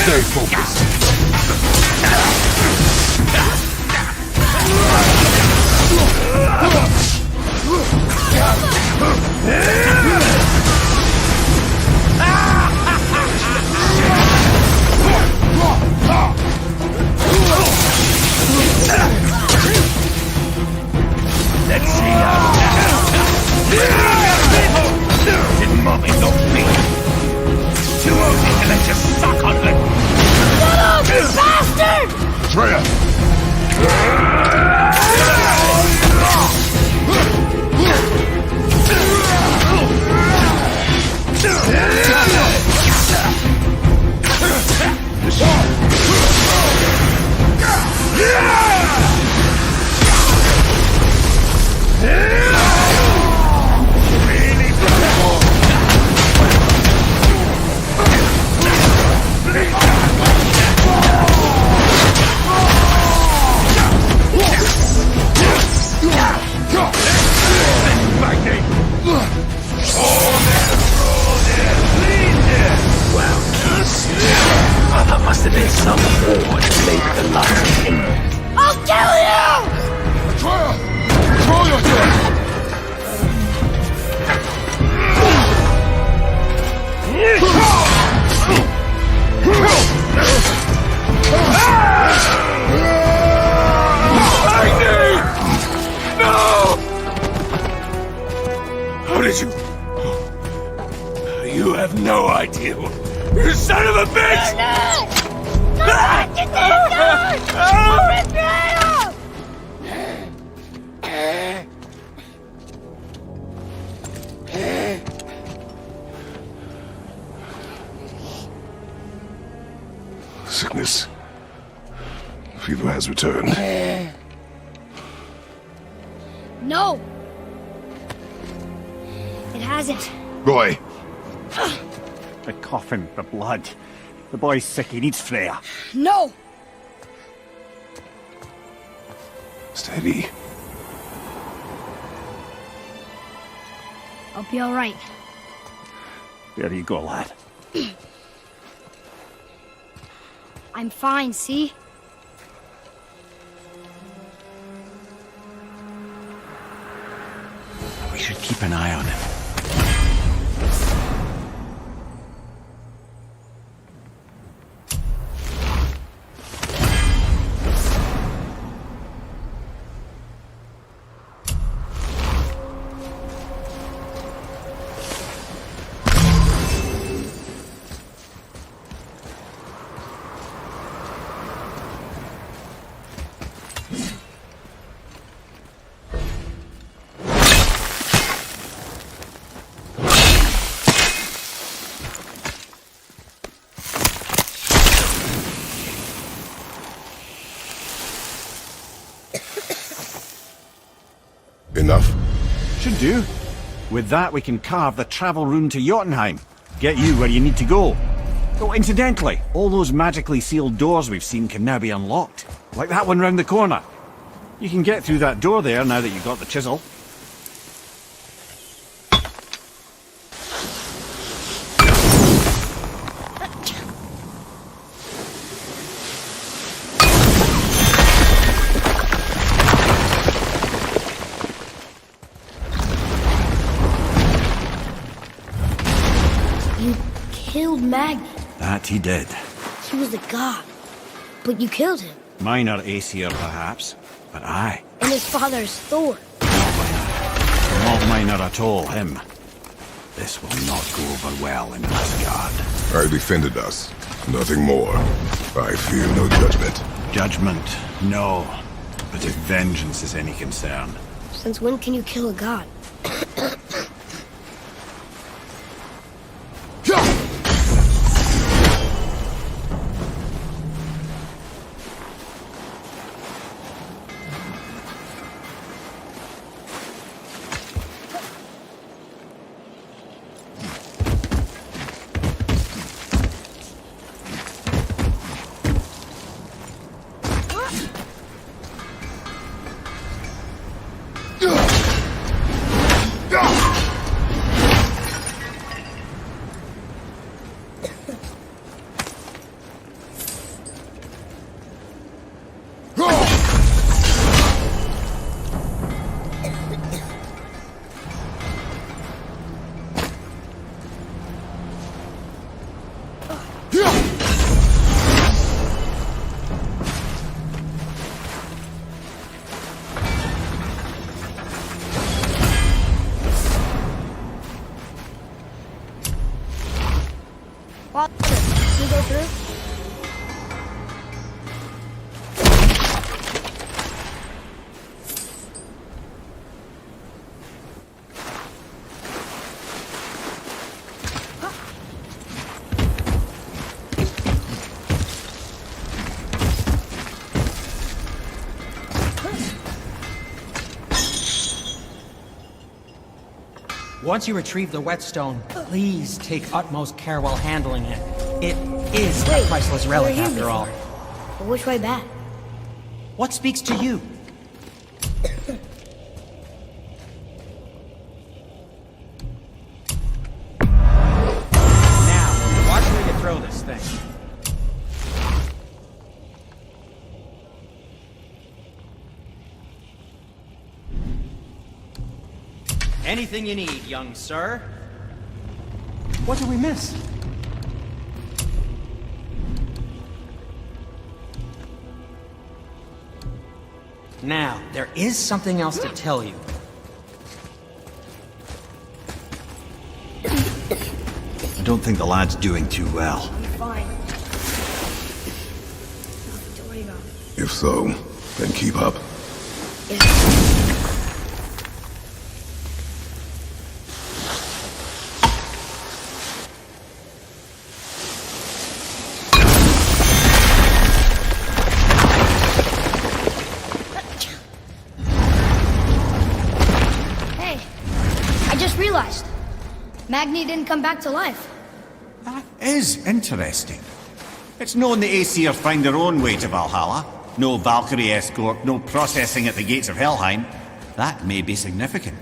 Speaker 4: stay focused.
Speaker 9: Let's see how did mommy not me? Too old to let you suck on them.
Speaker 10: Shut up, you bastard!
Speaker 4: Treya!
Speaker 3: Fever has returned.
Speaker 10: No! It hasn't.
Speaker 3: Roy!
Speaker 7: The coughing, the blood. The boy's sick, he needs Freya.
Speaker 10: No!
Speaker 3: Steady.
Speaker 10: I'll be alright.
Speaker 7: There you go, lad.
Speaker 10: I'm fine, see?
Speaker 7: We should keep an eye on him.
Speaker 3: Enough?
Speaker 7: Should do. With that, we can carve the travel rune to Jotunheim. Get you where you need to go. Oh, incidentally, all those magically sealed doors we've seen can now be unlocked. Like that one round the corner. You can get through that door there now that you've got the chisel.
Speaker 2: Killed Magni.
Speaker 7: That he did.
Speaker 2: He was a god. But you killed him.
Speaker 7: Minor Aesir, perhaps. But aye.
Speaker 2: And his father's Thor.
Speaker 7: Not minor at all, him. This will not go over well in Asgard.
Speaker 3: I defended us. Nothing more. I fear no judgment.
Speaker 7: Judgment, no. But if vengeance is any concern.
Speaker 2: Since when can you kill a god? Can you go through?
Speaker 12: Once you retrieve the whetstone, please take utmost care while handling it. It is a priceless relic after all.
Speaker 2: But which way back?
Speaker 12: What speaks to you? Now, watch where you throw this thing. Anything you need, young sir. What did we miss? Now, there is something else to tell you.
Speaker 7: I don't think the lad's doing too well.
Speaker 2: Be fine. Nothing to worry about.
Speaker 3: If so, then keep up.
Speaker 2: Yeah.
Speaker 10: Magni didn't come back to life.
Speaker 7: That is interesting. It's known the Aesir find their own way to Valhalla. No Valkyrie escort, no processing at the gates of Helheim. That may be significant.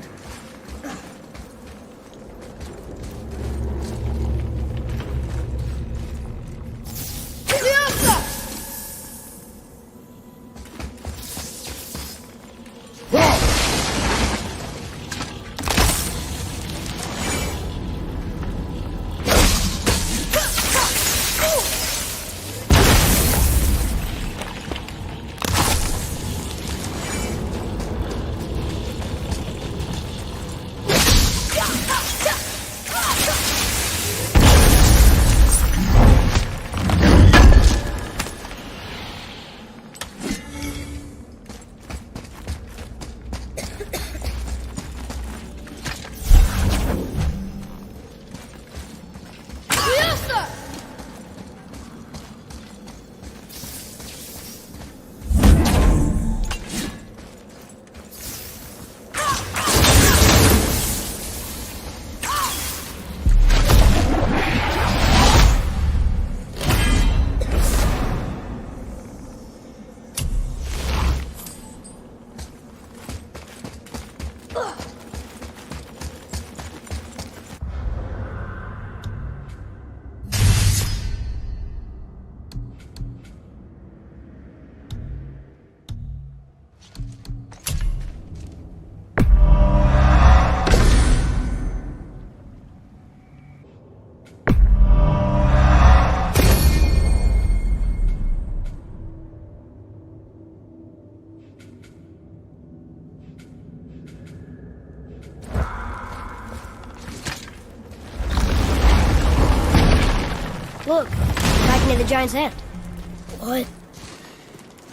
Speaker 2: Look, back near the giant's hand.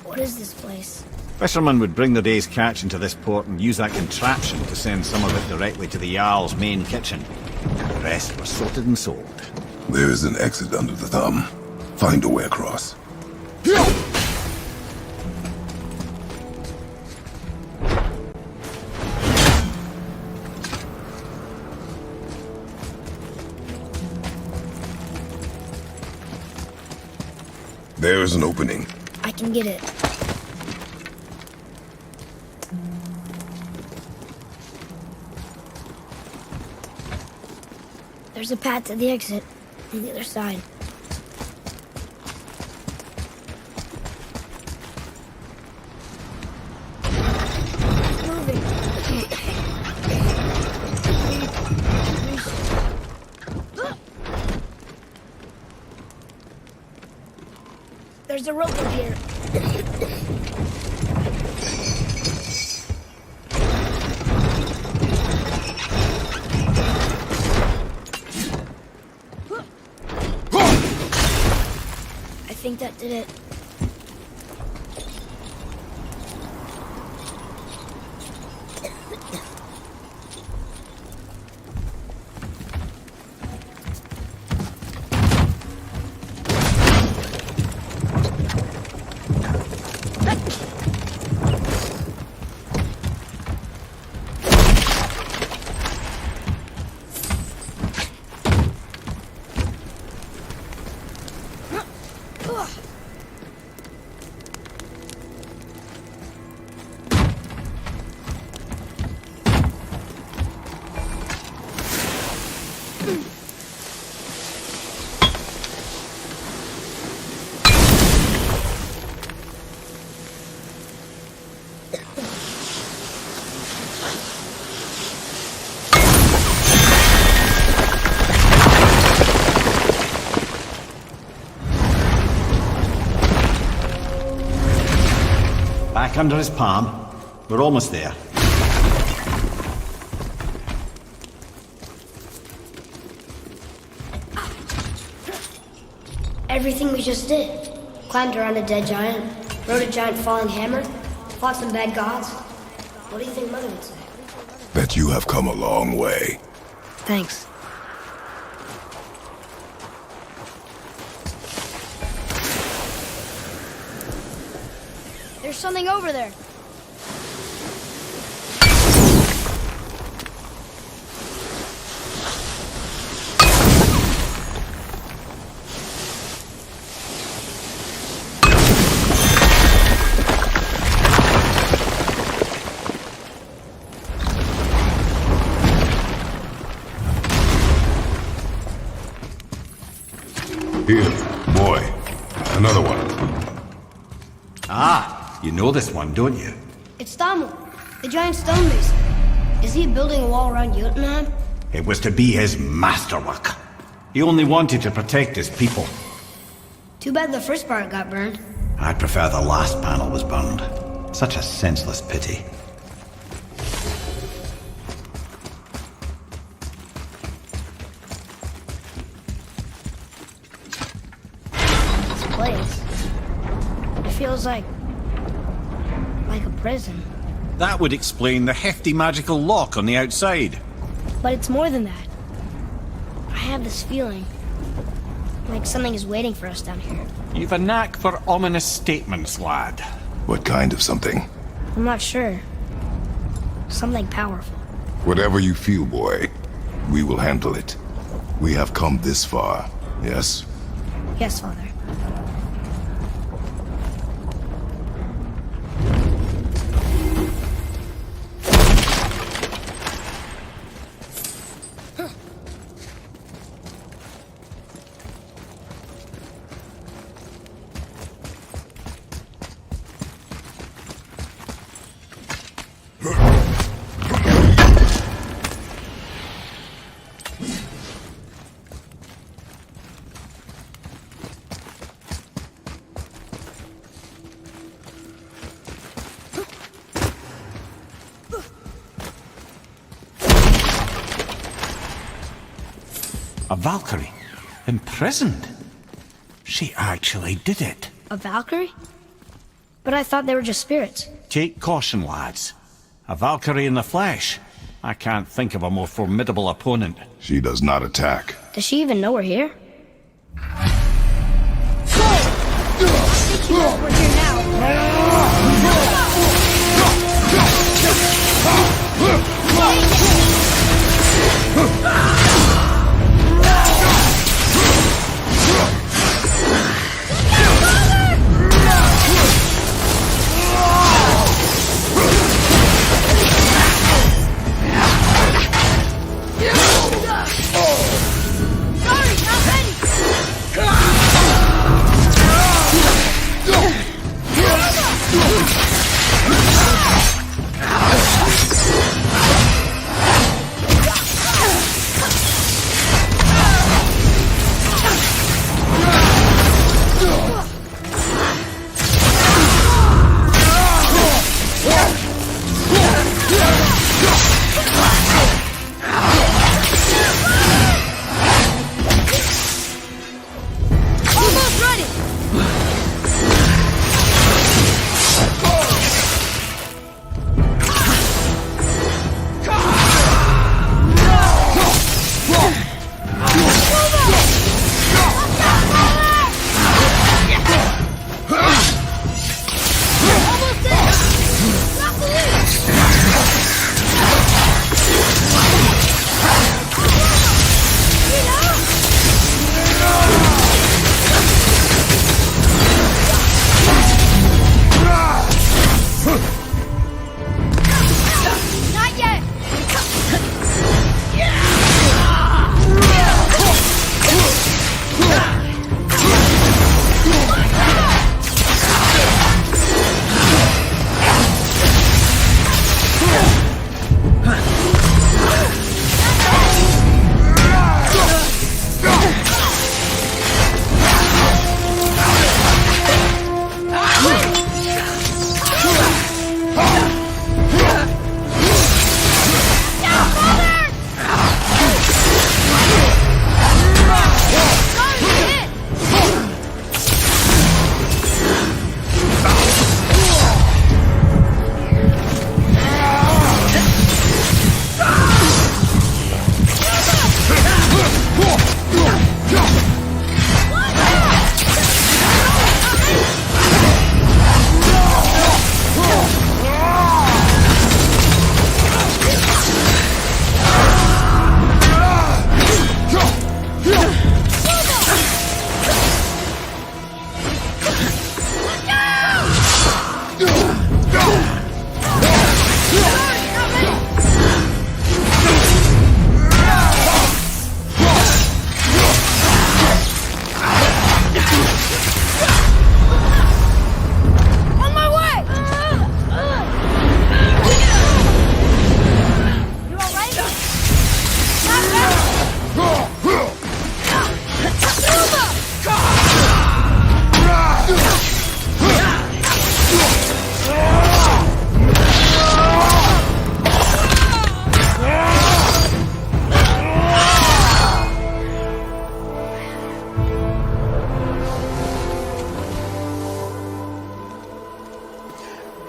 Speaker 2: What is this place?
Speaker 7: Fishermen would bring their day's catch into this port and use that contraption to send some of it directly to the Jarl's main kitchen. The rest was sorted and sold.
Speaker 3: There is an exit under the thumb. Find a way across. There is an opening.
Speaker 2: I can get it. There's a path to the exit on the other side. There's a rope in here. I think that did it.
Speaker 7: Back under his palm. We're almost there.
Speaker 2: Everything we just did. Climbed around a dead giant, rode a giant falling hammer, fought some bad gods. What do you think Mother would say?
Speaker 3: Bet you have come a long way.
Speaker 2: Thanks.
Speaker 10: There's something over there.
Speaker 4: Here, boy. Another one.
Speaker 7: Ah, you know this one, don't you?
Speaker 2: It's Thamur, the giant stonemason. Is he building a wall around Jotunheim?
Speaker 7: It was to be his masterwork. He only wanted to protect his people.
Speaker 2: Too bad the first part got burned.
Speaker 7: I'd prefer the last panel was burned. Such a senseless pity.
Speaker 2: This place. It feels like a prison.
Speaker 7: That would explain the hefty magical lock on the outside.
Speaker 2: But it's more than that. I have this feeling like something is waiting for us down here.
Speaker 7: You've a knack for ominous statements, lad.
Speaker 3: What kind of something?
Speaker 2: I'm not sure. Something powerful.
Speaker 3: Whatever you feel, boy, we will handle it. We have come this far, yes?
Speaker 2: Yes, Father.
Speaker 7: A Valkyrie? Imprisoned? She actually did it.
Speaker 2: A Valkyrie? But I thought they were just spirits.
Speaker 7: Take caution, lads. A Valkyrie in the flesh. I can't think of a more formidable opponent.
Speaker 3: She does not attack.
Speaker 2: Does she even know we're here? I think she knows we're here now. Sorry, not ready!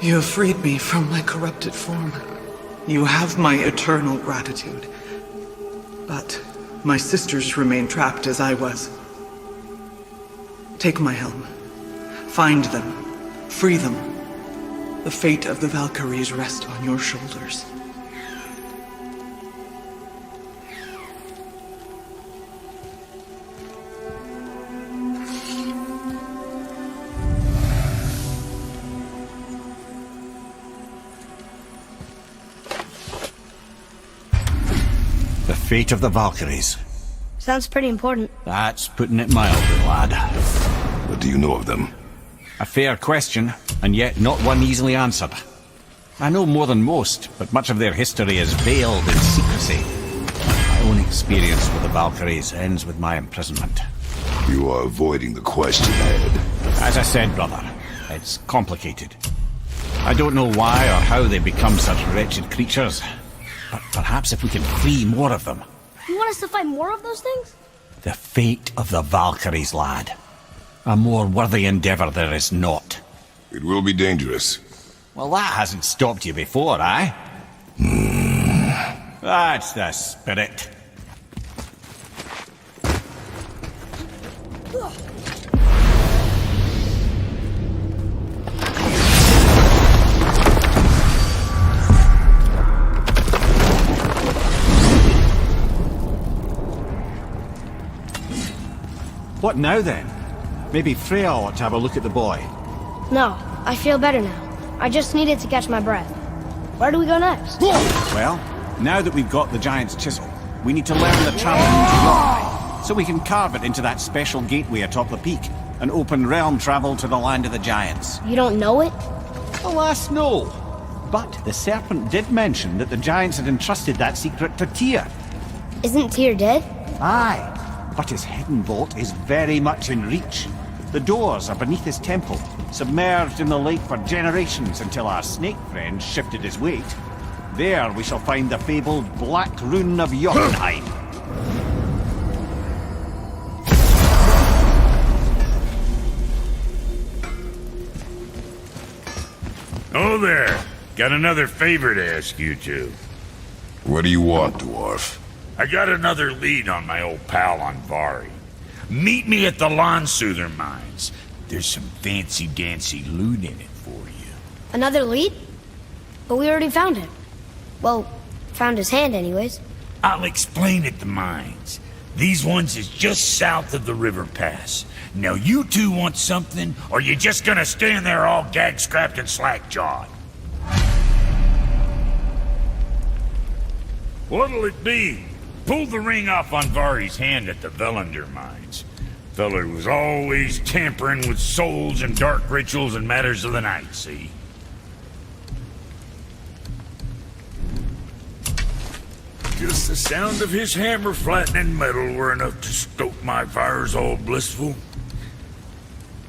Speaker 14: You have freed me from my corrupted form. You have my eternal gratitude. But my sisters remain trapped as I was. Take my helm. Find them. Free them. The fate of the Valkyries rests on your shoulders.
Speaker 7: The fate of the Valkyries.
Speaker 2: Sounds pretty important.
Speaker 7: That's putting it mildly, lad.
Speaker 3: What do you know of them?
Speaker 7: A fair question, and yet not one easily answered. I know more than most, but much of their history is veiled in secrecy. My own experience with the Valkyries ends with my imprisonment.
Speaker 3: You are avoiding the question, Ed.
Speaker 7: As I said, brother, it's complicated. I don't know why or how they become such wretched creatures, but perhaps if we can free more of them.
Speaker 2: You want us to fight more of those things?
Speaker 7: The fate of the Valkyries, lad. A more worthy endeavor there is not.
Speaker 3: It will be dangerous.
Speaker 7: Well, that hasn't stopped you before, eh? That's the spirit. What now, then? Maybe Freya ought to have a look at the boy.
Speaker 2: No, I feel better now. I just needed to catch my breath. Where do we go next?
Speaker 7: Well, now that we've got the giant's chisel, we need to learn the travel route so we can carve it into that special gateway atop the peak and open realm travel to the land of the giants.
Speaker 2: You don't know it?
Speaker 7: Alas, no. But the serpent did mention that the giants had entrusted that secret to Tyr.
Speaker 2: Isn't Tyr dead?
Speaker 7: Aye. But his hidden vault is very much in reach. The doors are beneath his temple, submerged in the lake for generations until our snake friend shifted his weight. There we shall find the fabled Black Rune of Jotunheim.
Speaker 1: Oh there! Got another favor to ask you two.
Speaker 3: What do you want, dwarf?
Speaker 1: I got another lead on my old pal on Vari. Meet me at the Lawn-Soother mines. There's some fancy-dancy loot in it for you.
Speaker 2: Another lead? But we already found him. Well, found his hand anyways.
Speaker 1: I'll explain at the mines. These ones is just south of the river pass. Now you two want something, or you just gonna stand there all gag-scrapped and slack-jawed? What'll it be? Pulled the ring off on Vari's hand at the Velander mines. Feller was always tampering with souls and dark rituals and matters of the night, see? Just the sound of his hammer flattening metal were enough to stoke my fires all blissful.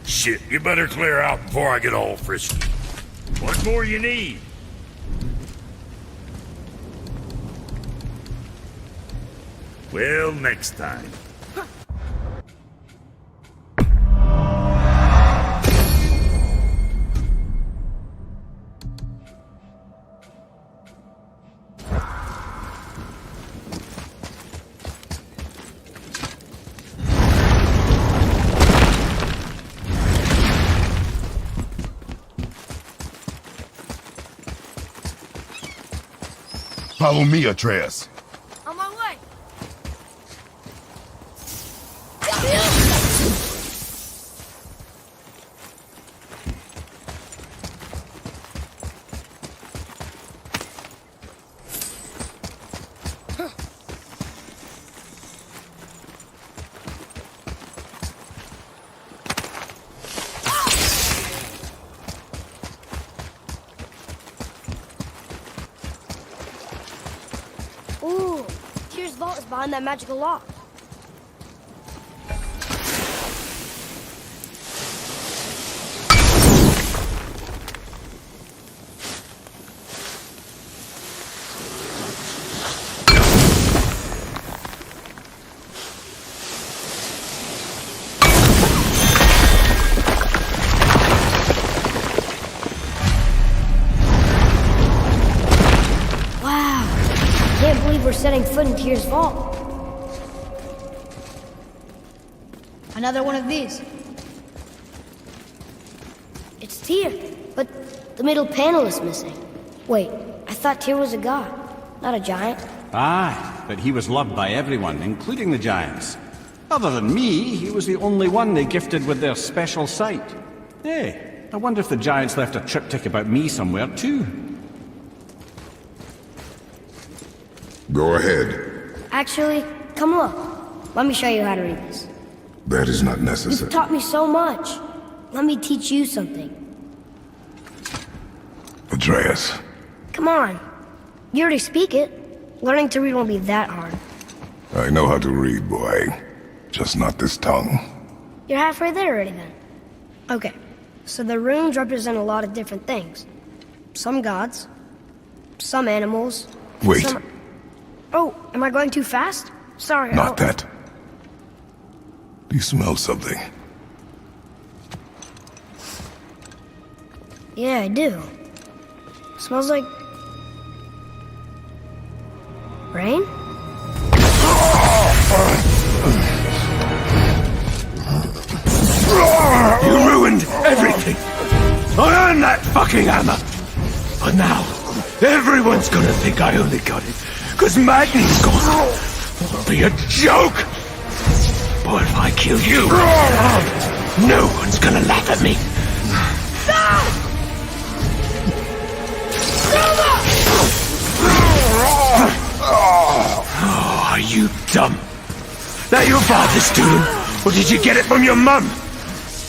Speaker 1: Shit, you better clear out before I get all frisky. What more you need? Well, next time.
Speaker 4: Follow me, Atreus.
Speaker 2: On my way. Ooh, Tyr's vault is behind that magical lock. setting foot in Tyr's vault.
Speaker 10: Another one of these.
Speaker 2: It's Tyr, but the middle panel is missing. Wait, I thought Tyr was a god, not a giant.
Speaker 7: Aye, but he was loved by everyone, including the giants. Other than me, he was the only one they gifted with their special sight. Hey, I wonder if the giants left a triptych about me somewhere too.
Speaker 4: Go ahead.
Speaker 2: Actually, come look. Let me show you how to read this.
Speaker 4: That is not
Speaker 2: You've
Speaker 4: necessary.
Speaker 2: taught me so much. Let me teach you something.
Speaker 3: Atreus.
Speaker 2: Come on. You already speak it. Learning to read won't be that hard.
Speaker 3: I know how to read, boy. Just not this tongue.
Speaker 2: You're halfway there already then. Okay, so the runes represent a lot of different things. Some gods, some animals.
Speaker 3: Wait.
Speaker 2: Some... Oh, am I going too fast? Sorry.
Speaker 3: Not that. Do you smell something?
Speaker 2: Yeah, I do. Smells like... rain?
Speaker 9: You ruined everything! I earned that fucking hammer! But now, everyone's gonna think I only got it, cause Magni's gone! It'll be a joke! But if I kill you, no one's gonna laugh at me! Oh, are you dumb? That your father's doing? Or did you get it from your mum?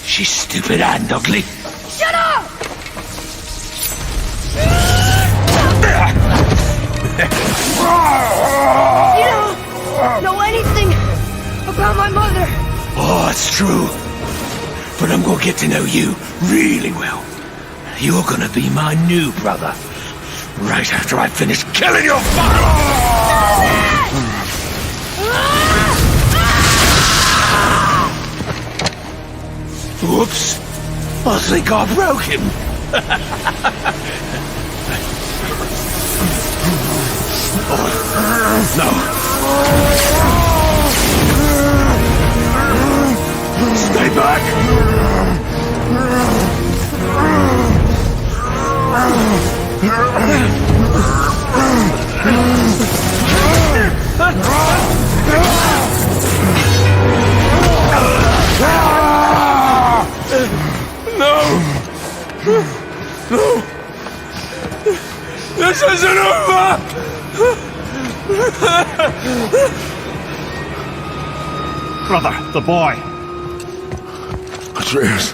Speaker 9: She's stupid and ugly.
Speaker 2: Shut up! You don't know anything about my mother.
Speaker 9: Oh, it's true. But I'm gonna get to know you really well. You're gonna be my new brother. Right after I finish killing your father! Whoops. I think I broke him. Oh, no. Stay back. No! No! This isn't over!
Speaker 7: Brother, the boy.
Speaker 3: Atreus.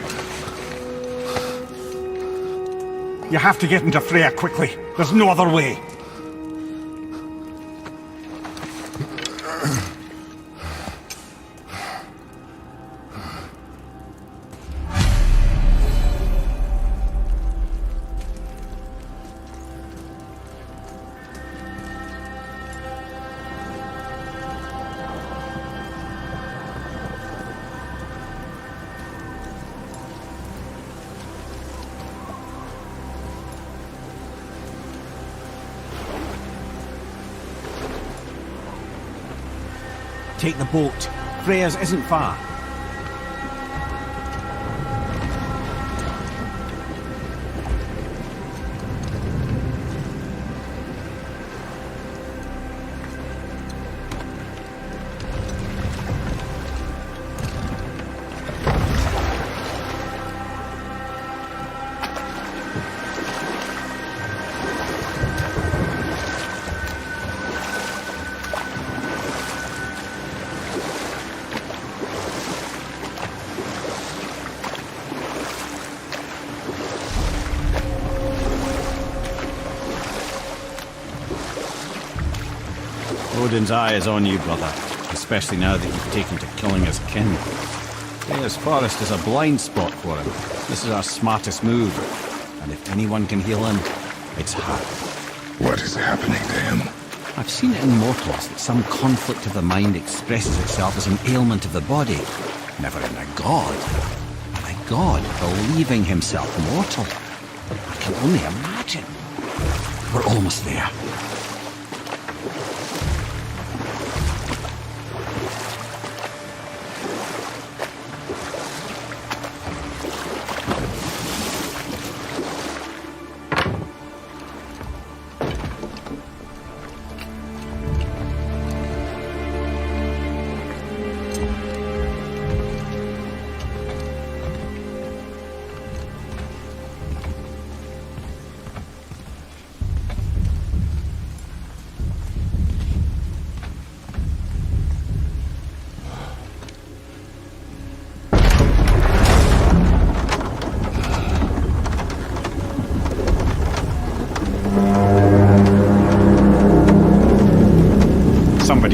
Speaker 7: You have to get into Freya quickly. There's no other way. Take the boat. Freya's isn't far. Odin's eye is on you, brother. Especially now that you've taken to killing his kin. Freya's forest is a blind spot for him. This is our smartest move. And if anyone can heal him, it's her.
Speaker 3: What is happening to him?
Speaker 7: I've seen it in mortals that some conflict of the mind expresses itself as an ailment of the body. Never in a god. But a god believing himself mortal. I can only imagine. We're almost there.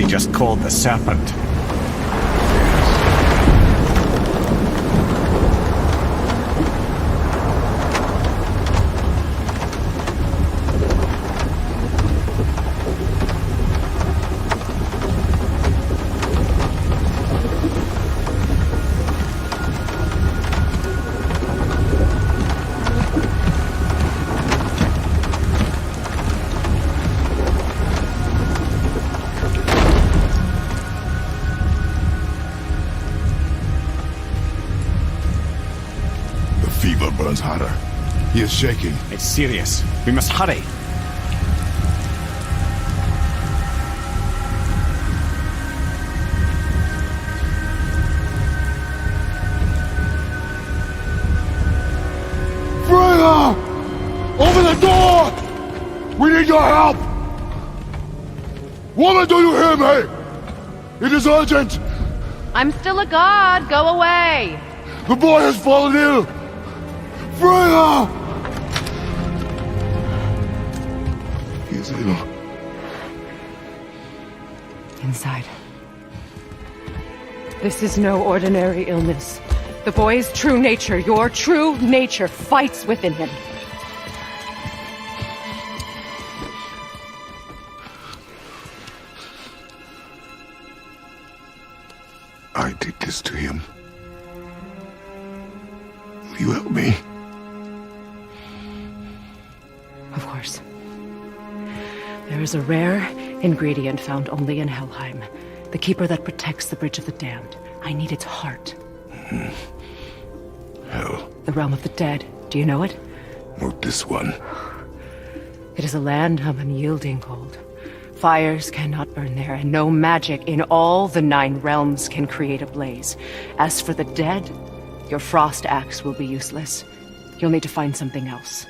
Speaker 7: he just called the Serpent.
Speaker 4: Fever burns hotter. He is shaking.
Speaker 7: It's serious. We must hurry.
Speaker 4: Freya! Open the door! We need your help! Woman, do you hear me? It is urgent!
Speaker 11: I'm still a god. Go away.
Speaker 4: The boy has fallen ill! Freya! He is ill.
Speaker 11: Inside. This is no ordinary illness. The boy's true nature, your true nature, fights within him.
Speaker 4: I did this to him. Will you help me?
Speaker 11: Of course. There is a rare ingredient found only in Helheim. The keeper that protects the Bridge of the Damned. I need its heart.
Speaker 4: Hell.
Speaker 11: The realm of the dead. Do you know it?
Speaker 4: Not this one.
Speaker 11: It is a land of unyielding cold. Fires cannot burn there, and no magic in all the 9 realms can create a blaze. As for the dead, your frost axe will be useless. You'll need to find something else.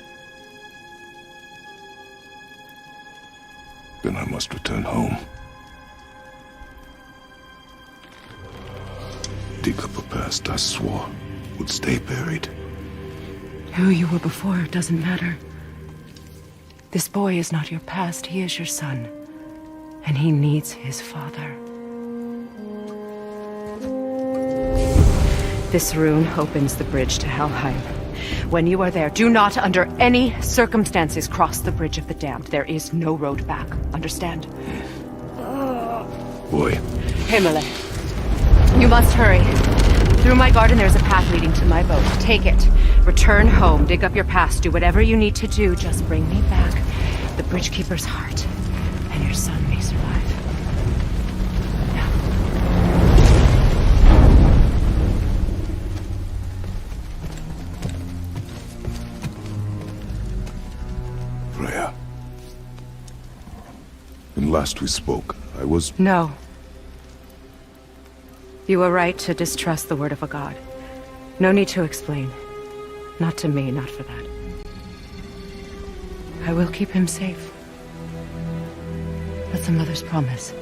Speaker 4: Then I must return home. Dig up a past I swore would stay buried.
Speaker 11: Who you were before doesn't matter. This boy is not your past, he is your son. And he needs his father. This rune opens the bridge to Helheim. When you are there, do not under any circumstances cross the Bridge of the Damned. There is no road back. Understand?
Speaker 4: Boy.
Speaker 11: Himmele, you must hurry. Through my garden there's a path leading to my boat. Take it. Return home, dig up your past, do whatever you need to do. Just bring me back the Bridgekeeper's heart, and your son may survive.
Speaker 4: Freya. When last we spoke, I was...
Speaker 11: No. You were right to distrust the word of a god. No need to explain. Not to me, not for that. I will keep him safe. That's a mother's promise.